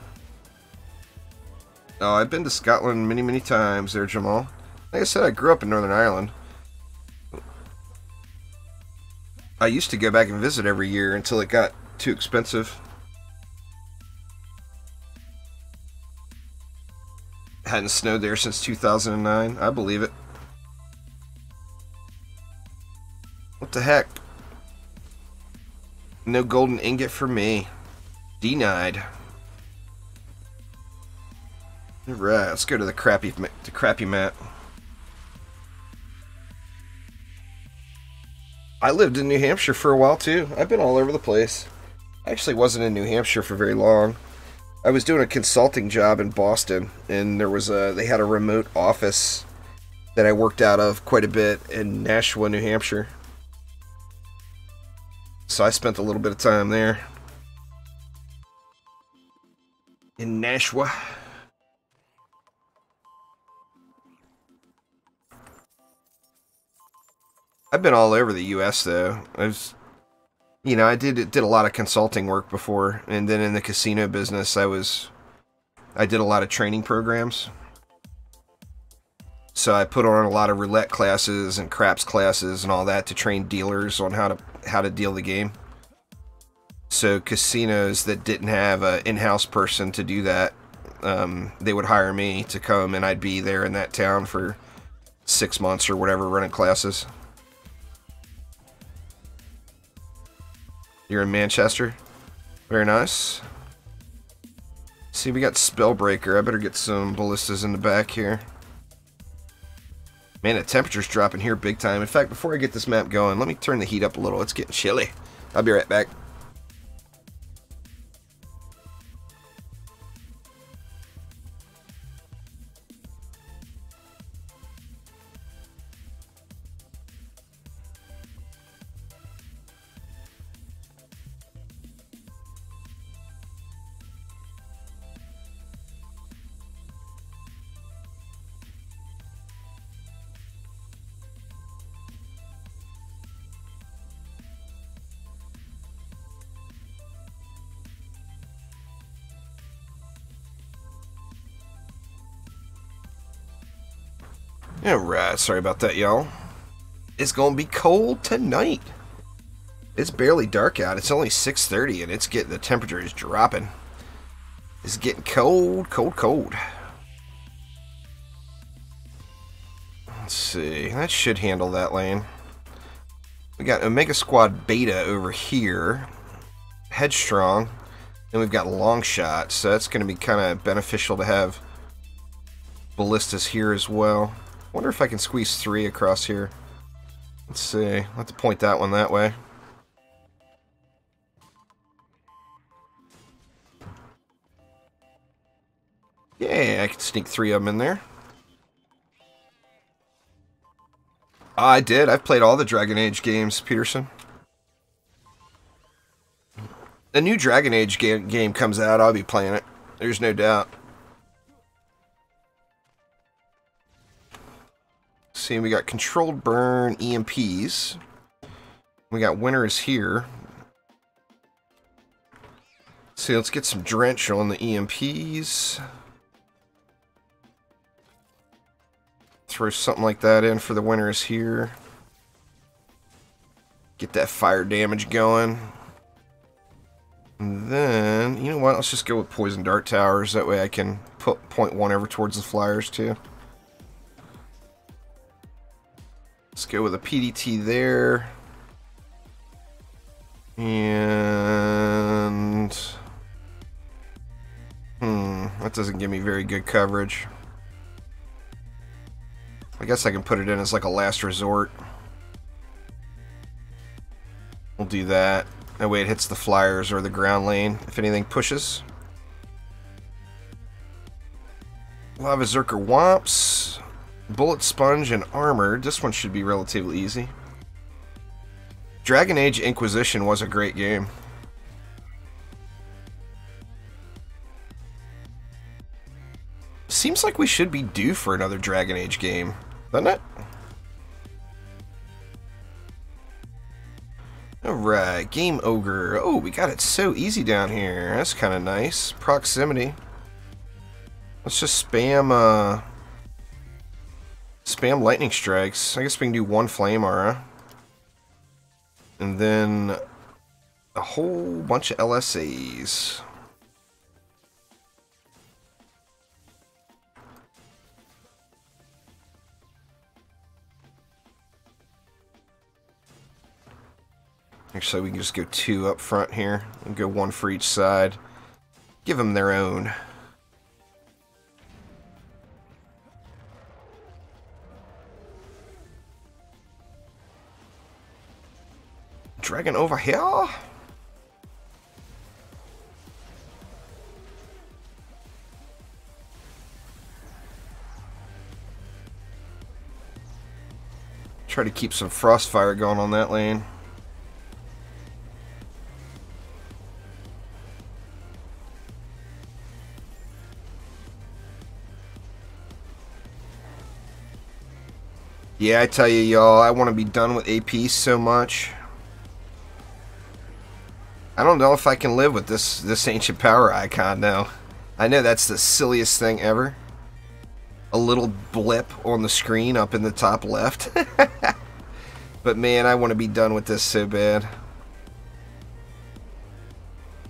Oh, I've been to Scotland many, many times there, Jamal. Like I said, I grew up in Northern Ireland. I used to go back and visit every year until it got too expensive. Hadn't snowed there since 2009. I believe it. What the heck? No golden ingot for me. Denied. Alright, let's go to the crappy map. I lived in New Hampshire for a while too. I've been all over the place. I actually wasn't in New Hampshire for very long. I was doing a consulting job in Boston, and they had a remote office that I worked out of quite a bit in Nashua, New Hampshire. So I spent a little bit of time there. In Nashua. I've been all over the U.S. though. I did a lot of consulting work before, and then in the casino business, I did a lot of training programs. So I put on a lot of roulette classes and craps classes and all that to train dealers on how to deal the game. So casinos that didn't have an in-house person to do that, they would hire me to come, and I'd be there in that town for 6 months or whatever running classes. You're in Manchester? Very nice. See, we got Spellbreaker. I better get some ballistas in the back here. Man, the temperature's dropping here big time. In fact, before I get this map going, let me turn the heat up a little. It's getting chilly. I'll be right back. Alright, sorry about that, y'all. It's gonna be cold tonight. It's barely dark out. It's only 6:30 and the temperature is dropping. It's getting cold, cold, cold. Let's see. That should handle that lane. We got Omega Squad Beta over here. Headstrong. And we've got Long Shot, so that's going to be kind of beneficial to have Ballistas here as well. Wonder if I can squeeze 3 across here. Let's see. I'll have to point that one that way. Yeah, I can sneak 3 of them in there. I did. I've played all the Dragon Age games, Peterson. A new Dragon Age game comes out, I'll be playing it. There's no doubt. See, we got Controlled Burn, EMPs. We got Winners here. See, let's get some Drench on the EMPs. Throw something like that in for the Winners here. Get that fire damage going. And then, you know what, let's just go with Poison Dart Towers. That way I can point one over towards the flyers too. Let's go with a PDT there. And... that doesn't give me very good coverage. I guess I can put it in as like a last resort. We'll do that. That way it hits the flyers or the ground lane if anything pushes. Lava Zerker Womps. Bullet Sponge and Armored. This one should be relatively easy. Dragon Age Inquisition was a great game. Seems like we should be due for another Dragon Age game, doesn't it? Alright, Game Ogre. Oh, we got it so easy down here. That's kind of nice. Proximity. Let's just spam, spam lightning strikes. I guess we can do 1 flame aura. And then a whole bunch of LSAs. Actually, we can just go 2 up front here and go 1 for each side. Give them their own. Dragon over here? Try to keep some Frostfire going on that lane. Yeah, I tell you, y'all, I want to be done with AP so much. I don't know if I can live with this Ancient Power icon now. I know that's the silliest thing ever. A little blip on the screen up in the top left. But man, I want to be done with this so bad.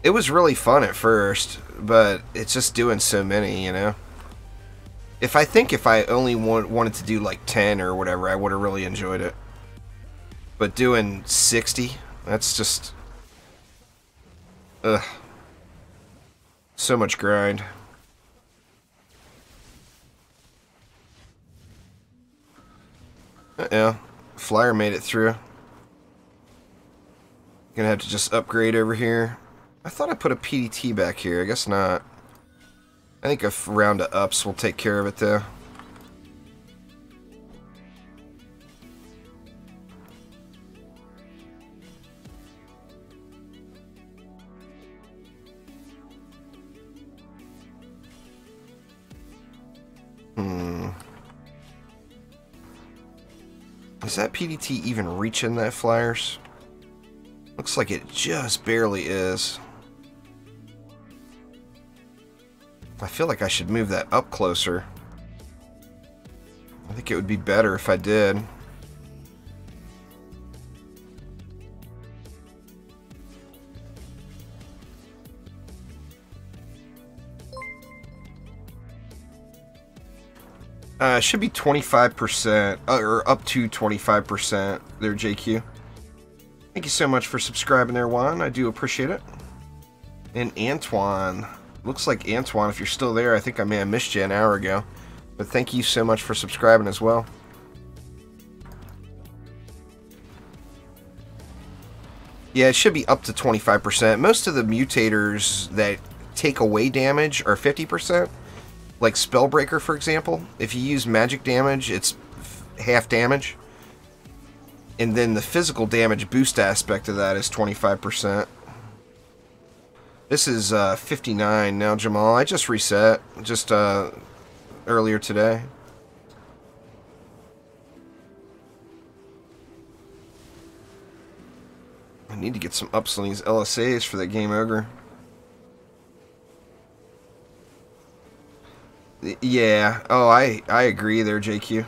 It was really fun at first, but it's just doing so many, you know. If I only wanted to do like 10 or whatever, I would have really enjoyed it. But doing 60, that's just... ugh. So much grind. Yeah, Flyer made it through. Gonna have to just upgrade over here. I thought I put a PDT back here. I guess not. I think a round of ups will take care of it though. Is that PDT even reaching that flyers? Looks like it just barely is. I feel like I should move that up closer. I think it would be better if I did. Should be 25%, or up to 25% there, JQ. Thank you so much for subscribing there, Juan. I do appreciate it. And Antoine. Looks like Antoine, if you're still there, I think I may have missed you an hour ago. But thank you so much for subscribing as well. Yeah, it should be up to 25%. Most of the mutators that take away damage are 50%. Like Spellbreaker, for example. If you use magic damage, it's half damage. And then the physical damage boost aspect of that is 25%. This is 59 now, Jamal. I just reset. Just earlier today. I need to get some ups on these LSAs for that Game Ogre. Yeah. Oh, I agree there, JQ.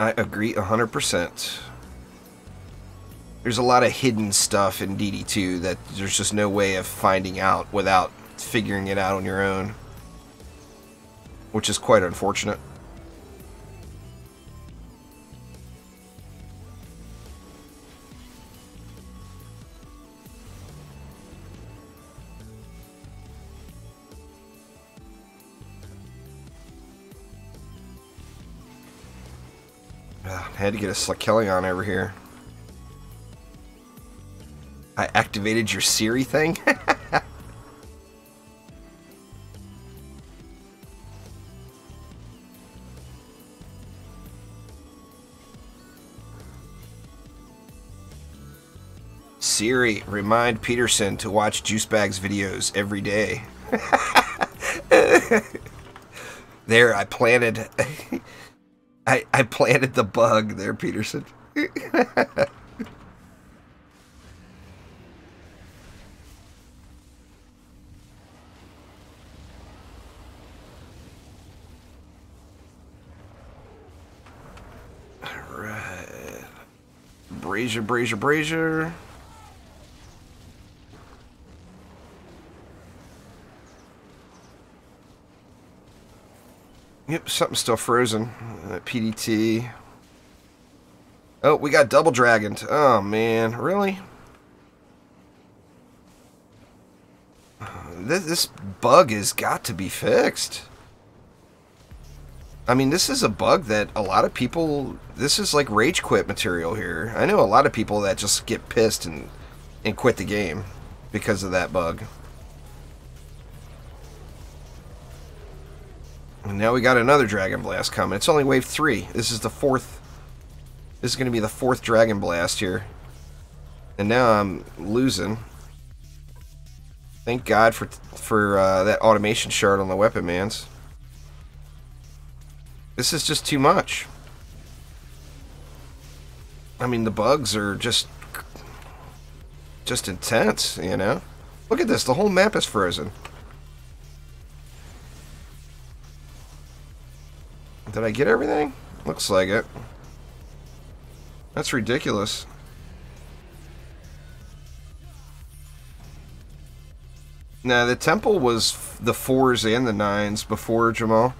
I agree 100%. There's a lot of hidden stuff in DD2 that there's just no way of finding out without figuring it out on your own. Which is quite unfortunate. I had to get a Slakelion over here. I activated your Siri thing? Siri, remind Peterson to watch Juicebag's videos every day. There, I planted... I planted the bug there, Peterson. Alright. Brazier. Yep, something's still frozen. PDT. Oh, we got double dragoned. Oh, man. Really? This bug has got to be fixed. I mean, this is a bug that a lot of people... This is like rage quit material here. I know a lot of people that just get pissed and quit the game because of that bug. And now we got another Dragon Blast coming. It's only wave 3. This is the 4th. This is going to be the 4th Dragon Blast here. And now I'm losing. Thank God for that automation shard on the Weapon Mans. This is just too much. I mean, the bugs are just intense, you know? Look at this. The whole map is frozen. Did I get everything? Looks like it. That's ridiculous. Now, the temple was the 4s and the 9s before, Jamal.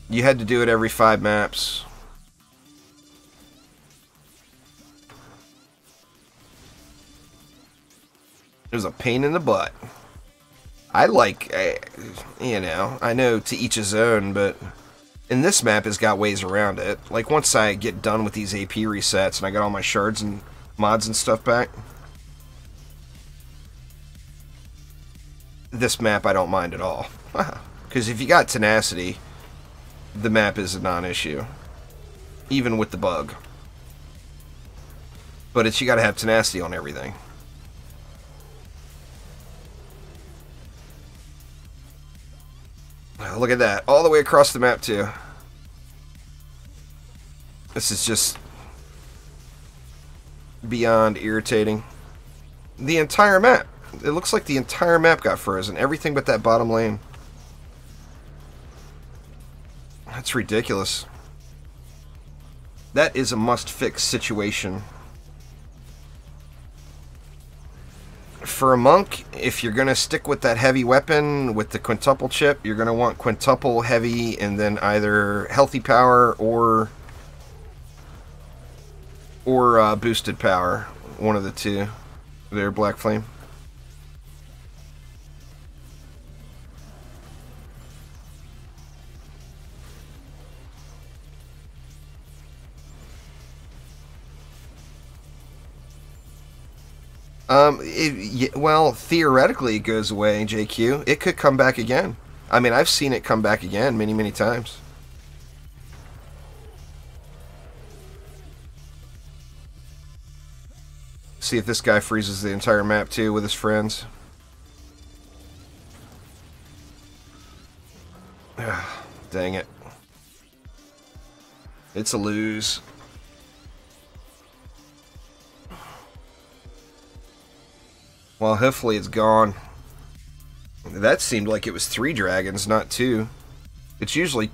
You had to do it every 5 maps. It was a pain in the butt. I like, you know, I know to each his own, but in this map has got ways around it. Like, once I get done with these AP resets and I got all my shards and mods and stuff back, this map I don't mind at all. Because if you got tenacity, the map is a non-issue. Even with the bug. But you gotta have tenacity on everything. Look at that. All the way across the map, too. This is just beyond irritating. The entire map. It looks like the entire map got frozen. Everything but that bottom lane. That's ridiculous. That is a must-fix situation. For a monk, if you're going to stick with that heavy weapon with the quintuple chip, you're going to want quintuple heavy and then either healthy power or boosted power. One of the two. There, Black Flame. Well, theoretically it goes away, JQ. It could come back again. I mean, I've seen it come back again many, many times. See if this guy freezes the entire map too with his friends. Dang it. It's a lose. Well, hopefully it's gone. That seemed like it was 3 dragons, not 2. It's usually...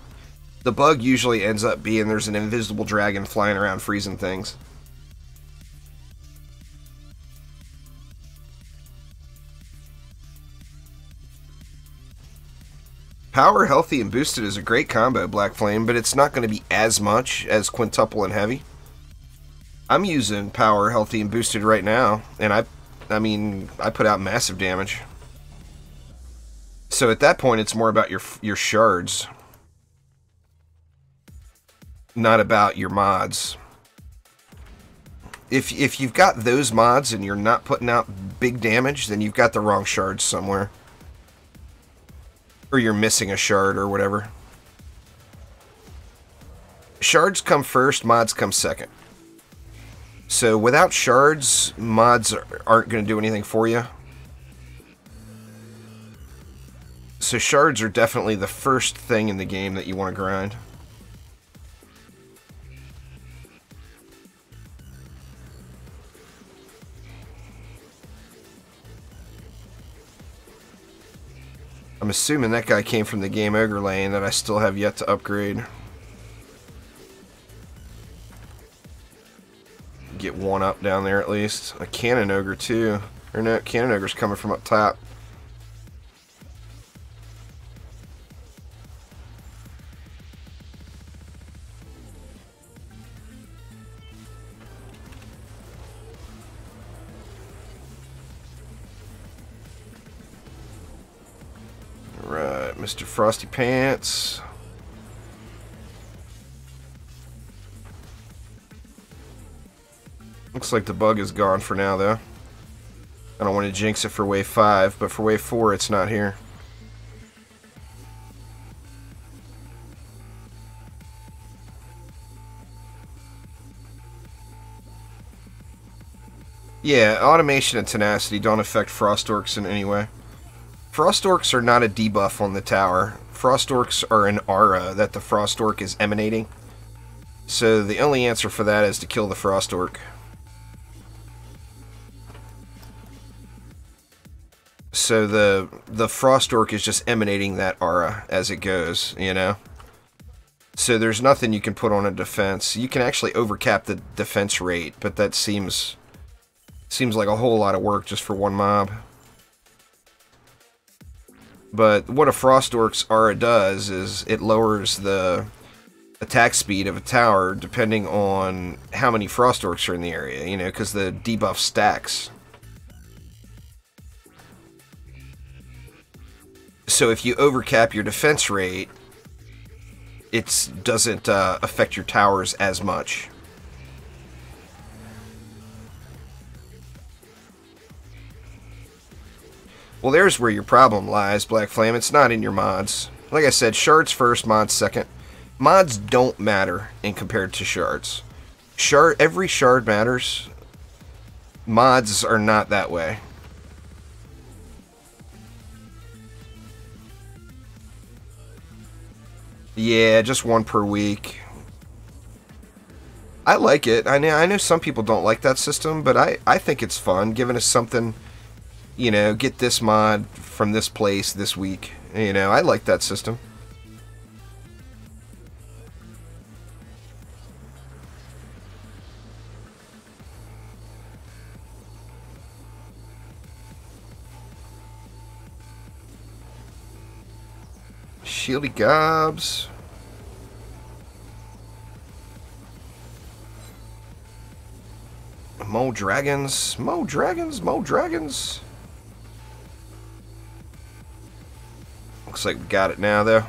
The bug usually ends up being there's an invisible dragon flying around freezing things. Power, healthy, and boosted is a great combo, Black Flame, but it's not going to be as much as quintuple and heavy. I'm using power, healthy, and boosted right now, and I mean, I put out massive damage. So at that point, it's more about your shards, not about your mods. If you've got those mods and you're not putting out big damage, then you've got the wrong shards somewhere. Or you're missing a shard or whatever. Shards come first, mods come second. So without shards, mods aren't going to do anything for you. So shards are definitely the first thing in the game that you want to grind. I'm assuming that guy came from the Game Ogre lane that I still have yet to upgrade. Get one up down there at least. A Cannon Ogre too. Or no, Cannon Ogre's coming from up top. Alright, Mr. Frosty Pants. Looks like the bug is gone for now, though. I don't want to jinx it for wave 5, but for wave 4, it's not here. Yeah, automation and tenacity don't affect Frost Orcs in any way. Frost Orcs are not a debuff on the tower. Frost Orcs are an aura that the Frost Orc is emanating. So the only answer for that is to kill the Frost Orc. So the Frost Orc is just emanating that aura as it goes, you know? So there's nothing you can put on a defense. You can actually overcap the defense rate, but that seems like a whole lot of work just for one mob. But what a Frost Orc's aura does is it lowers the attack speed of a tower depending on how many Frost Orcs are in the area, you know, because the debuff stacks. So if you overcap your defense rate, it doesn't affect your towers as much. Well, there's where your problem lies, Black Flame. It's not in your mods. Like I said, shards first, mods second. Mods don't matter in compared to shards. Every shard matters. Mods are not that way. Yeah, just one per week. I like it. I know some people don't like that system, but I think it's fun, giving us something, you know, get this mod from this place this week. You know, I like that system. shieldy gobs. More dragons. More dragons. More dragons. Looks like we got it now, though.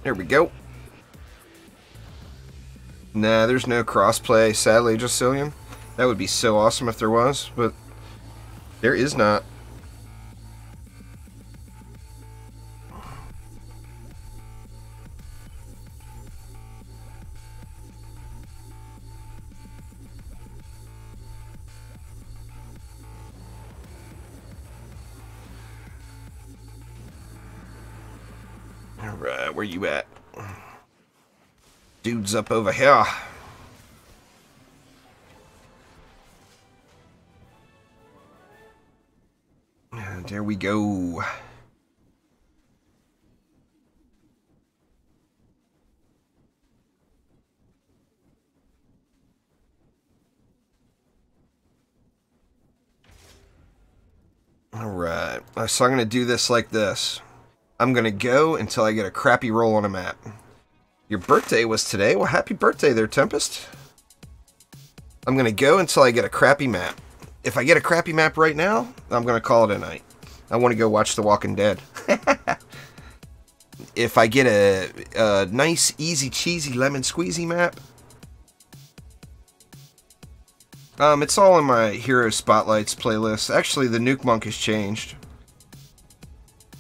There we go. Nah, there's no crossplay, sadly, Jacillian. That would be so awesome if there was, but there is not. Alright, where you at? Dude's up over here. And there we go. Alright, so I'm going to do this like this. I'm going to go until I get a crappy roll on a map. Your birthday was today? Well, happy birthday there, Tempest. I'm going to go until I get a crappy map. If I get a crappy map right now, I'm going to call it a night. I want to go watch The Walking Dead. If I get a nice, easy, cheesy, lemon squeezy map, it's all in my Hero Spotlights playlist. Actually, the Nuke Monk has changed.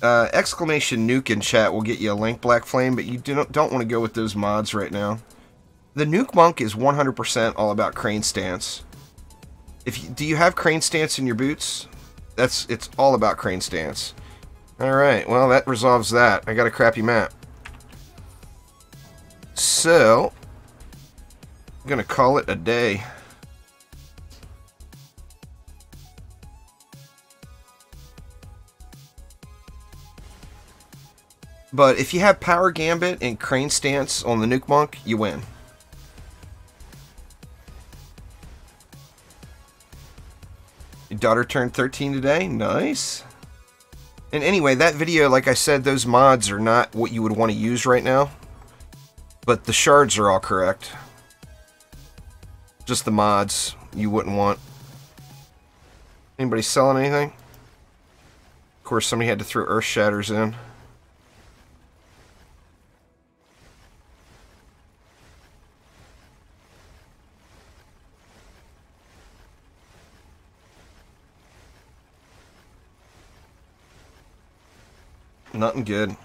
Exclamation nuke in chat will get you a link, Black Flame, but you don't want to go with those mods right now. The Nuke Monk is 100% all about crane stance. Do you have crane stance in your boots? It's all about crane stance. Alright, well that resolves that. I got a crappy map. So, I'm gonna call it a day. But if you have Power Gambit and Crane Stance on the Nuke Monk, you win. Your daughter turned 13 today? Nice. And anyway, that video, like I said, those mods are not what you would want to use right now. But the shards are all correct. Just the mods you wouldn't want. Anybody selling anything? Of course, somebody had to throw Earth Shatters in. Nothing good.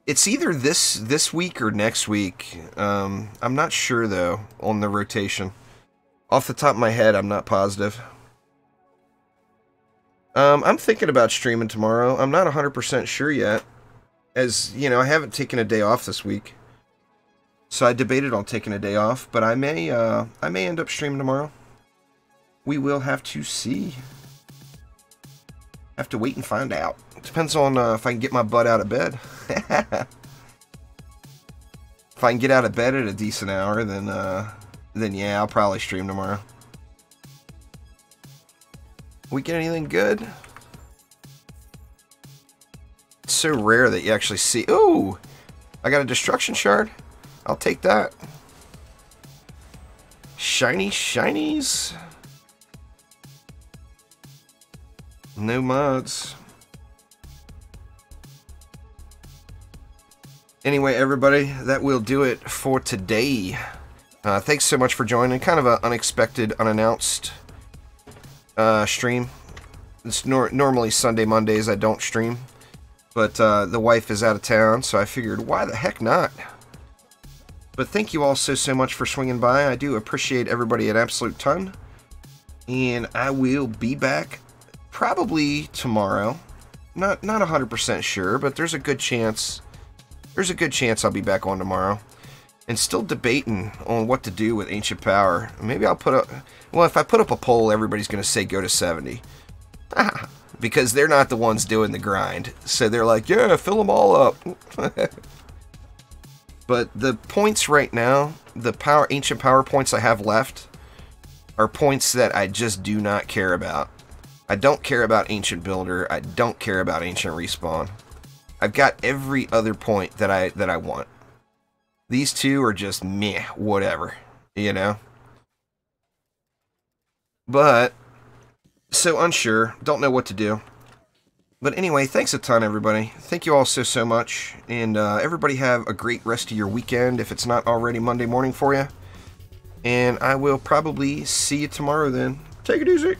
It's either this week or next week. I'm not sure though on the rotation. Off the top of my head, I'm not positive. I'm thinking about streaming tomorrow. I'm not 100% sure yet. As you know, I haven't taken a day off this week, so I debated on taking a day off. But I may end up streaming tomorrow. We will have to see. Have to wait and find out. Depends on if I can get my butt out of bed. If I can get out of bed at a decent hour, then yeah, I'll probably stream tomorrow. We get anything good? It's so rare that you actually see. Ooh, I got a destruction shard. I'll take that. Shiny shinies. No mods. Anyway, everybody, that will do it for today. Thanks so much for joining. Kind of an unexpected, unannounced stream. It's normally Sunday, Mondays I don't stream. But the wife is out of town, so I figured, why the heck not? But thank you all so much for swinging by. I do appreciate everybody an absolute ton. And I will be back probably tomorrow. Not 100% sure, but there's a good chance. There's a good chance I'll be back on tomorrow. And still debating on what to do with Ancient Power. Maybe I'll put up... Well, if I put up a poll, everybody's going to say go to 70. because they're not the ones doing the grind. So they're like, yeah, fill them all up. But the points right now, the ancient power points I have left, are points that I just do not care about. I don't care about Ancient Builder. I don't care about Ancient Respawn. I've got every other point that I want. These two are just meh, whatever, you know? But, so unsure, don't know what to do. But anyway, thanks a ton, everybody. Thank you all so much. And everybody have a great rest of your weekend, if it's not already Monday morning for you. And I will probably see you tomorrow then. Take it easy.